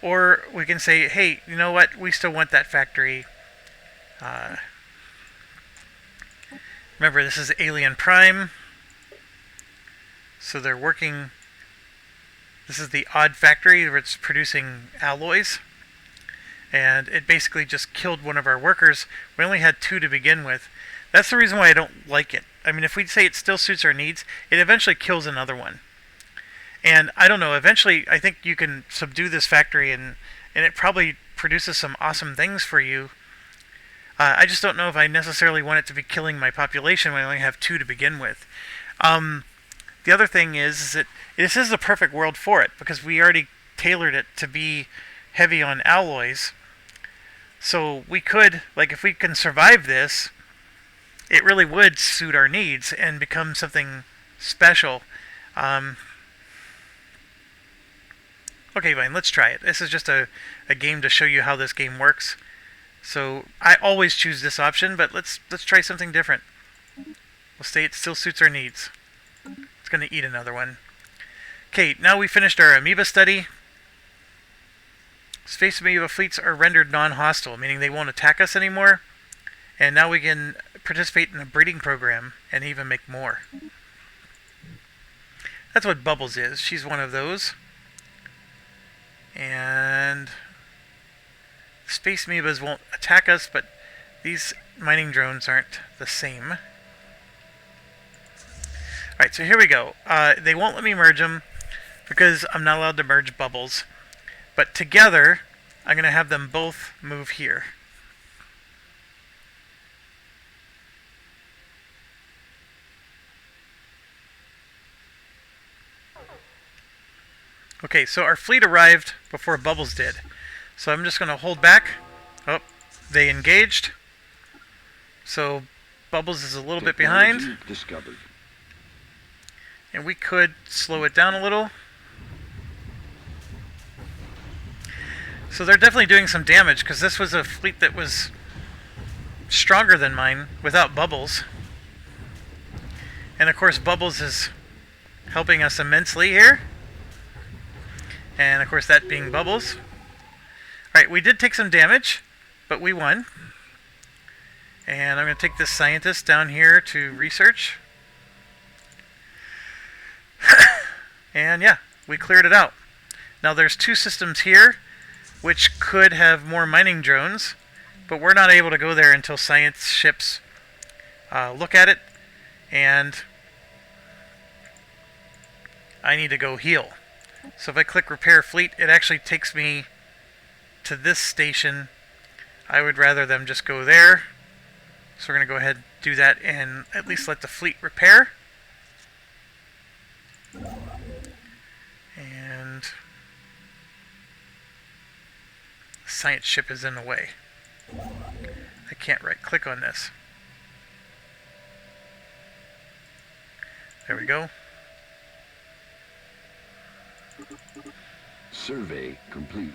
Or we can say, hey, you know what? We still want that factory. Remember, this is Alien Prime, so they're working. This is the odd factory where it's producing alloys, and it basically just killed one of our workers. We only had 2 to begin with. That's the reason why I don't like it. I mean, if we say it still suits our needs, it eventually kills another one. And I don't know, eventually I think you can subdue this factory and it probably produces some awesome things for you. I just don't know if I necessarily want it to be killing my population when I only have 2 to begin with. The other thing is that this is the perfect world for it, because we already tailored it to be heavy on alloys. So we could, like, if we can survive this, it really would suit our needs and become something special. Okay, fine, let's try it. This is just a game to show you how this game works. So I always choose this option, but let's try something different. We'll say it still suits our needs. It's going to eat another one. Okay, now we finished our amoeba study. Space amoeba fleets are rendered non-hostile, meaning they won't attack us anymore. And now we can participate in a breeding program and even make more. That's what Bubbles is. She's one of those. And space amoebas won't attack us, but these mining drones aren't the same. Alright, so here we go. They won't let me merge them because I'm not allowed to merge Bubbles. But together, I'm going to have them both move here. Okay, so our fleet arrived before Bubbles did. So I'm just going to hold back. Oh, they engaged. So Bubbles is a little bit behind. Discovered. And we could slow it down a little. So they're definitely doing some damage, because this was a fleet that was stronger than mine without Bubbles. And of course Bubbles is helping us immensely here. And of course that being Bubbles. Alright, we did take some damage, but we won. And I'm going to take this scientist down here to research. And yeah, we cleared it out. Now there's 2 systems here, which could have more mining drones, but we're not able to go there until science ships look at it, and I need to go heal. So if I click repair fleet, it actually takes me to this station. I would rather them just go there. So we're going to go ahead and do that and at least let the fleet repair. And the science ship is in the way. I can't right click on this. There we go. Survey complete.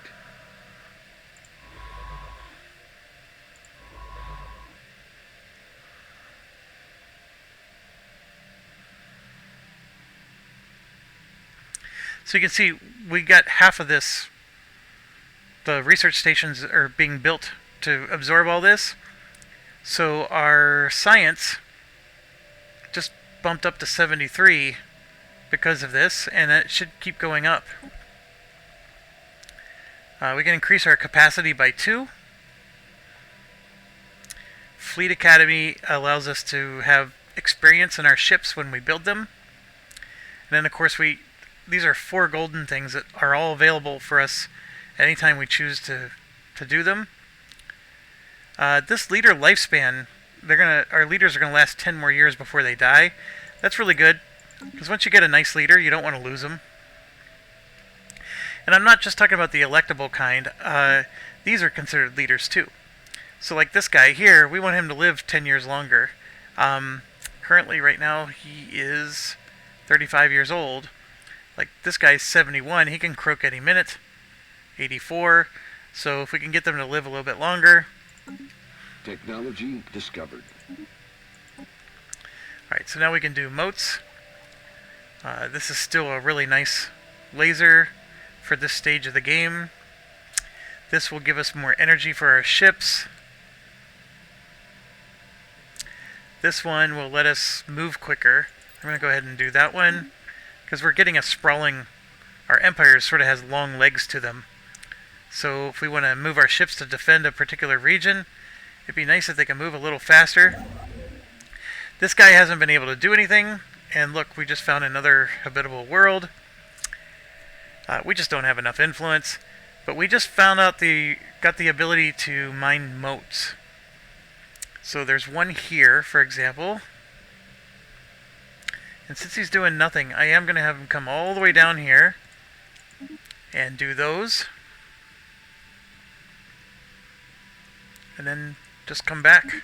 So you can see we got half of this. The research stations are being built to absorb all this. So our science just bumped up to 73 because of this, and it should keep going up. We can increase our capacity by 2. Fleet Academy allows us to have experience in our ships when we build them. And then of course these are 4 golden things that are all available for us anytime we choose to do them. This leader lifespan, our leaders are going to last 10 more years before they die. That's really good, because once you get a nice leader, you don't want to lose them. And I'm not just talking about the electable kind. These are considered leaders too. So like this guy here, we want him to live 10 years longer. Currently, right now, he is 35 years old. Like this guy's 71, he can croak any minute. 84. So if we can get them to live a little bit longer. Technology discovered. Alright, so now we can do motes. This is still a really nice laser for this stage of the game. This will give us more energy for our ships. This one will let us move quicker. I'm going to go ahead and do that one, because we're getting a sprawling... Our empire sort of has long legs to them. So if we want to move our ships to defend a particular region, it'd be nice if they can move a little faster. This guy hasn't been able to do anything, and look, we just found another habitable world. We just don't have enough influence, but we just found out got the ability to mine motes. So there's one here, for example. And since he's doing nothing, I am going to have him come all the way down here and do those. And then just come back.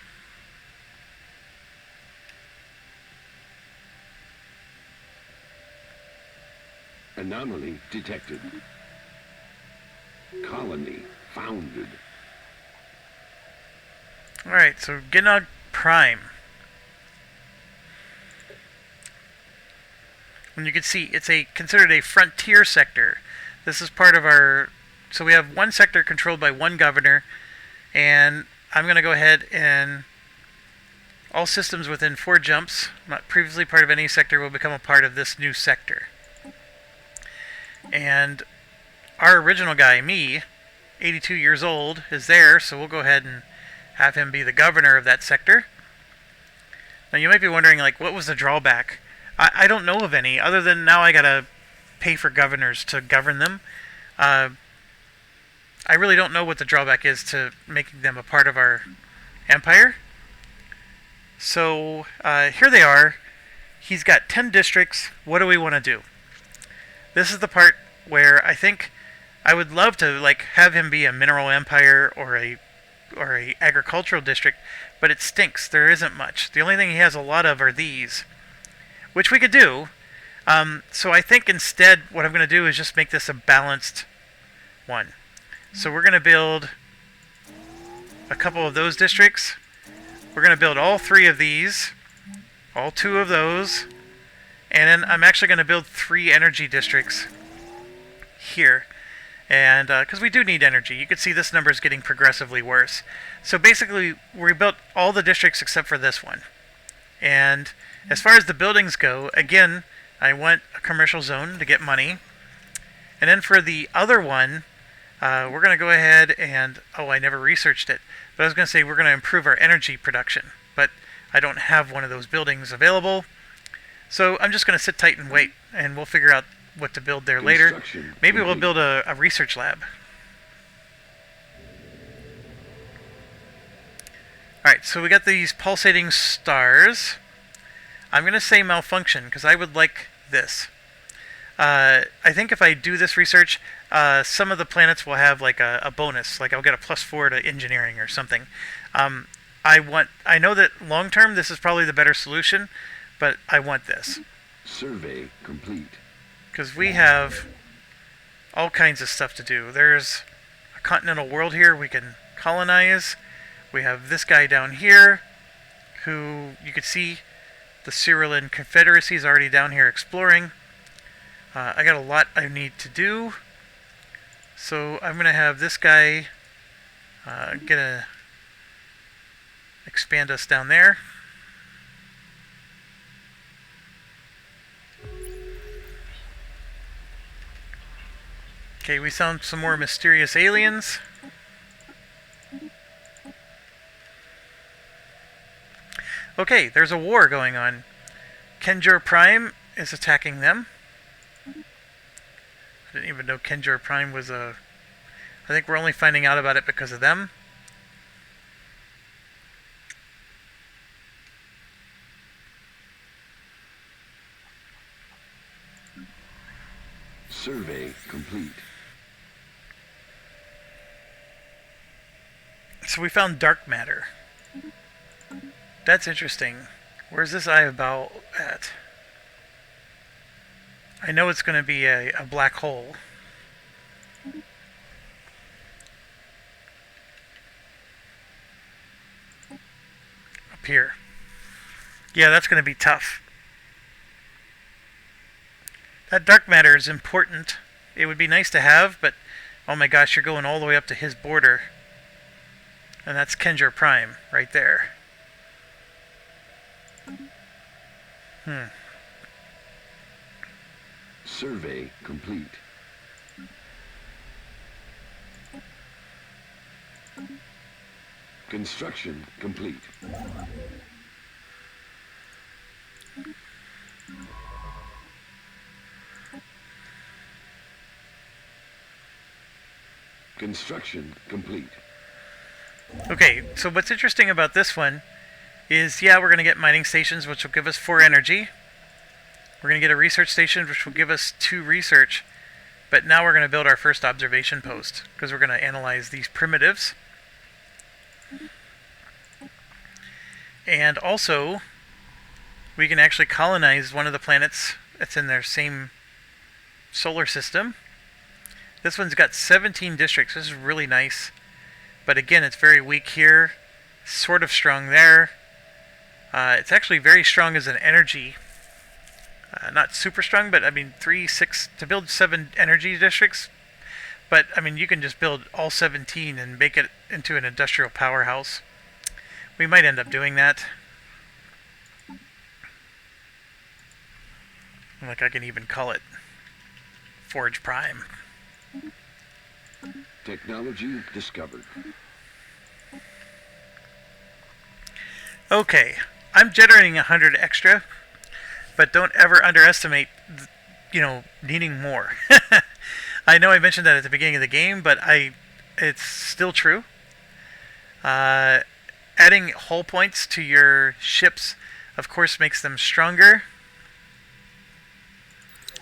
Anomaly detected. Colony founded. Alright, so Ginnog Prime. And you can see it's considered a frontier sector. This is part of our... So we have one sector controlled by one governor, and I'm going to go ahead and... All systems within 4 jumps, not previously part of any sector, will become a part of this new sector. And our original guy, me, 82 years old, is there, so we'll go ahead and have him be the governor of that sector. Now you might be wondering, like, what was the drawback? I don't know of any, other than now I gotta pay for governors to govern them. I really don't know what the drawback is to making them a part of our empire. So here they are. He's got 10 districts. What do we want to do? This is the part where I think I would love to have him be a mineral empire or a agricultural district, but it stinks. There isn't much. The only thing he has a lot of are these, which we could do. So I think instead what I'm going to do is just make this a balanced one. So we're going to build a couple of those districts. We're going to build all 3 of these, all 2 of those, and then I'm actually going to build 3 energy districts here. And because we do need energy, you can see this number is getting progressively worse. So basically, we built all the districts except for this one. And as far as the buildings go, again, I want a commercial zone to get money. And then for the other one, we're going to go ahead and, I never researched it, but I was going to say we're going to improve our energy production. But I don't have one of those buildings available. So I'm just going to sit tight and wait, and we'll figure out what to build there later. Maybe we'll build a research lab. Alright, so we got these pulsating stars. I'm going to say malfunction, because I would like this. I think if I do this research, some of the planets will have like a bonus. Like I'll get a +4 to engineering or something. I know that long term this is probably the better solution, but I want this. Survey complete. Because we have all kinds of stuff to do. There's a continental world here we can colonize. We have this guy down here, who you can see the Cyrillian Confederacy is already down here exploring. I got a lot I need to do. So I'm going to have this guy gonna expand us down there. Okay, we found some more mysterious aliens. Okay, there's a war going on. Kenjur Prime is attacking them. I didn't even know Kenjur Prime was a... I think we're only finding out about it because of them. Survey complete. So we found dark matter. That's interesting. Where's this eye of Baal at? I know it's going to be a black hole. Up here. Yeah, that's going to be tough. That dark matter is important. It would be nice to have, but oh my gosh, you're going all the way up to his border. And that's Kenjur Prime, right there. Survey complete. Construction complete. Construction complete. Okay, so what's interesting about this one is, yeah, we're going to get mining stations, which will give us 4 energy. We're going to get a research station, which will give us 2 research. But now we're going to build our first observation post, because we're going to analyze these primitives. And also, we can actually colonize one of the planets that's in their same solar system. This one's got 17 districts. This is really nice. But again, it's very weak here. Sort of strong there. It's actually very strong as an energy. Not super strong, but I mean 3, 6 to build 7 energy districts. But I mean you can just build all 17 and make it into an industrial powerhouse. We might end up doing that. Like I can even call it Forge Prime. Technology discovered. Okay, I'm generating 100 extra, but don't ever underestimate, needing more. I know I mentioned that at the beginning of the game, but it's still true. Adding hull points to your ships, of course, makes them stronger.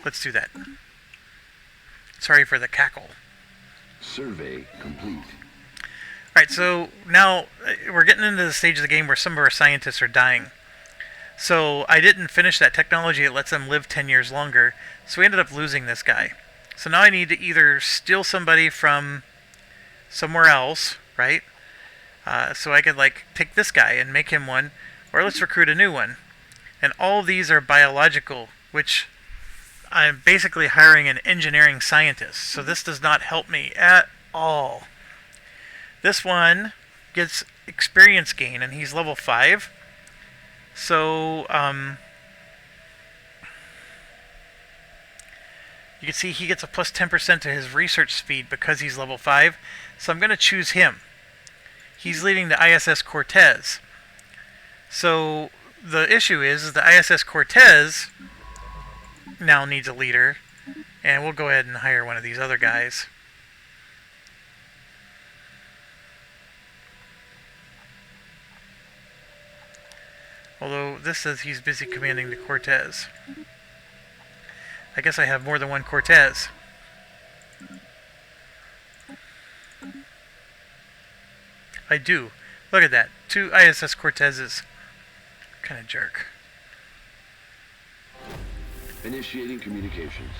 Let's do that. Sorry for the cackle. Survey complete. Alright, so now we're getting into the stage of the game where some of our scientists are dying. So I didn't finish that technology that lets them live 10 years longer, so we ended up losing this guy. So now I need to either steal somebody from somewhere else, right? So I could like take this guy and make him one, or let's recruit a new one. And all of these are biological, which I'm basically hiring an engineering scientist. So this does not help me at all. This one gets experience gain, and he's level 5. So, you can see he gets a plus 10% to his research speed because he's level 5. So I'm going to choose him. He's leading the ISS Cortez. So the issue is the ISS Cortez now needs a leader. And we'll go ahead and hire one of these other guys. Although this says he's busy commanding the Cortez. I guess I have more than one Cortez. I do. Look at that. 2 ISS Cortezes. Kind of jerk. Initiating communications.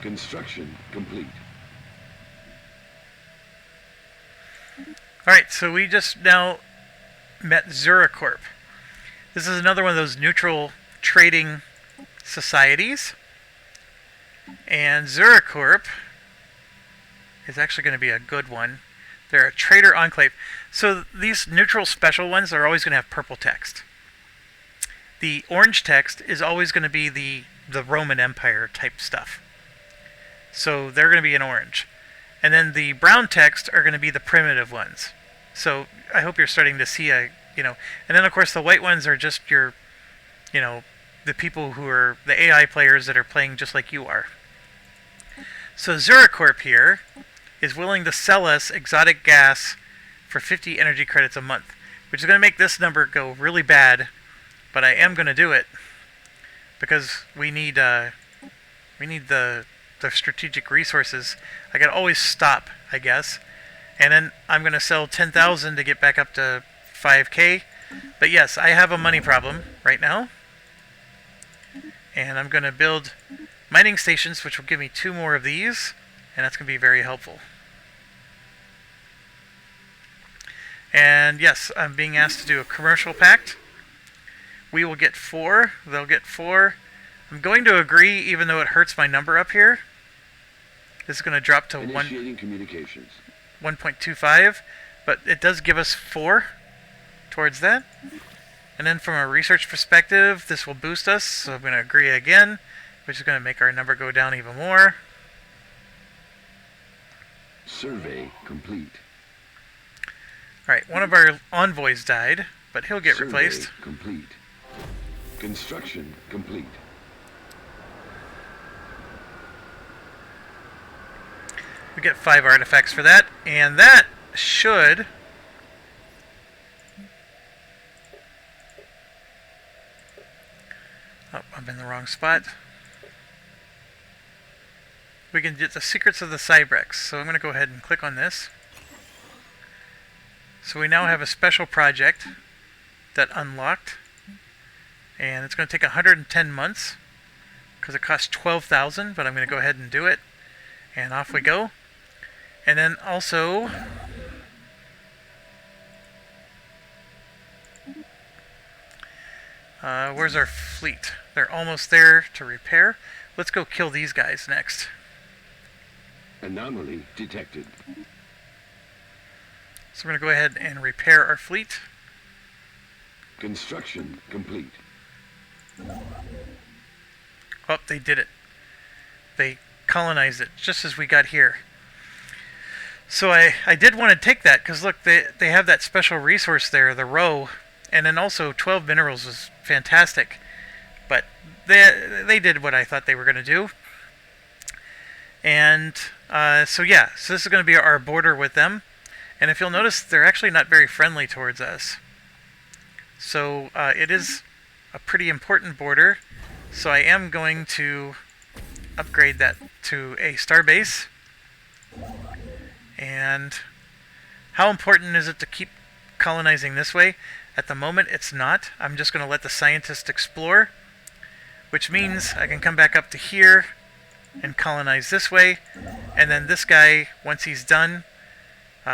Construction complete. Alright, so we just now met Zurich Corp. This is another one of those neutral trading societies. And Zurich Corp is actually going to be a good one. They're a trader enclave. So these neutral special ones are always going to have purple text. The orange text is always going to be the Roman Empire type stuff. So they're going to be in orange. And then the brown text are going to be the primitive ones. So I hope you're starting to see and then of course the white ones are just your, the people who are the AI players that are playing just like you are. So Zurich Corp here is willing to sell us exotic gas for 50 energy credits a month, which is going to make this number go really bad, but I am going to do it because we need the strategic resources. I can always stop, I guess. And then I'm going to sell 10,000 to get back up to 5K. But yes, I have a money problem right now. And I'm going to build mining stations, which will give me 2 more of these. And that's going to be very helpful. And yes, I'm being asked to do a commercial pact. We will get 4. They'll get 4. I'm going to agree, even though it hurts my number up here. This is going to drop to 1.25, but it does give us 4 towards that. And then from a research perspective, this will boost us, so I'm going to agree again, which is going to make our number go down even more. Survey complete. Alright, one of our envoys died, but he'll get replaced. Complete. Construction complete. We get 5 artifacts for that, and that should... Oh, I'm in the wrong spot. We can get the Secrets of the Cybrex, so I'm going to go ahead and click on this. So we now have a special project that unlocked, and it's going to take 110 months, because it costs 12,000, but I'm going to go ahead and do it, and off we go. And then also, where's our fleet? They're almost there to repair. Let's go kill these guys next. Anomaly detected. So we're going to go ahead and repair our fleet. Construction complete. Oh, they did it. They colonized it just as we got here. So I did want to take that because look, they have that special resource there, the row, and then also 12 minerals was fantastic. But they did what I thought they were going to do. And so yeah, so this is going to be our border with them. And if you'll notice, they're actually not very friendly towards us. So it is a pretty important border. So I am going to upgrade that to a starbase. And how important is it to keep colonizing this way. At the moment, it's not. I'm just going to let the scientists explore, which means I can come back up to here and colonize this way. And then this guy, once he's done,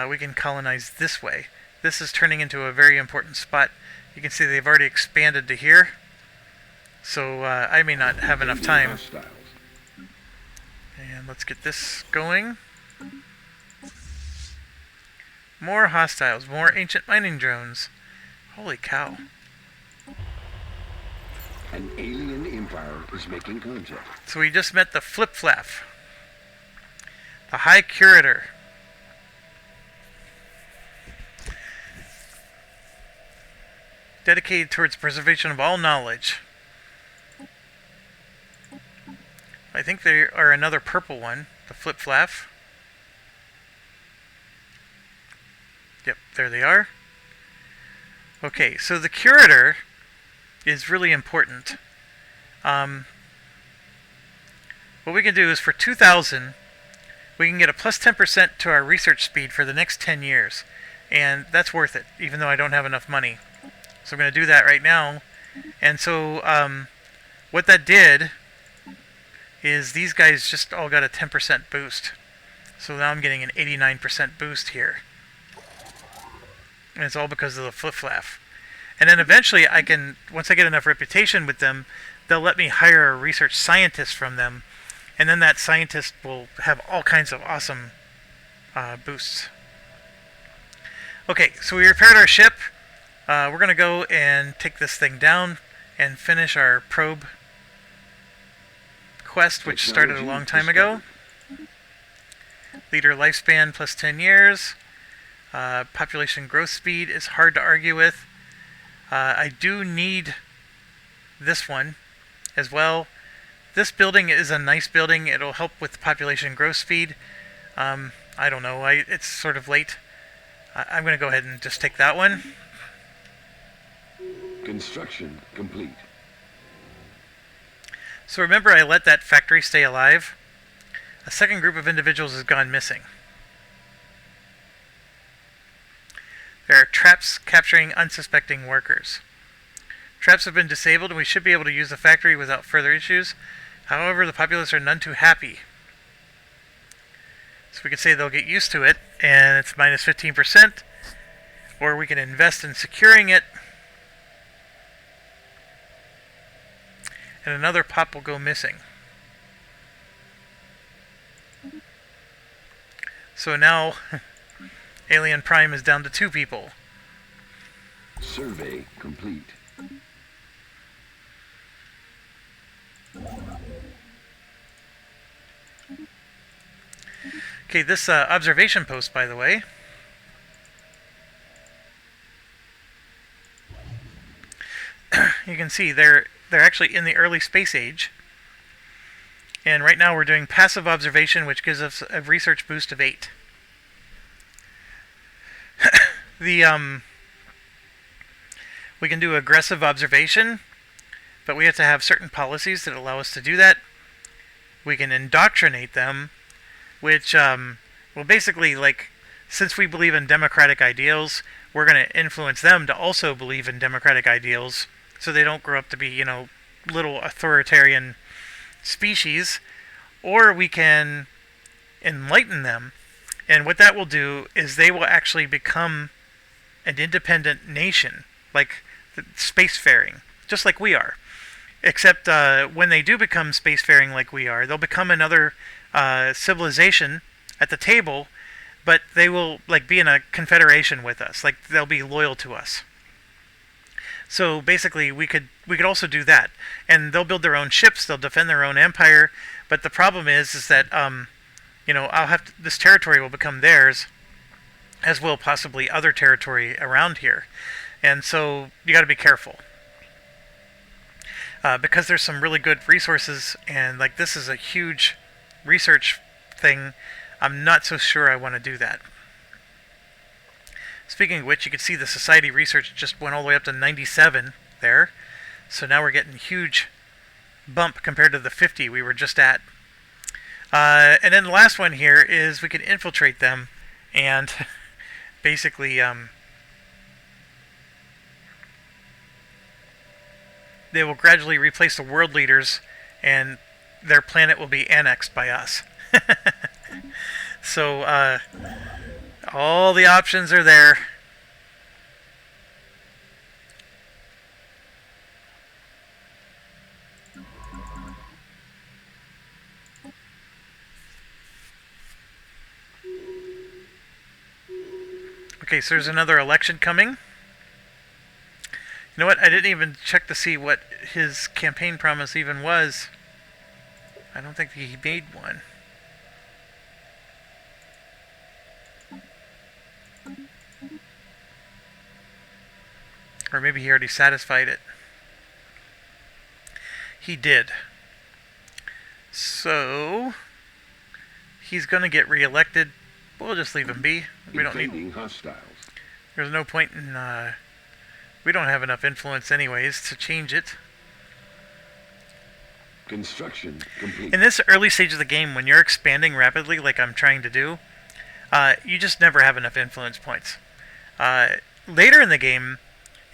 we can colonize this way. This is turning into a very important spot. You can see they've already expanded to here. So I may not have enough time. And let's get this going. More hostiles, more ancient mining drones. Holy cow. An alien empire is making contact. So we just met the Flip-Flap, the High Curator. Dedicated towards preservation of all knowledge. I think there are another purple one, the Flip-Flap. Yep, there they are. Okay, so the Curator is really important. What we can do is for 2,000, we can get a plus 10% to our research speed for the next 10 years. And that's worth it, even though I don't have enough money. So I'm going to do that right now. And so what that did is these guys just all got a 10% boost. So now I'm getting an 89% boost here. And it's all because of the Flip-Flap. And then eventually I can, once I get enough reputation with them, they'll let me hire a research scientist from them. And then that scientist will have all kinds of awesome boosts. Okay, so we repaired our ship. We're going to go and take this thing down and finish our probe quest, which started a long time ago. Leader lifespan plus 10 years. Population growth speed is hard to argue with. I do need this one as well. This building is a nice building. It'll help with the population growth speed. I don't know. It's sort of late. I'm going to go ahead and just take that one. Construction complete. So remember, I let that factory stay alive. A second group of individuals has gone missing. There are traps capturing unsuspecting workers. Traps have been disabled and we should be able to use the factory without further issues. However, the populace are none too happy. So we could say they'll get used to it, and it's minus 15%. Or we can invest in securing it. And another pop will go missing. So now Alien Prime is down to 2 people. Survey complete. Okay, this observation post, by the way, you can see they're actually in the early space age. And right now we're doing passive observation, which gives us a research boost of 8. We can do aggressive observation, but we have to have certain policies that allow us to do that. We can indoctrinate them, which, well, basically, like, since we believe in democratic ideals, we're going to influence them to also believe in democratic ideals, so they don't grow up to be, you know, little authoritarian species. Or we can enlighten them, and what that will do is they will actually become an independent nation, like spacefaring, just like we are. Except when they do become spacefaring like we are, they'll become another civilization at the table, but they will like be in a confederation with us. Like they'll be loyal to us. So basically, we could also do that, and they'll build their own ships. They'll defend their own empire. But the problem is that you know, this territory will become theirs, as will possibly other territory around here, and so you got to be careful. Because there's some really good resources, and like this is a huge research thing, I'm not so sure I want to do that. Speaking of which, you can see the society research just went all the way up to 97 there, so now we're getting a huge bump compared to the 50 we were just at. And then the last one here is we can infiltrate them and basically they will gradually replace the world leaders, and their planet will be annexed by us. So all the options are there. Okay, so there's another election coming. You know what? I didn't even check to see what his campaign promise even was. I don't think he made one. Or maybe he already satisfied it. He did. So he's going to get reelected. We'll just leave him be. We don't need hostiles. There's no point in we don't have enough influence anyways to change it. Construction complete. In this early stage of the game, when you're expanding rapidly like I'm trying to do, you just never have enough influence points. Later in the game,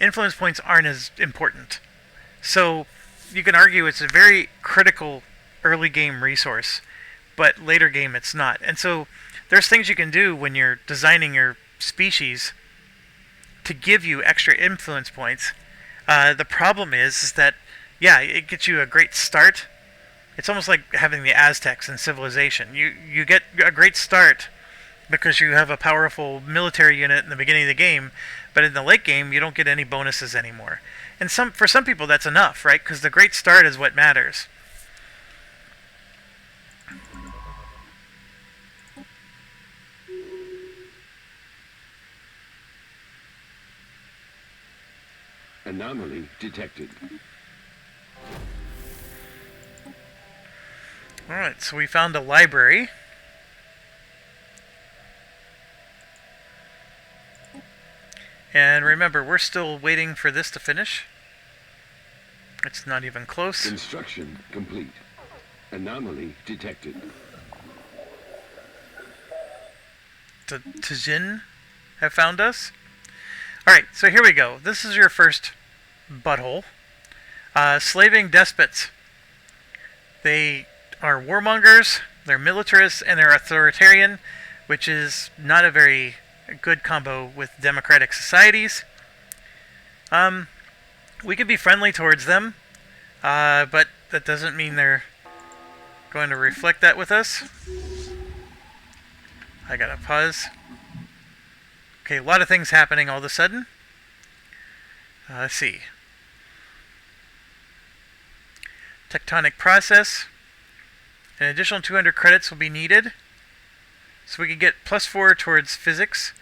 influence points aren't as important. So you can argue it's a very critical early game resource, but later game it's not. And so there's things you can do when you're designing your species to give you extra influence points. The problem is that, yeah, it gets you a great start. It's almost like having the Aztecs in Civilization. You get a great start because you have a powerful military unit in the beginning of the game, but in the late game you don't get any bonuses anymore. And for some people that's enough, right? Because the great start is what matters. Anomaly detected. Alright, so we found a library. And remember, we're still waiting for this to finish. It's not even close. Construction complete. Anomaly detected. Tijin have found us. Alright, so here we go. This is your first butthole. Slaving despots. They are warmongers, they're militarists, and they're authoritarian, which is not a very good combo with democratic societies. We could be friendly towards them, but that doesn't mean they're going to reflect that with us. I gotta pause. Okay, a lot of things happening all of a sudden. Let's see. Tectonic process. An additional 200 credits will be needed. So we can get +4 towards physics,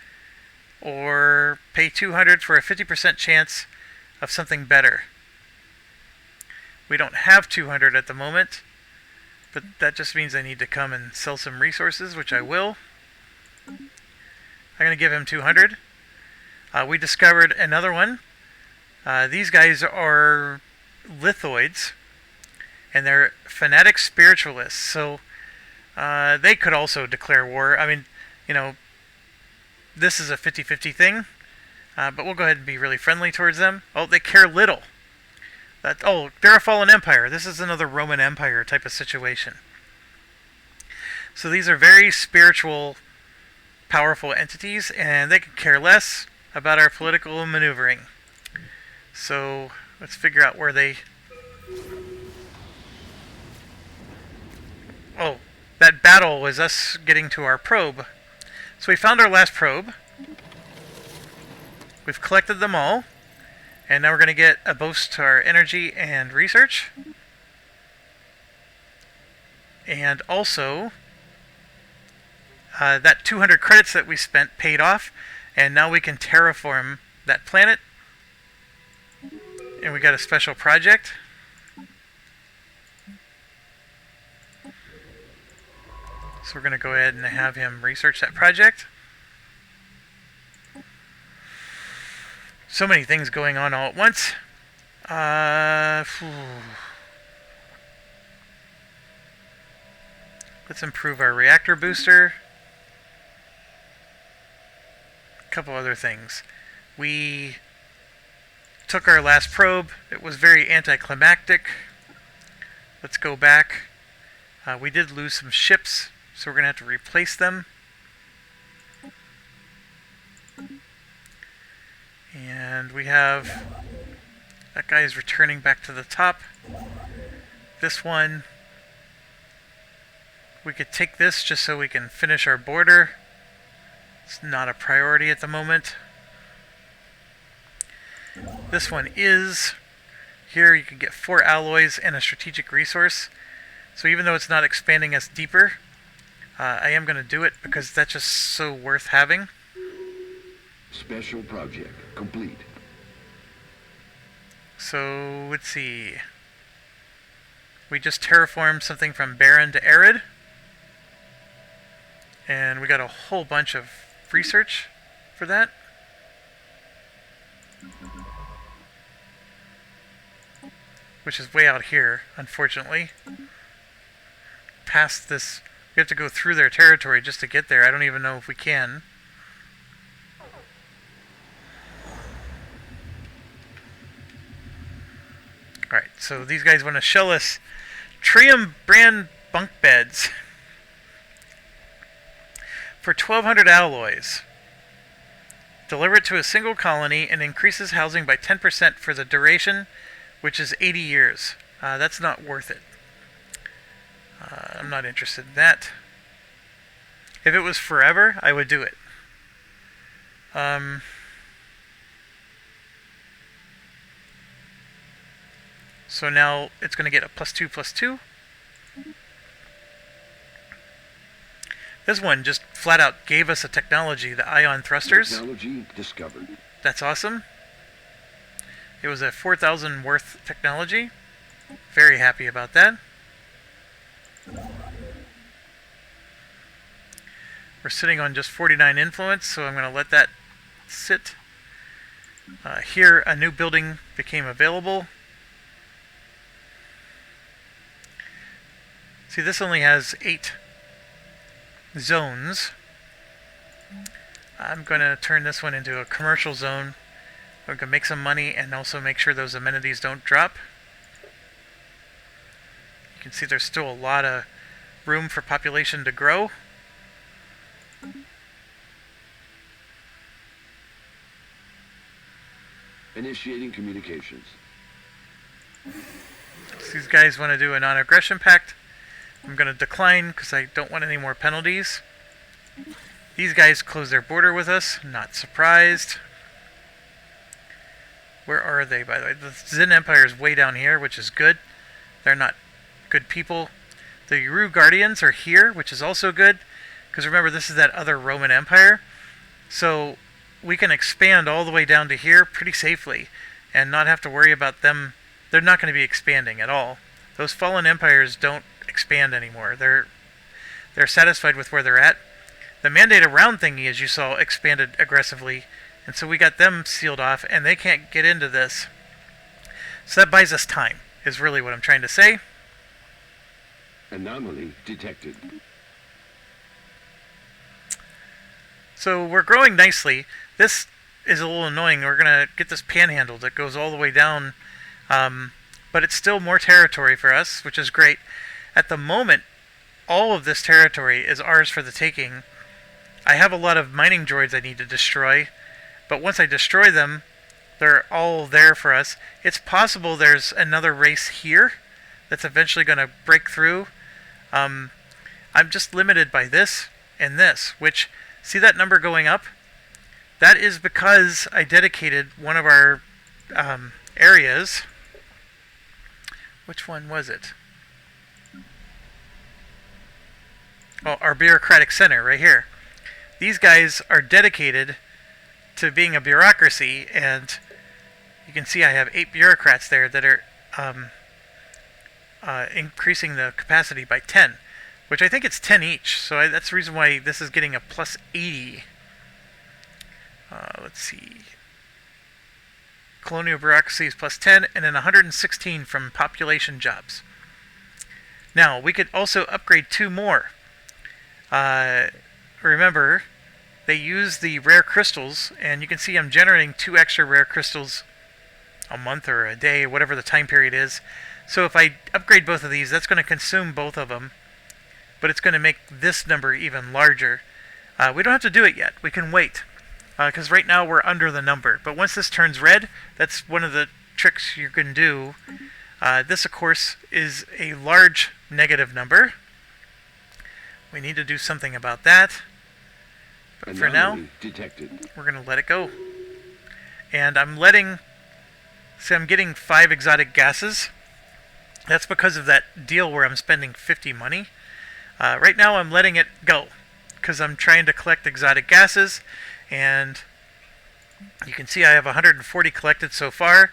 or pay 200 for a 50% chance of something better. We don't have 200 at the moment, but that just means I need to come and sell some resources, which I will. I'm going to give him 200. We discovered another one. These guys are lithoids, and they're fanatic spiritualists. So they could also declare war. I mean, you know, this is a 50-50 thing, but we'll go ahead and be really friendly towards them. Oh, they care little. They're a fallen empire. This is another Roman Empire type of situation. So these are very spiritual, powerful entities, and they could care less about our political maneuvering. So let's figure out where they... Oh, that battle was us getting to our probe. So we found our last probe. We've collected them all. And now we're going to get a boost to our energy and research. And also, that 200 credits that we spent paid off. And now we can terraform that planet. And we got a special project. So we're going to go ahead and have him research that project. So many things going on all at once. Let's improve our reactor booster. A couple other things. We took our last probe. It was very anticlimactic. Let's go back. We did lose some ships, so we're going to have to replace them. And we have... that guy is returning back to the top. This one... we could take this just so we can finish our border. It's not a priority at the moment. This one is. Here you can get 4 alloys and a strategic resource. So even though it's not expanding us deeper, I am going to do it because that's just so worth having. Special project complete. So let's see. We just terraformed something from barren to arid. And we got a whole bunch of research for that. Which is way out here, unfortunately. Past this, we have to go through their territory just to get there. I don't even know if we can. Alright, so these guys want to shell us Trium brand bunk beds for 1,200 alloys. Deliver it to a single colony and increases housing by 10% for the duration, which is 80 years. That's not worth it. I'm not interested in that. If it was forever, I would do it. So now it's going to get a +2/+2. This one just flat out gave us a technology, the ion thrusters. Technology discovered. That's awesome. It was a 4,000 worth technology. Very happy about that. We're sitting on just 49 influence, so I'm going to let that sit. Here, a new building became available. See, this only has 8 zones. I'm going to turn this one into a commercial zone. We can make some money and also make sure those amenities don't drop. You can see there's still a lot of room for population to grow. Initiating communications. So these guys want to do a non-aggression pact. I'm going to decline because I don't want any more penalties. These guys close their border with us. Not surprised. Where are they, by the way? The Zen Empire is way down here, which is good. They're not good people. The Uru Guardians are here, which is also good. Because remember, this is that other Roman Empire. So we can expand all the way down to here pretty safely and not have to worry about them. They're not going to be expanding at all. Those fallen empires don't expand anymore. They're satisfied with where they're at. The Mandate Around thingy, as you saw, expanded aggressively. And so we got them sealed off, and they can't get into this. So that buys us time, is really what I'm trying to say. Anomaly detected. So we're growing nicely. This is a little annoying. We're going to get this panhandle that goes all the way down. But it's still more territory for us, which is great. At the moment, all of this territory is ours for the taking. I have a lot of mining droids I need to destroy. But once I destroy them, they're all there for us. It's possible there's another race here that's eventually going to break through. I'm just limited by this and this, which, see that number going up? That is because I dedicated one of our areas. Which one was it? Oh, our Bureaucratic Center right here. These guys are dedicated to being a bureaucracy, and you can see I have 8 bureaucrats there that are increasing the capacity by 10, which I think it's 10 each, so that's the reason why this is getting a +80. Let's see. Colonial bureaucracy is +10, and then 116 from population jobs. Now, we could also upgrade 2 more. Remember, they use the rare crystals, and you can see I'm generating 2 extra rare crystals a month or a day, whatever the time period is. So if I upgrade both of these, that's going to consume both of them, but it's going to make this number even larger. We don't have to do it yet. We can wait, because right now we're under the number. But once this turns red, that's one of the tricks you can do. This, of course, is a large negative number. We need to do something about that. But for now, we're going to let it go. And I'm getting 5 exotic gases. That's because of that deal where I'm spending 50 money. Right now I'm letting it go because I'm trying to collect exotic gases, and you can see I have 140 collected so far.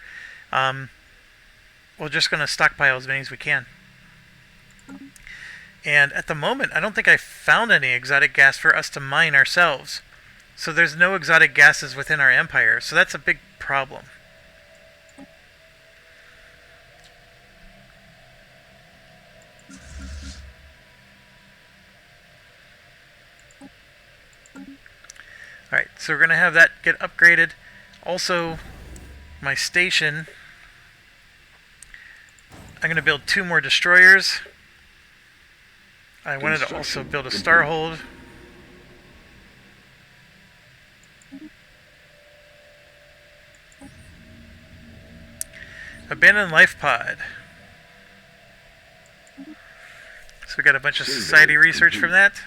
We're just going to stockpile as many as we can. And at the moment, I don't think I found any exotic gas for us to mine ourselves. So there's no exotic gases within our empire, so that's a big problem. Alright, so we're going to have that get upgraded. Also, my station, I'm going to build 2 more destroyers. I wanted to also build a starhold. Abandoned life pod. So we got a bunch of society research from that.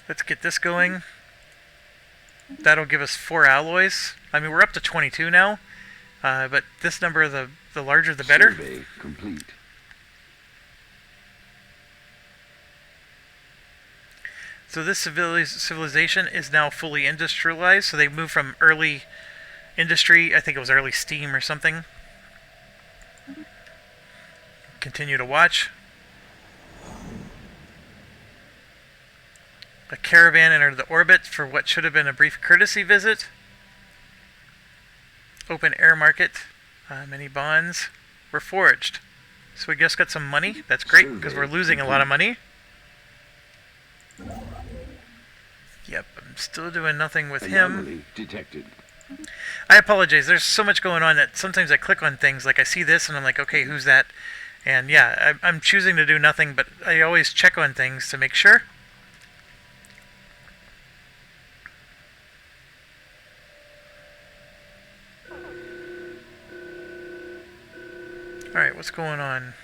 Let's get this going. That'll give us 4 alloys. I mean, we're up to 22 now, but this number, the larger the better. Survey complete. So this civilization is now fully industrialized. So they moved from early industry, I think it was early steam or something. Continue to watch. A caravan entered the orbit for what should have been a brief courtesy visit. Open air market. Many bonds were forged. So we just got some money. That's great because we're losing a lot of money. Yep, I'm still doing nothing with him. Detected. I apologize. There's so much going on that sometimes I click on things. Like I see this and I'm like, okay, who's that? And yeah, I'm choosing to do nothing, but I always check on things to make sure. Alright, what's going on?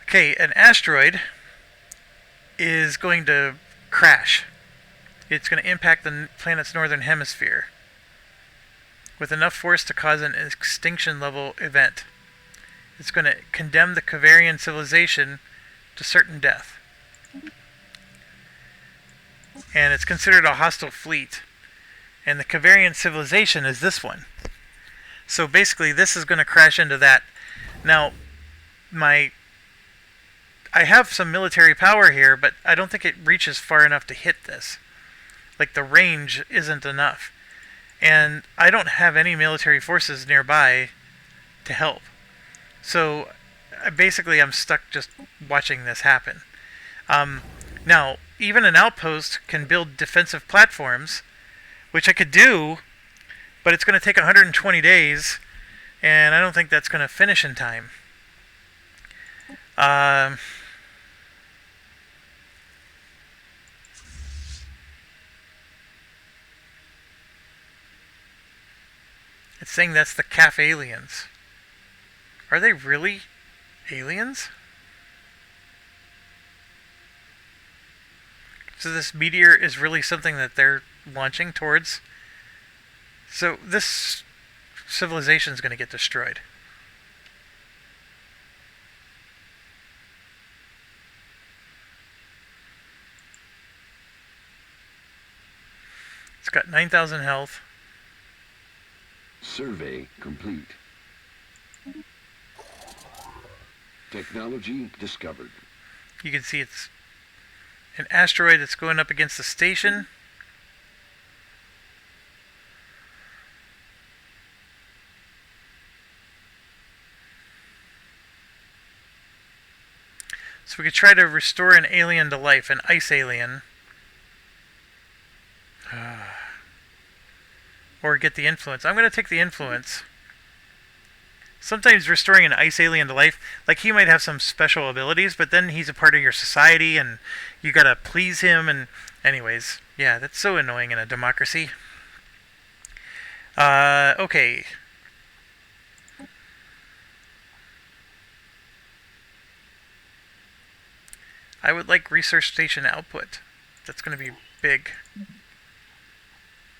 Okay, an asteroid is going to crash. It's going to impact the planet's northern hemisphere with enough force to cause an extinction level event. It's going to condemn the Kavarian civilization to certain death. And it's considered a hostile fleet. And the Kavarian civilization is this one. So basically, this is going to crash into that. Now, I have some military power here, but I don't think it reaches far enough to hit this. Like, the range isn't enough. And I don't have any military forces nearby to help. So, basically, I'm stuck just watching this happen. Now, even an outpost can build defensive platforms, which I could do, but it's going to take 120 days, and I don't think that's going to finish in time. It's saying that's the CAF aliens. Are they really aliens? So this meteor is really something that they're launching towards. So this civilization is going to get destroyed. It's got 9,000 health. Survey complete. Technology discovered. You can see it's an asteroid that's going up against the station. So we could try to restore an alien to life, an ice alien. or get the influence. I'm going to take the influence. Sometimes restoring an ice alien to life, like he might have some special abilities, but then he's a part of your society and you gotta please him. And anyways, yeah, that's so annoying in a democracy. Okay. I would like research station output. That's going to be big.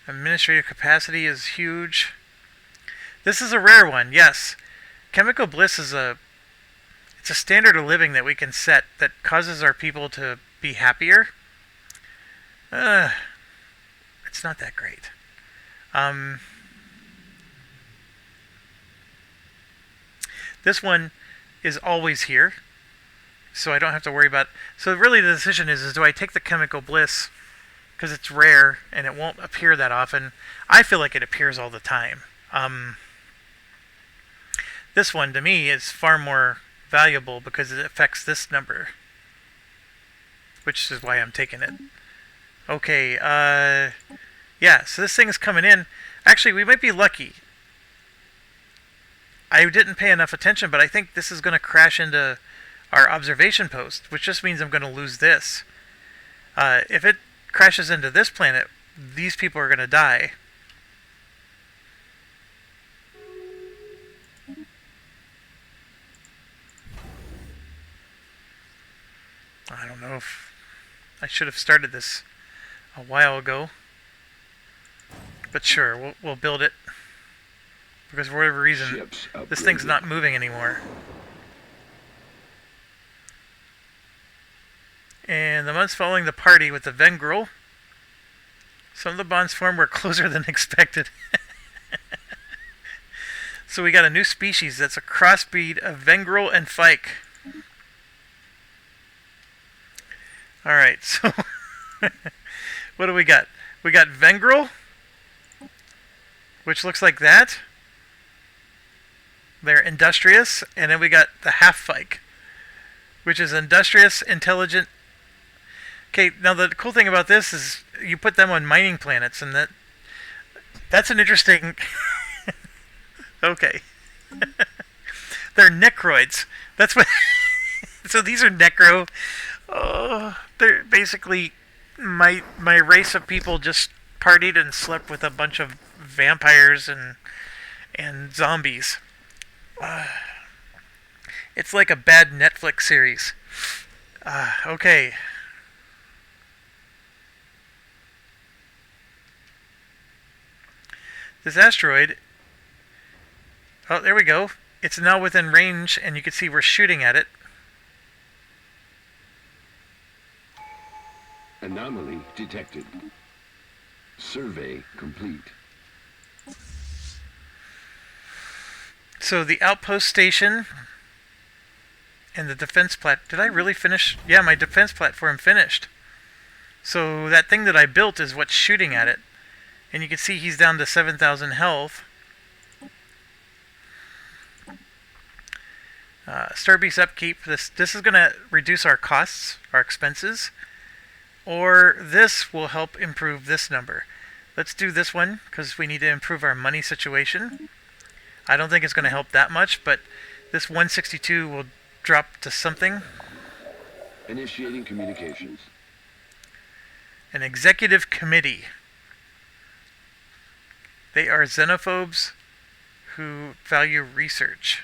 Administrative capacity is huge. This is a rare one, yes. Chemical bliss is it's a standard of living that we can set that causes our people to be happier. It's not that great. This one is always here, so I don't have to worry about. So really, the decision is do I take the chemical bliss because it's rare and it won't appear that often? I feel like it appears all the time. This one, to me, is far more valuable because it affects this number, which is why I'm taking it. Okay, yeah, so this thing is coming in. Actually, we might be lucky. I didn't pay enough attention, but I think this is going to crash into our observation post, which just means I'm going to lose this. If it crashes into this planet, these people are going to die. I don't know if I should have started this a while ago, but sure, we'll build it because for whatever reason this thing's not moving anymore. And the months following the party with the Vengrel, some of the bonds formed were closer than expected. So we got a new species that's a crossbreed of Vengrel and Fyke. Alright, so what do we got? We got Vengrel, which looks like that. They're industrious, and then we got the half-Fyke, which is industrious, intelligent. Okay, now the cool thing about this is you put them on mining planets, and that's an interesting. Okay, they're necroids. That's what. So these are necro. They're basically my race of people just partied and slept with a bunch of vampires and zombies. It's like a bad Netflix series. Okay. This asteroid. Oh, there we go. It's now within range, and you can see we're shooting at it. Anomaly detected. Survey complete. So the outpost station and the defense did I really finish? Yeah, my defense platform finished. So that thing that I built is what's shooting at it. And you can see he's down to 7,000 health. Starbase upkeep. This is going to reduce our costs, our expenses. Or this will help improve this number. Let's do this one because we need to improve our money situation. I don't think it's going to help that much, but this 162 will drop to something. Initiating communications. An executive committee. They are xenophobes who value research.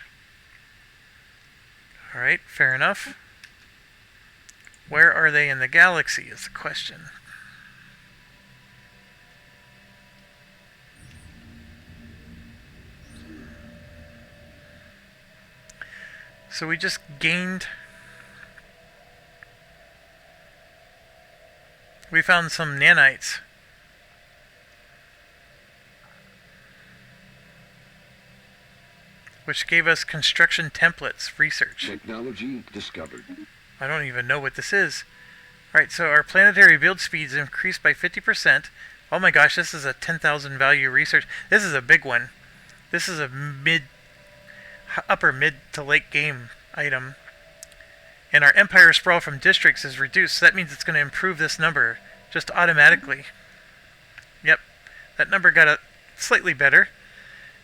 Alright, fair enough. Where are they in the galaxy is the question. So we just gained... We found some nanites. Which gave us construction templates research. Technology discovered. I don't even know what this is. Alright, so our planetary build speeds increased by 50%. Oh my gosh, this is a 10,000 value research. This is a big one. This is a upper mid to late game item. And our empire sprawl from districts is reduced. So that means it's going to improve this number just automatically. Yep, that number got slightly better.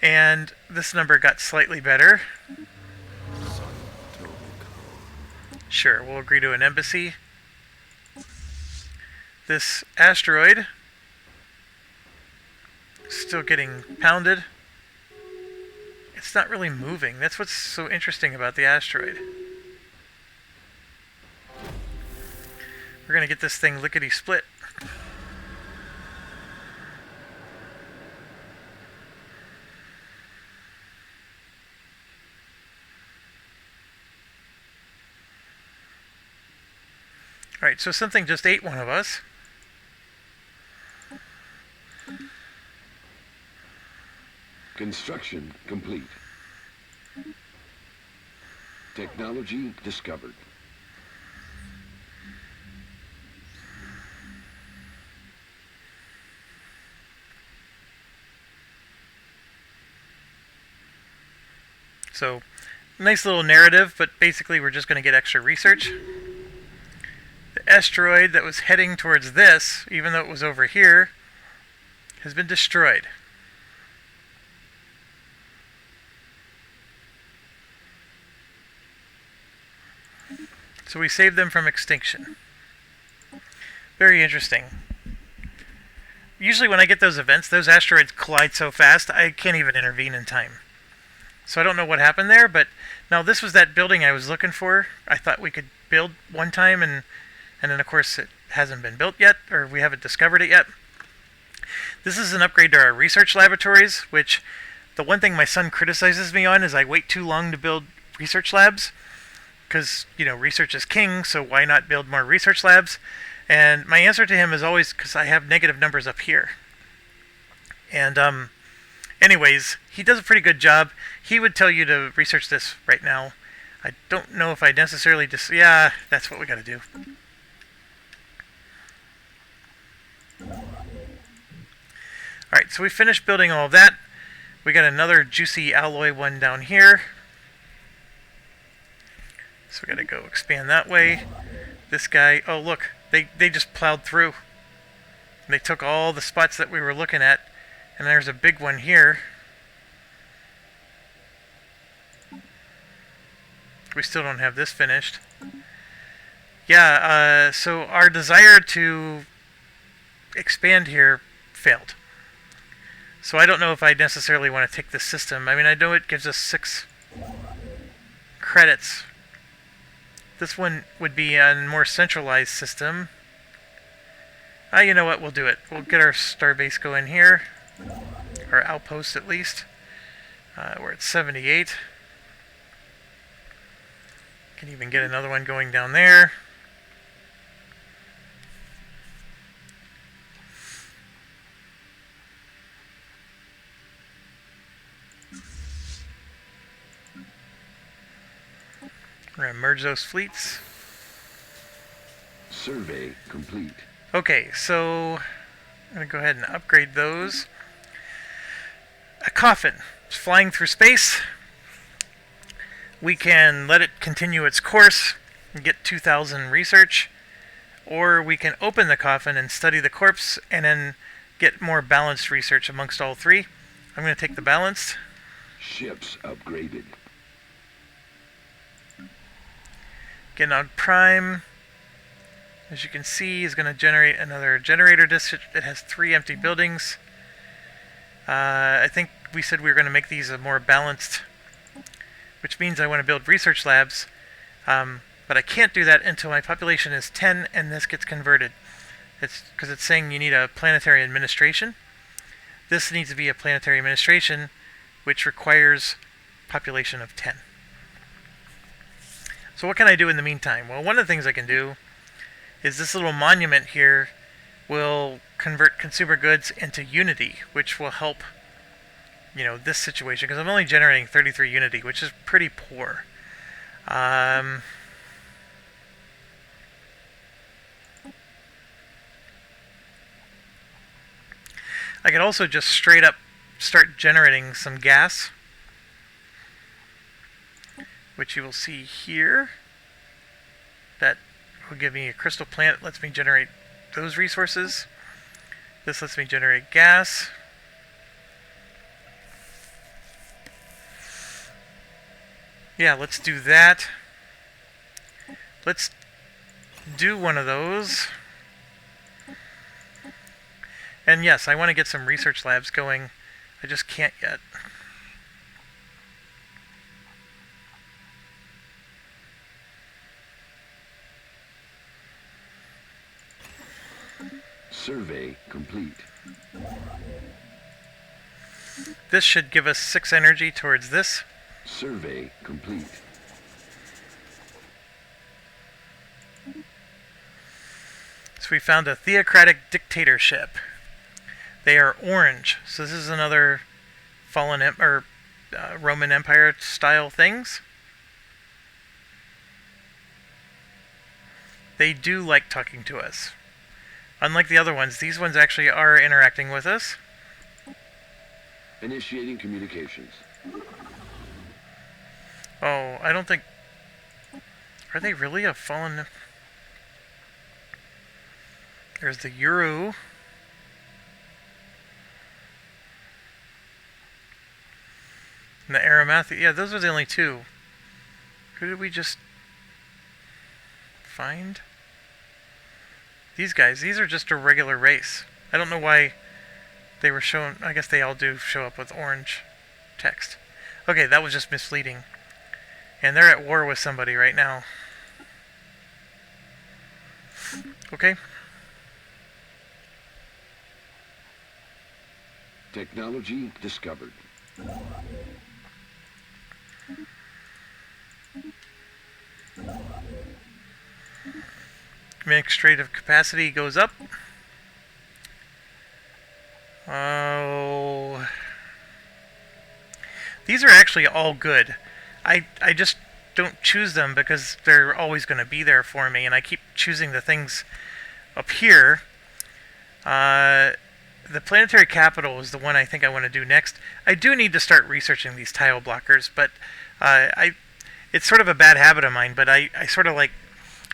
And this number got slightly better. Sure, we'll agree to an embassy. This asteroid still getting pounded. It's not really moving. That's what's so interesting about the asteroid. We're gonna get this thing lickety-split. Alright, so something just ate one of us. Construction complete. Technology discovered. So, nice little narrative, but basically we're just going to get extra research. The asteroid that was heading towards this, even though it was over here, has been destroyed. So we saved them from extinction. Very interesting. Usually when I get those events, those asteroids collide so fast, I can't even intervene in time. So I don't know what happened there, but now this was that building I was looking for. I thought we could build one time, and then of course it hasn't been built yet, or we haven't discovered it yet. This is an upgrade to our research laboratories, which the one thing my son criticizes me on is I wait too long to build research labs. Because, you know, research is king, so why not build more research labs? And my answer to him is always because I have negative numbers up here. And, anyways, he does a pretty good job. He would tell you to research this right now. I don't know if I necessarily just... Yeah, that's what we gotta do. Alright, so we finished building all of that. We got another juicy alloy one down here. So we gotta go expand that way. This guy, oh look, they just plowed through. They took all the spots that we were looking at, and there's a big one here. We still don't have this finished. Yeah, so our desire to expand here failed. So I don't know if I necessarily want to take this system. I mean, I know it gives us 6 credits. This one would be a more centralized system. You know what? We'll do it. We'll get our starbase going here. Our outpost, at least. We're at 78. Can even get another one going down there. We're going to merge those fleets. Survey complete. Okay, so I'm going to go ahead and upgrade those. A coffin. It's flying through space. We can let it continue its course and get 2,000 research. Or we can open the coffin and study the corpse and then get more balanced research amongst all three. I'm going to take the balanced. Ships upgraded. Genog Prime, as you can see, is going to generate another generator district. It has 3 empty buildings. I think we said we were going to make these a more balanced, which means I want to build research labs, but I can't do that until my population is 10 and this gets converted. It's because it's saying you need a planetary administration. This needs to be a planetary administration, which requires population of 10. So what can I do in the meantime? Well, one of the things I can do is this little monument here will convert consumer goods into Unity, which will help, you know, this situation, because I'm only generating 33 Unity, which is pretty poor. I could also just straight up start generating some gas, which you will see here. That will give me a crystal plant, lets me generate those resources. This lets me generate gas. Yeah, let's do that. Let's do one of those. And yes, I want to get some research labs going. I just can't yet. Survey complete. This should give us 6 energy towards this. Survey complete. So we found a theocratic dictatorship. They are orange, so this is another fallen Roman Empire style things. They do like talking to us. Unlike the other ones, these ones actually are interacting with us. Initiating communications. Oh, I don't think... Are they really a fallen... There's the Euro. And the Aramathi. Yeah, those are the only two. Who did we just find? These guys. These are just a regular race. I don't know why they were shown. I guess they all do show up with orange text. Okay, that was just misleading. And they're at war with somebody right now. Okay. Technology discovered. Administrative capacity goes up. Oh. These are actually all good. I just don't choose them because they're always going to be there for me, and I keep choosing the things up here. The planetary capital is the one I think I want to do next. I do need to start researching these tile blockers, but it's sort of a bad habit of mine, but I sort of like,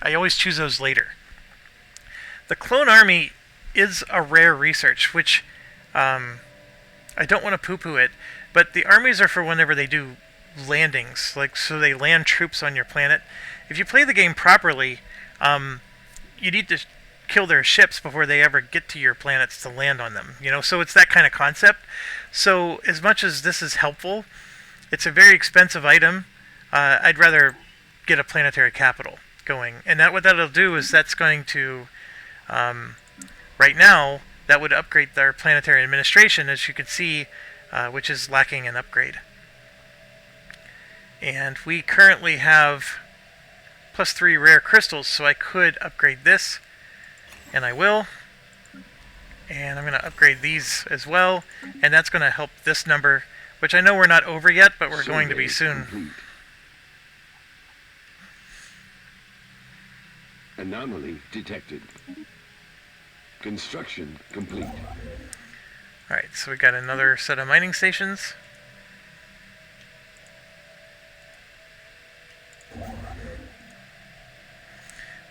I always choose those later. The clone army is a rare research, which I don't want to poo-poo it, but the armies are for whenever they do landings, like so they land troops on your planet. If you play the game properly, you need to kill their ships before they ever get to your planets to land on them. You know, so it's that kind of concept. So as much as this is helpful, it's a very expensive item. I'd rather get a planetary capital going, and what that'll do is that's going to right now that would upgrade their planetary administration, as you can see, which is lacking an upgrade. And we currently have +3 rare crystals, so I could upgrade this, and I will. And I'm going to upgrade these as well, and that's going to help this number, which I know we're not over yet, but we're going to be soon. Complete. Anomaly detected. Construction complete. Alright, so we got another set of mining stations.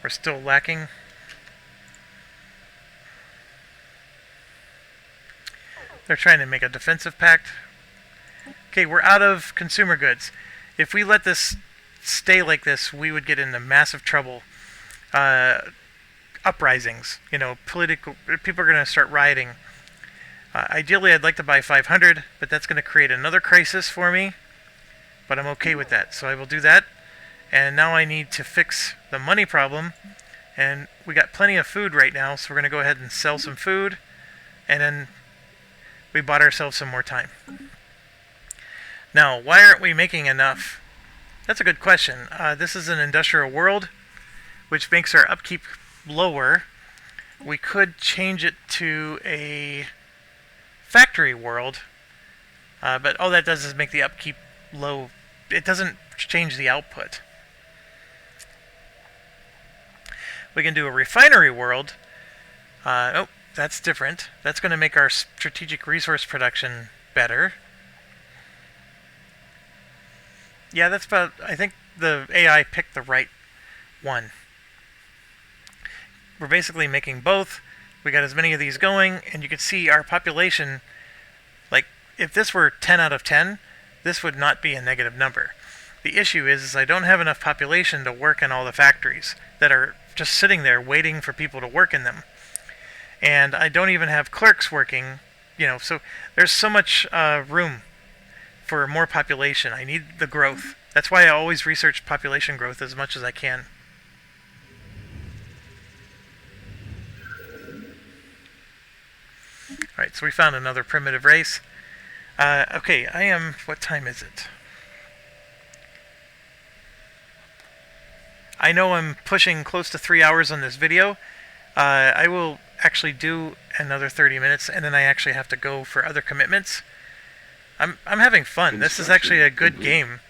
We're still lacking. They're trying to make a defensive pact. Okay, we're out of consumer goods. If we let this stay like this, we would get into massive trouble. Uprisings, you know, political people are going to start rioting. Ideally, I'd like to buy 500, but that's going to create another crisis for me. But I'm okay with that, so I will do that. And now I need to fix the money problem. And we got plenty of food right now, so we're going to go ahead and sell some food. And then we bought ourselves some more time. Now, why aren't we making enough? That's a good question. This is an industrial world, which makes our upkeep lower. We could change it to a factory world, but all that does is make the upkeep low. It doesn't change the output. We can do a refinery world. Oh, that's different. That's going to make our strategic resource production better. Yeah, that's about... I think the AI picked the right one. We're basically making both. We got as many of these going, and you can see our population, like, if this were 10 out of 10, this would not be a negative number. The issue is I don't have enough population to work in all the factories that are just sitting there waiting for people to work in them. And I don't even have clerks working, so there's so much room for more population. I need the growth. That's why I always research population growth as much as I can. Alright, so we found another primitive race. Okay, what time is it? I know I'm pushing close to 3 hours on this video. I will actually do another 30 minutes, and then I actually have to go for other commitments. I'm having fun. This is actually a good game.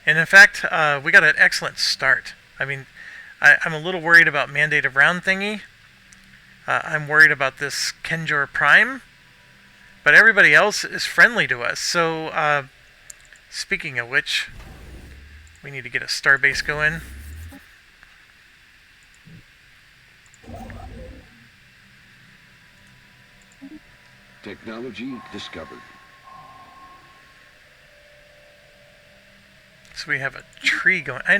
And in fact, we got an excellent start. I mean, I'm a little worried about mandated round thingy. I'm worried about this Kenjor Prime. But everybody else is friendly to us. So, speaking of which, we need to get a starbase going. Technology discovered. So we have a tree going. I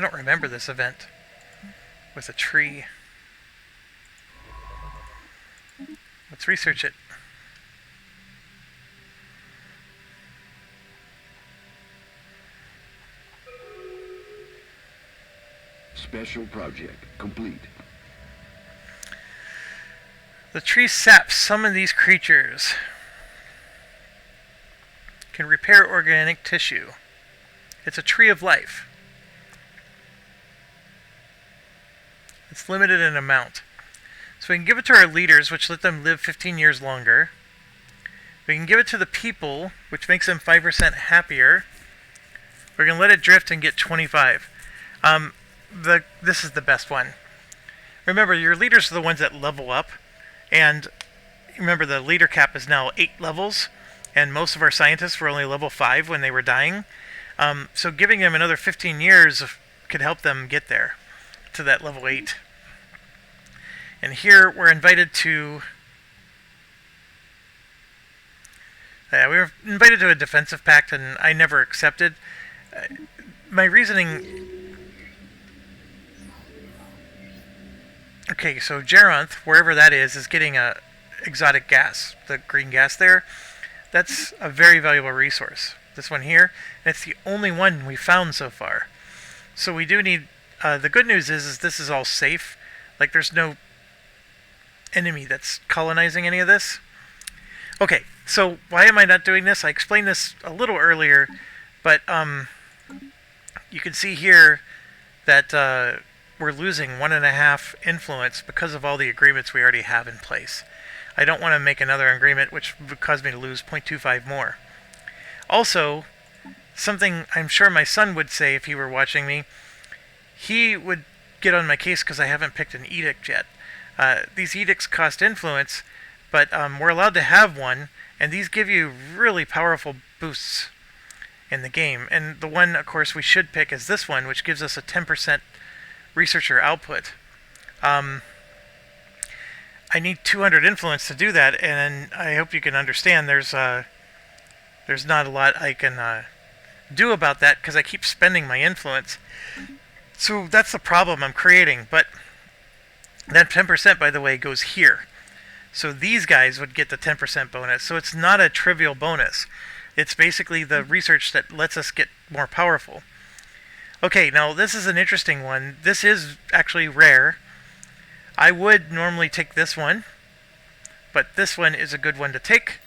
don't remember this event with a tree. Let's research it. Special project complete. The tree saps some of these creatures. Can repair organic tissue. It's a tree of life. It's limited in amount. So we can give it to our leaders, which let them live 15 years longer. We can give it to the people, which makes them 5% happier. We're going to let it drift and get 25. This is the best one. Remember, your leaders are the ones that level up. And remember, the leader cap is now 8 levels. And most of our scientists were only level 5 when they were dying. So giving them another 15 years could help them get there to that level 8. And here we're invited to... we were invited to a defensive pact, and I never accepted. My reasoning... Okay, so Geronth, wherever that is getting a exotic gas, the green gas there. That's a very valuable resource. This one here, and it's the only one we found so far. So we do need... the good news is this is all safe. Like, there's no enemy that's colonizing any of this. Okay, so why am I not doing this? I explained this a little earlier, but you can see here that we're losing 1.5 influence because of all the agreements we already have in place. I don't want to make another agreement which would cause me to lose 0.25 more. Also, something I'm sure my son would say if he were watching me, he would get on my case because I haven't picked an edict yet. These edicts cost influence, but we're allowed to have one, and these give you really powerful boosts in the game. And the one, of course, we should pick is this one, which gives us a 10% researcher output. I need 200 influence to do that, and I hope you can understand there's not a lot I can do about that because I keep spending my influence. So that's the problem I'm creating. But that 10%, by the way, goes here. So these guys would get the 10% bonus. So it's not a trivial bonus. It's basically the research that lets us get more powerful. Okay, now this is an interesting one. This is actually rare. I would normally take this one, but this one is a good one to take.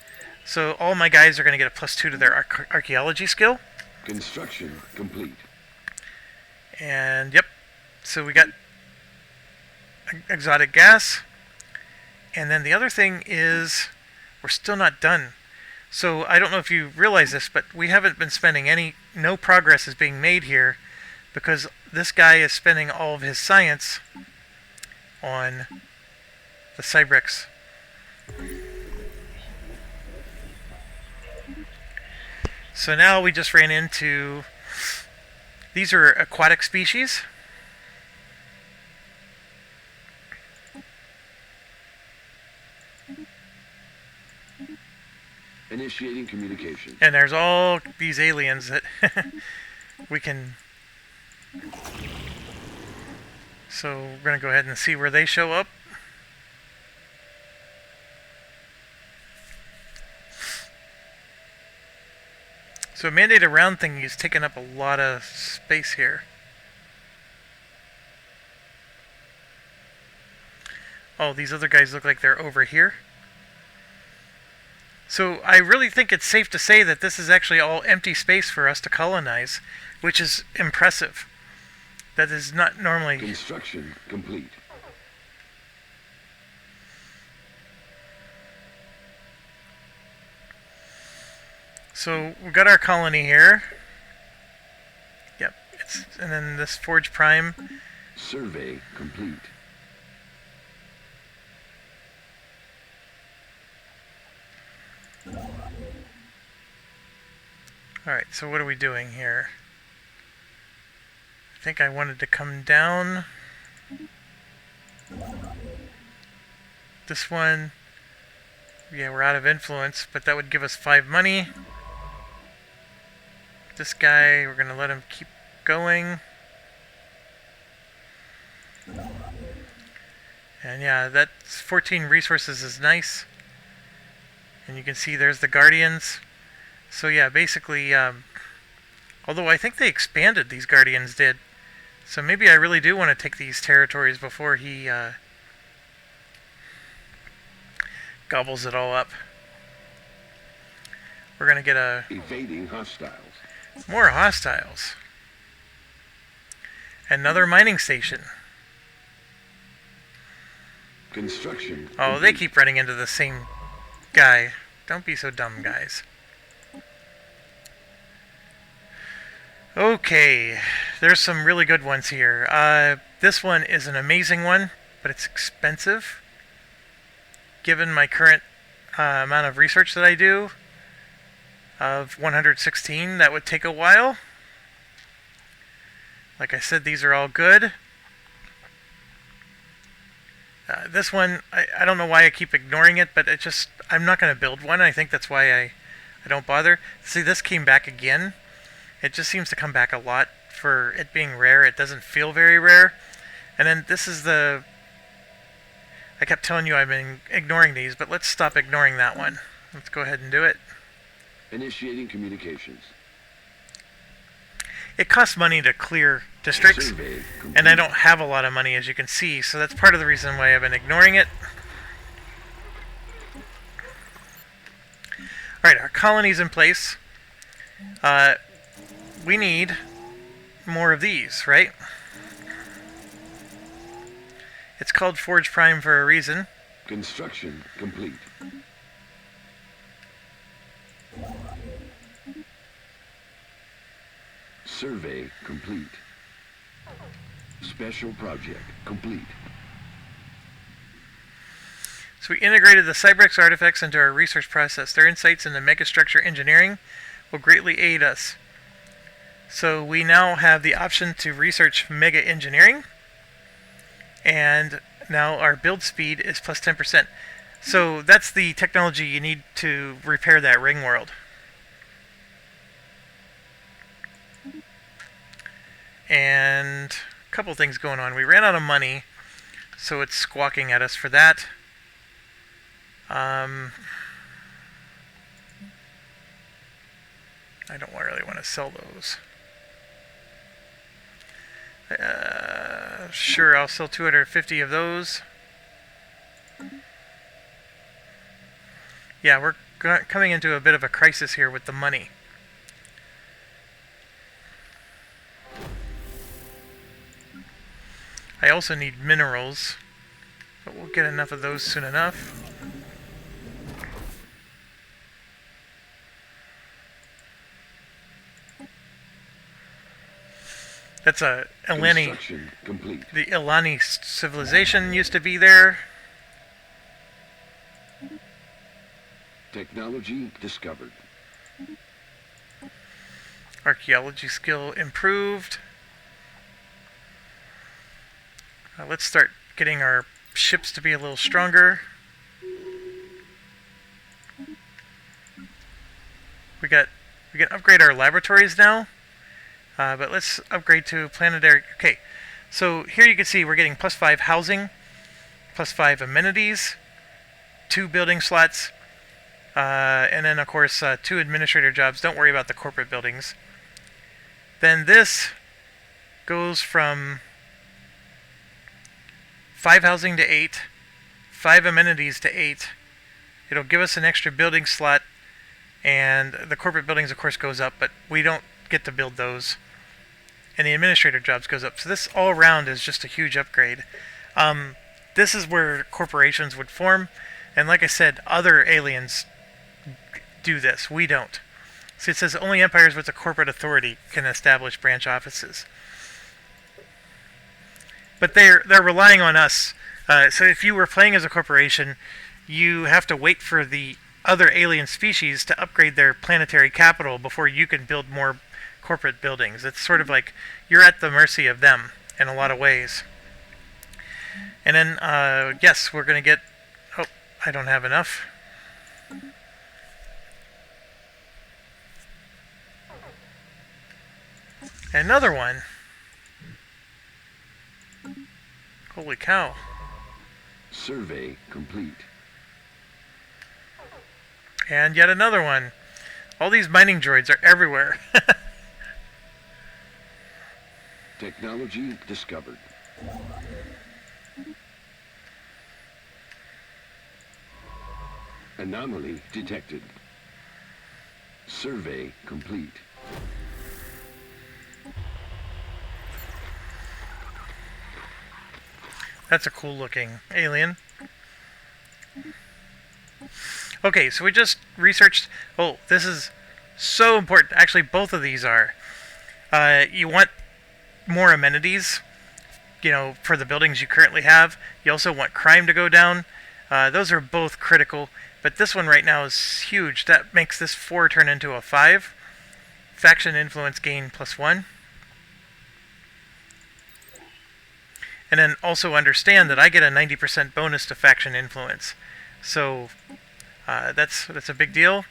So all my guys are going to get a +2 to their archaeology skill. Construction complete. And yep, so we got exotic gas. And then the other thing is we're still not done. So I don't know if you realize this, but we haven't been spending no progress is being made here because this guy is spending all of his science on the Cybrex. So now we just ran into... These are aquatic species. Initiating communication. And there's all these aliens that we can... So we're going to go ahead and see where they show up. So mandate around thing is taking up a lot of space here. Oh, these other guys look like they're over here. So I really think it's safe to say that this is actually all empty space for us to colonize, which is impressive. That is not normally... Construction complete. So we've got our colony here. Yep, and then this Forge Prime. Survey complete. Alright, so what are we doing here? I think I wanted to come down. This one, yeah, we're out of influence, but that would give us 5 money. This guy, we're going to let him keep going. And yeah, that's 14 resources is nice. And you can see there's the Guardians. So yeah, basically, although I think they expanded, these Guardians did. So maybe I really do want to take these territories before he gobbles it all up. We're going to get a... Evading hostiles. More hostiles. Another mining station. Construction. Oh, they keep running into the same guy. Don't be so dumb, guys. Okay, there's some really good ones here. This one is an amazing one, but it's expensive. Given my current amount of research that I do, of 116, that would take a while. Like I said, these are all good. This one, I don't know why I keep ignoring it, but I'm not going to build one. I think that's why I don't bother. See, this came back again. It just seems to come back a lot for it being rare. It doesn't feel very rare. And then this is the... I kept telling you I've been ignoring these, but let's stop ignoring that one. Let's go ahead and do it. Initiating communications. It costs money to clear districts, and I don't have a lot of money, as you can see, so that's part of the reason why I've been ignoring it. Alright, our colony's in place. We need more of these, right? It's called Forge Prime for a reason. Construction complete. Survey complete. Special project complete. So we integrated the Cyberx artifacts into our research process. Their insights into megastructure engineering will greatly aid us. So we now have the option to research mega engineering, and now our build speed is plus 10%. So that's the technology you need to repair that ring world. And a couple things going on. We ran out of money, so it's squawking at us for that. I don't really want to sell those. Sure, I'll sell 250 of those. Yeah, we're coming into a bit of a crisis here with the money. I also need minerals, but we'll get enough of those soon enough. That's a Ilani. The Ilani civilization used to be there. Technology discovered. Archaeology skill improved. Let's start getting our ships to be a little stronger. We can upgrade our laboratories now. But let's upgrade to planetary. Okay, so here you can see we're getting +5 housing, +5 amenities, 2 building slots, and then of course 2 administrator jobs. Don't worry about the corporate buildings. Then this goes from 5 housing to 8, 5 amenities to 8. It'll give us an extra building slot, and the corporate buildings of course goes up, but we don't get to build those. And the administrator jobs goes up. So this all around is just a huge upgrade. This is where corporations would form, and like I said, other aliens do this. We don't. So it says only empires with a corporate authority can establish branch offices. But they're relying on us. So if you were playing as a corporation, you have to wait for the other alien species to upgrade their planetary capital before you can build more corporate buildings. It's sort of like you're at the mercy of them in a lot of ways. And then, yes, we're going to get... Oh, I don't have enough. Another one. Holy cow. Survey complete. And yet another one. All these mining droids are everywhere. Technology discovered. Anomaly detected. Survey complete. That's a cool looking alien. Okay, so we just researched... Oh, this is so important. Actually, both of these are. You want more amenities, for the buildings you currently have. You also want crime to go down. Those are both critical, but this one right now is huge. That makes this 4 turn into a 5. Faction influence gain +1. And then also understand that I get a 90% bonus to faction influence. So that's a big deal.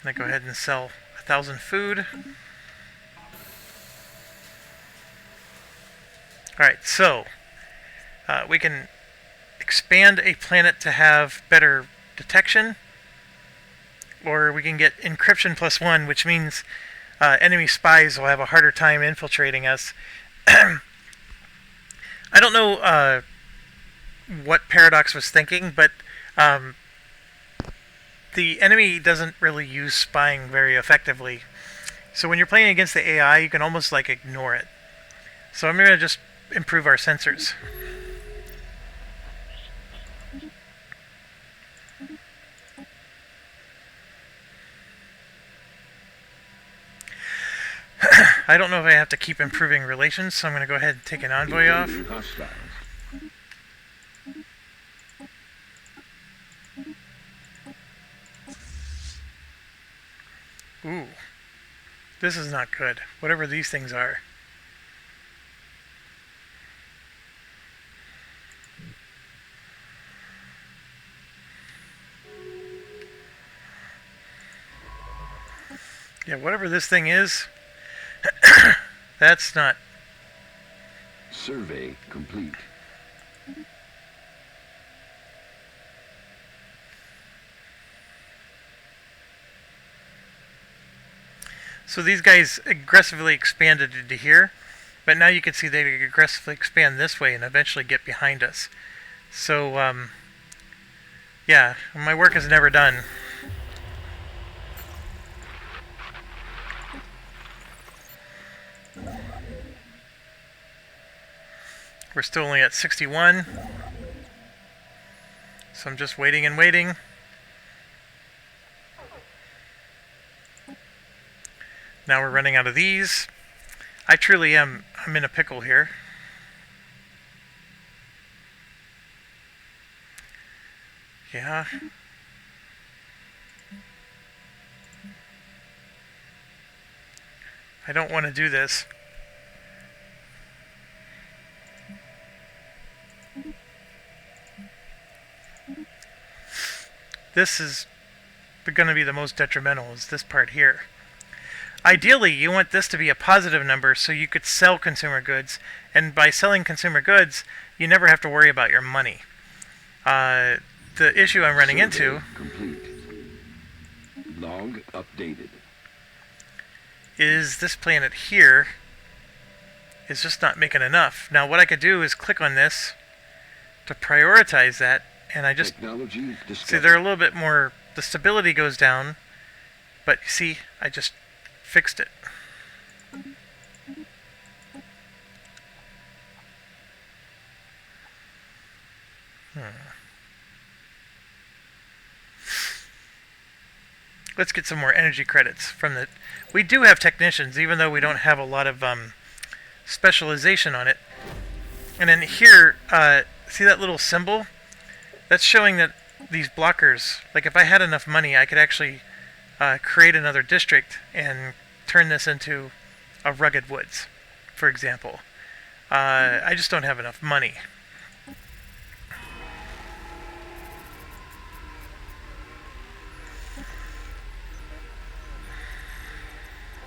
And I go ahead and sell 1,000 food. Alright, so we can expand a planet to have better detection, or we can get encryption +1, which means enemy spies will have a harder time infiltrating us. I don't know what Paradox was thinking, but the enemy doesn't really use spying very effectively. So when you're playing against the AI, you can almost like ignore it. So I'm going to just improve our sensors. I don't know if I have to keep improving relations, so I'm going to go ahead and take an envoy off. Ooh. This is not good. Whatever these things are. Yeah, whatever this thing is, that's not... Survey complete. So these guys aggressively expanded into here, but now you can see they aggressively expand this way and eventually get behind us. So, yeah, my work is never done. We're still only at 61. So I'm just waiting and waiting. Now we're running out of these. I truly am, I'm in a pickle here. Yeah. I don't want to do this. This is going to be the most detrimental, is this part here. Ideally, you want this to be a positive number so you could sell consumer goods, and by selling consumer goods, you never have to worry about your money. The issue I'm running into complete. Log updated. is this planet here is just not making enough. Now what I could do is click on this to prioritize that, and I just see they're a little bit more, the stability goes down, but see, I just fixed it. Let's get some more energy credits from the... We do have technicians, even though we don't have a lot of specialization on it. And then here, see that little symbol? That's showing that these blockers, like if I had enough money, I could actually create another district and turn this into a rugged woods, for example. I just don't have enough money.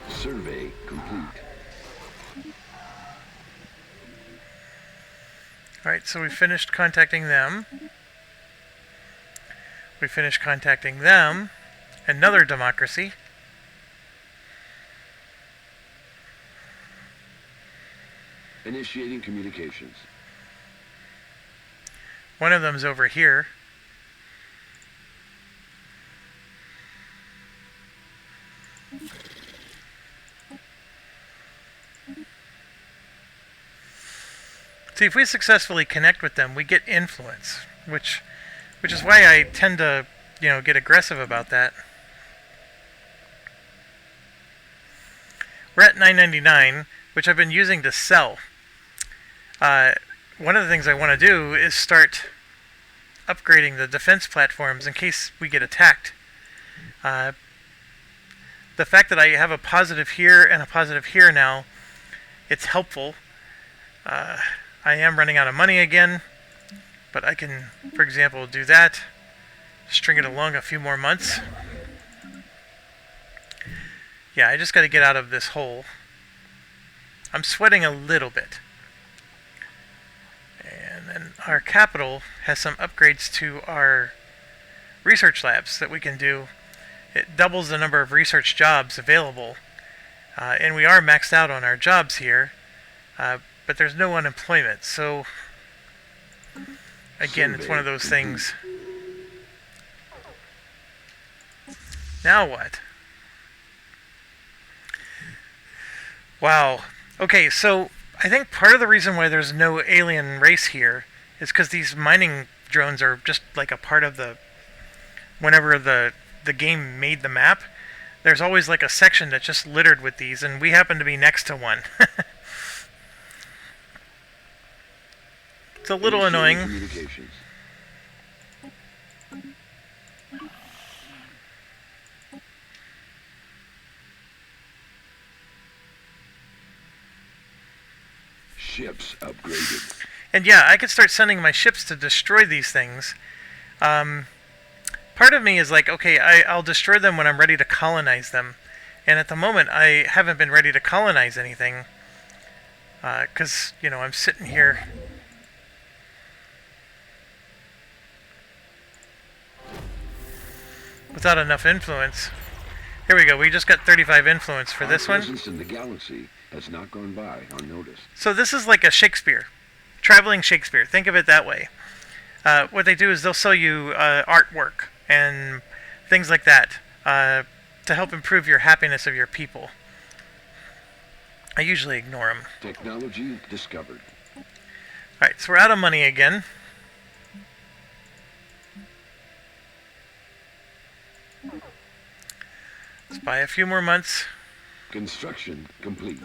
Survey complete. Alright, so we finished contacting them. We finished contacting them. Another democracy. Initiating communications. One of them's over here. See, if we successfully connect with them, we get influence, which is why I tend to, get aggressive about that. We're at $9.99, which I've been using to sell. One of the things I want to do is start upgrading the defense platforms in case we get attacked. The fact that I have a positive here and a positive here now, it's helpful. I am running out of money again, but I can, for example, do that, string it along a few more months. Yeah, I just got to get out of this hole. I'm sweating a little bit. And then our capital has some upgrades to our research labs that we can do. It doubles the number of research jobs available. And we are maxed out on our jobs here. But there's no unemployment, so again, it's one of those things. Now what? Wow. Okay, so I think part of the reason why there's no alien race here is because these mining drones are just like a part of the... Whenever the game made the map, there's always like a section that's just littered with these, and we happen to be next to one. It's a little annoying. Ships upgraded. And yeah, I could start sending my ships to destroy these things. Part of me is like, okay, I'll destroy them when I'm ready to colonize them. And at the moment, I haven't been ready to colonize anything. Because, I'm sitting here... without enough influence. Here we go. We just got 35 influence for this one. Our presence in the galaxy has not gone by unnoticed. So this is like a Shakespeare. Traveling Shakespeare. Think of it that way. What they do is they'll sell you artwork and things like that to help improve your happiness of your people. I usually ignore them. Technology discovered. Alright, so we're out of money again. Let's buy a few more months. Construction complete.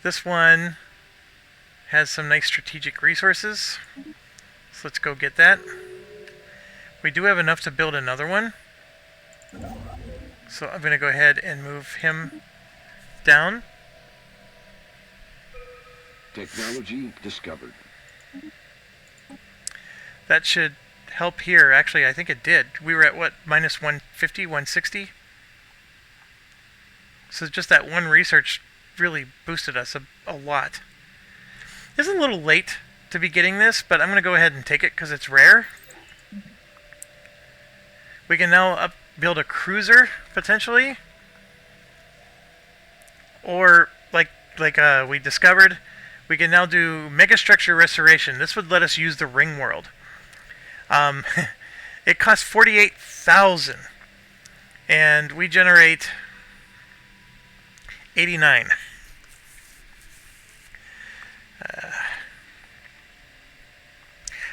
This one has some nice strategic resources. So let's go get that. We do have enough to build another one. So I'm going to go ahead and move him down. Technology discovered. That should help here. Actually, I think it did. We were at what, minus 150, 160? So just that one research really boosted us a lot. It's a little late to be getting this, but I'm going to go ahead and take it because it's rare. We can now build a cruiser, potentially. Or, like we discovered, we can now do megastructure restoration. This would let us use the ring world. It costs 48,000, and we generate 89.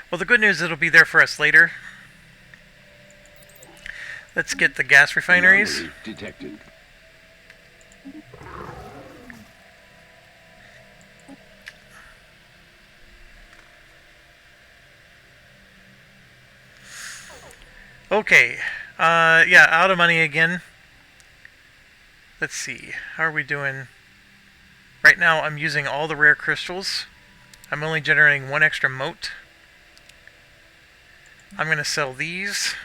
Well, the good news is it'll be there for us later. Let's get the gas refineries. Anomaly detected. Okay, yeah, out of money again. Let's see, how are we doing? Right now I'm using all the rare crystals. I'm only generating one extra mote. I'm going to sell these.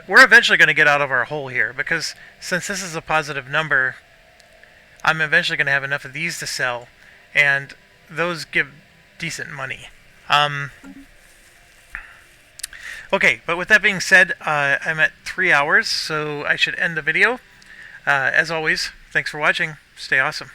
We're eventually going to get out of our hole here, because since this is a positive number, I'm eventually going to have enough of these to sell, and those give decent money. Okay, but with that being said, I'm at 3 hours, so I should end the video. As always, thanks for watching. Stay awesome.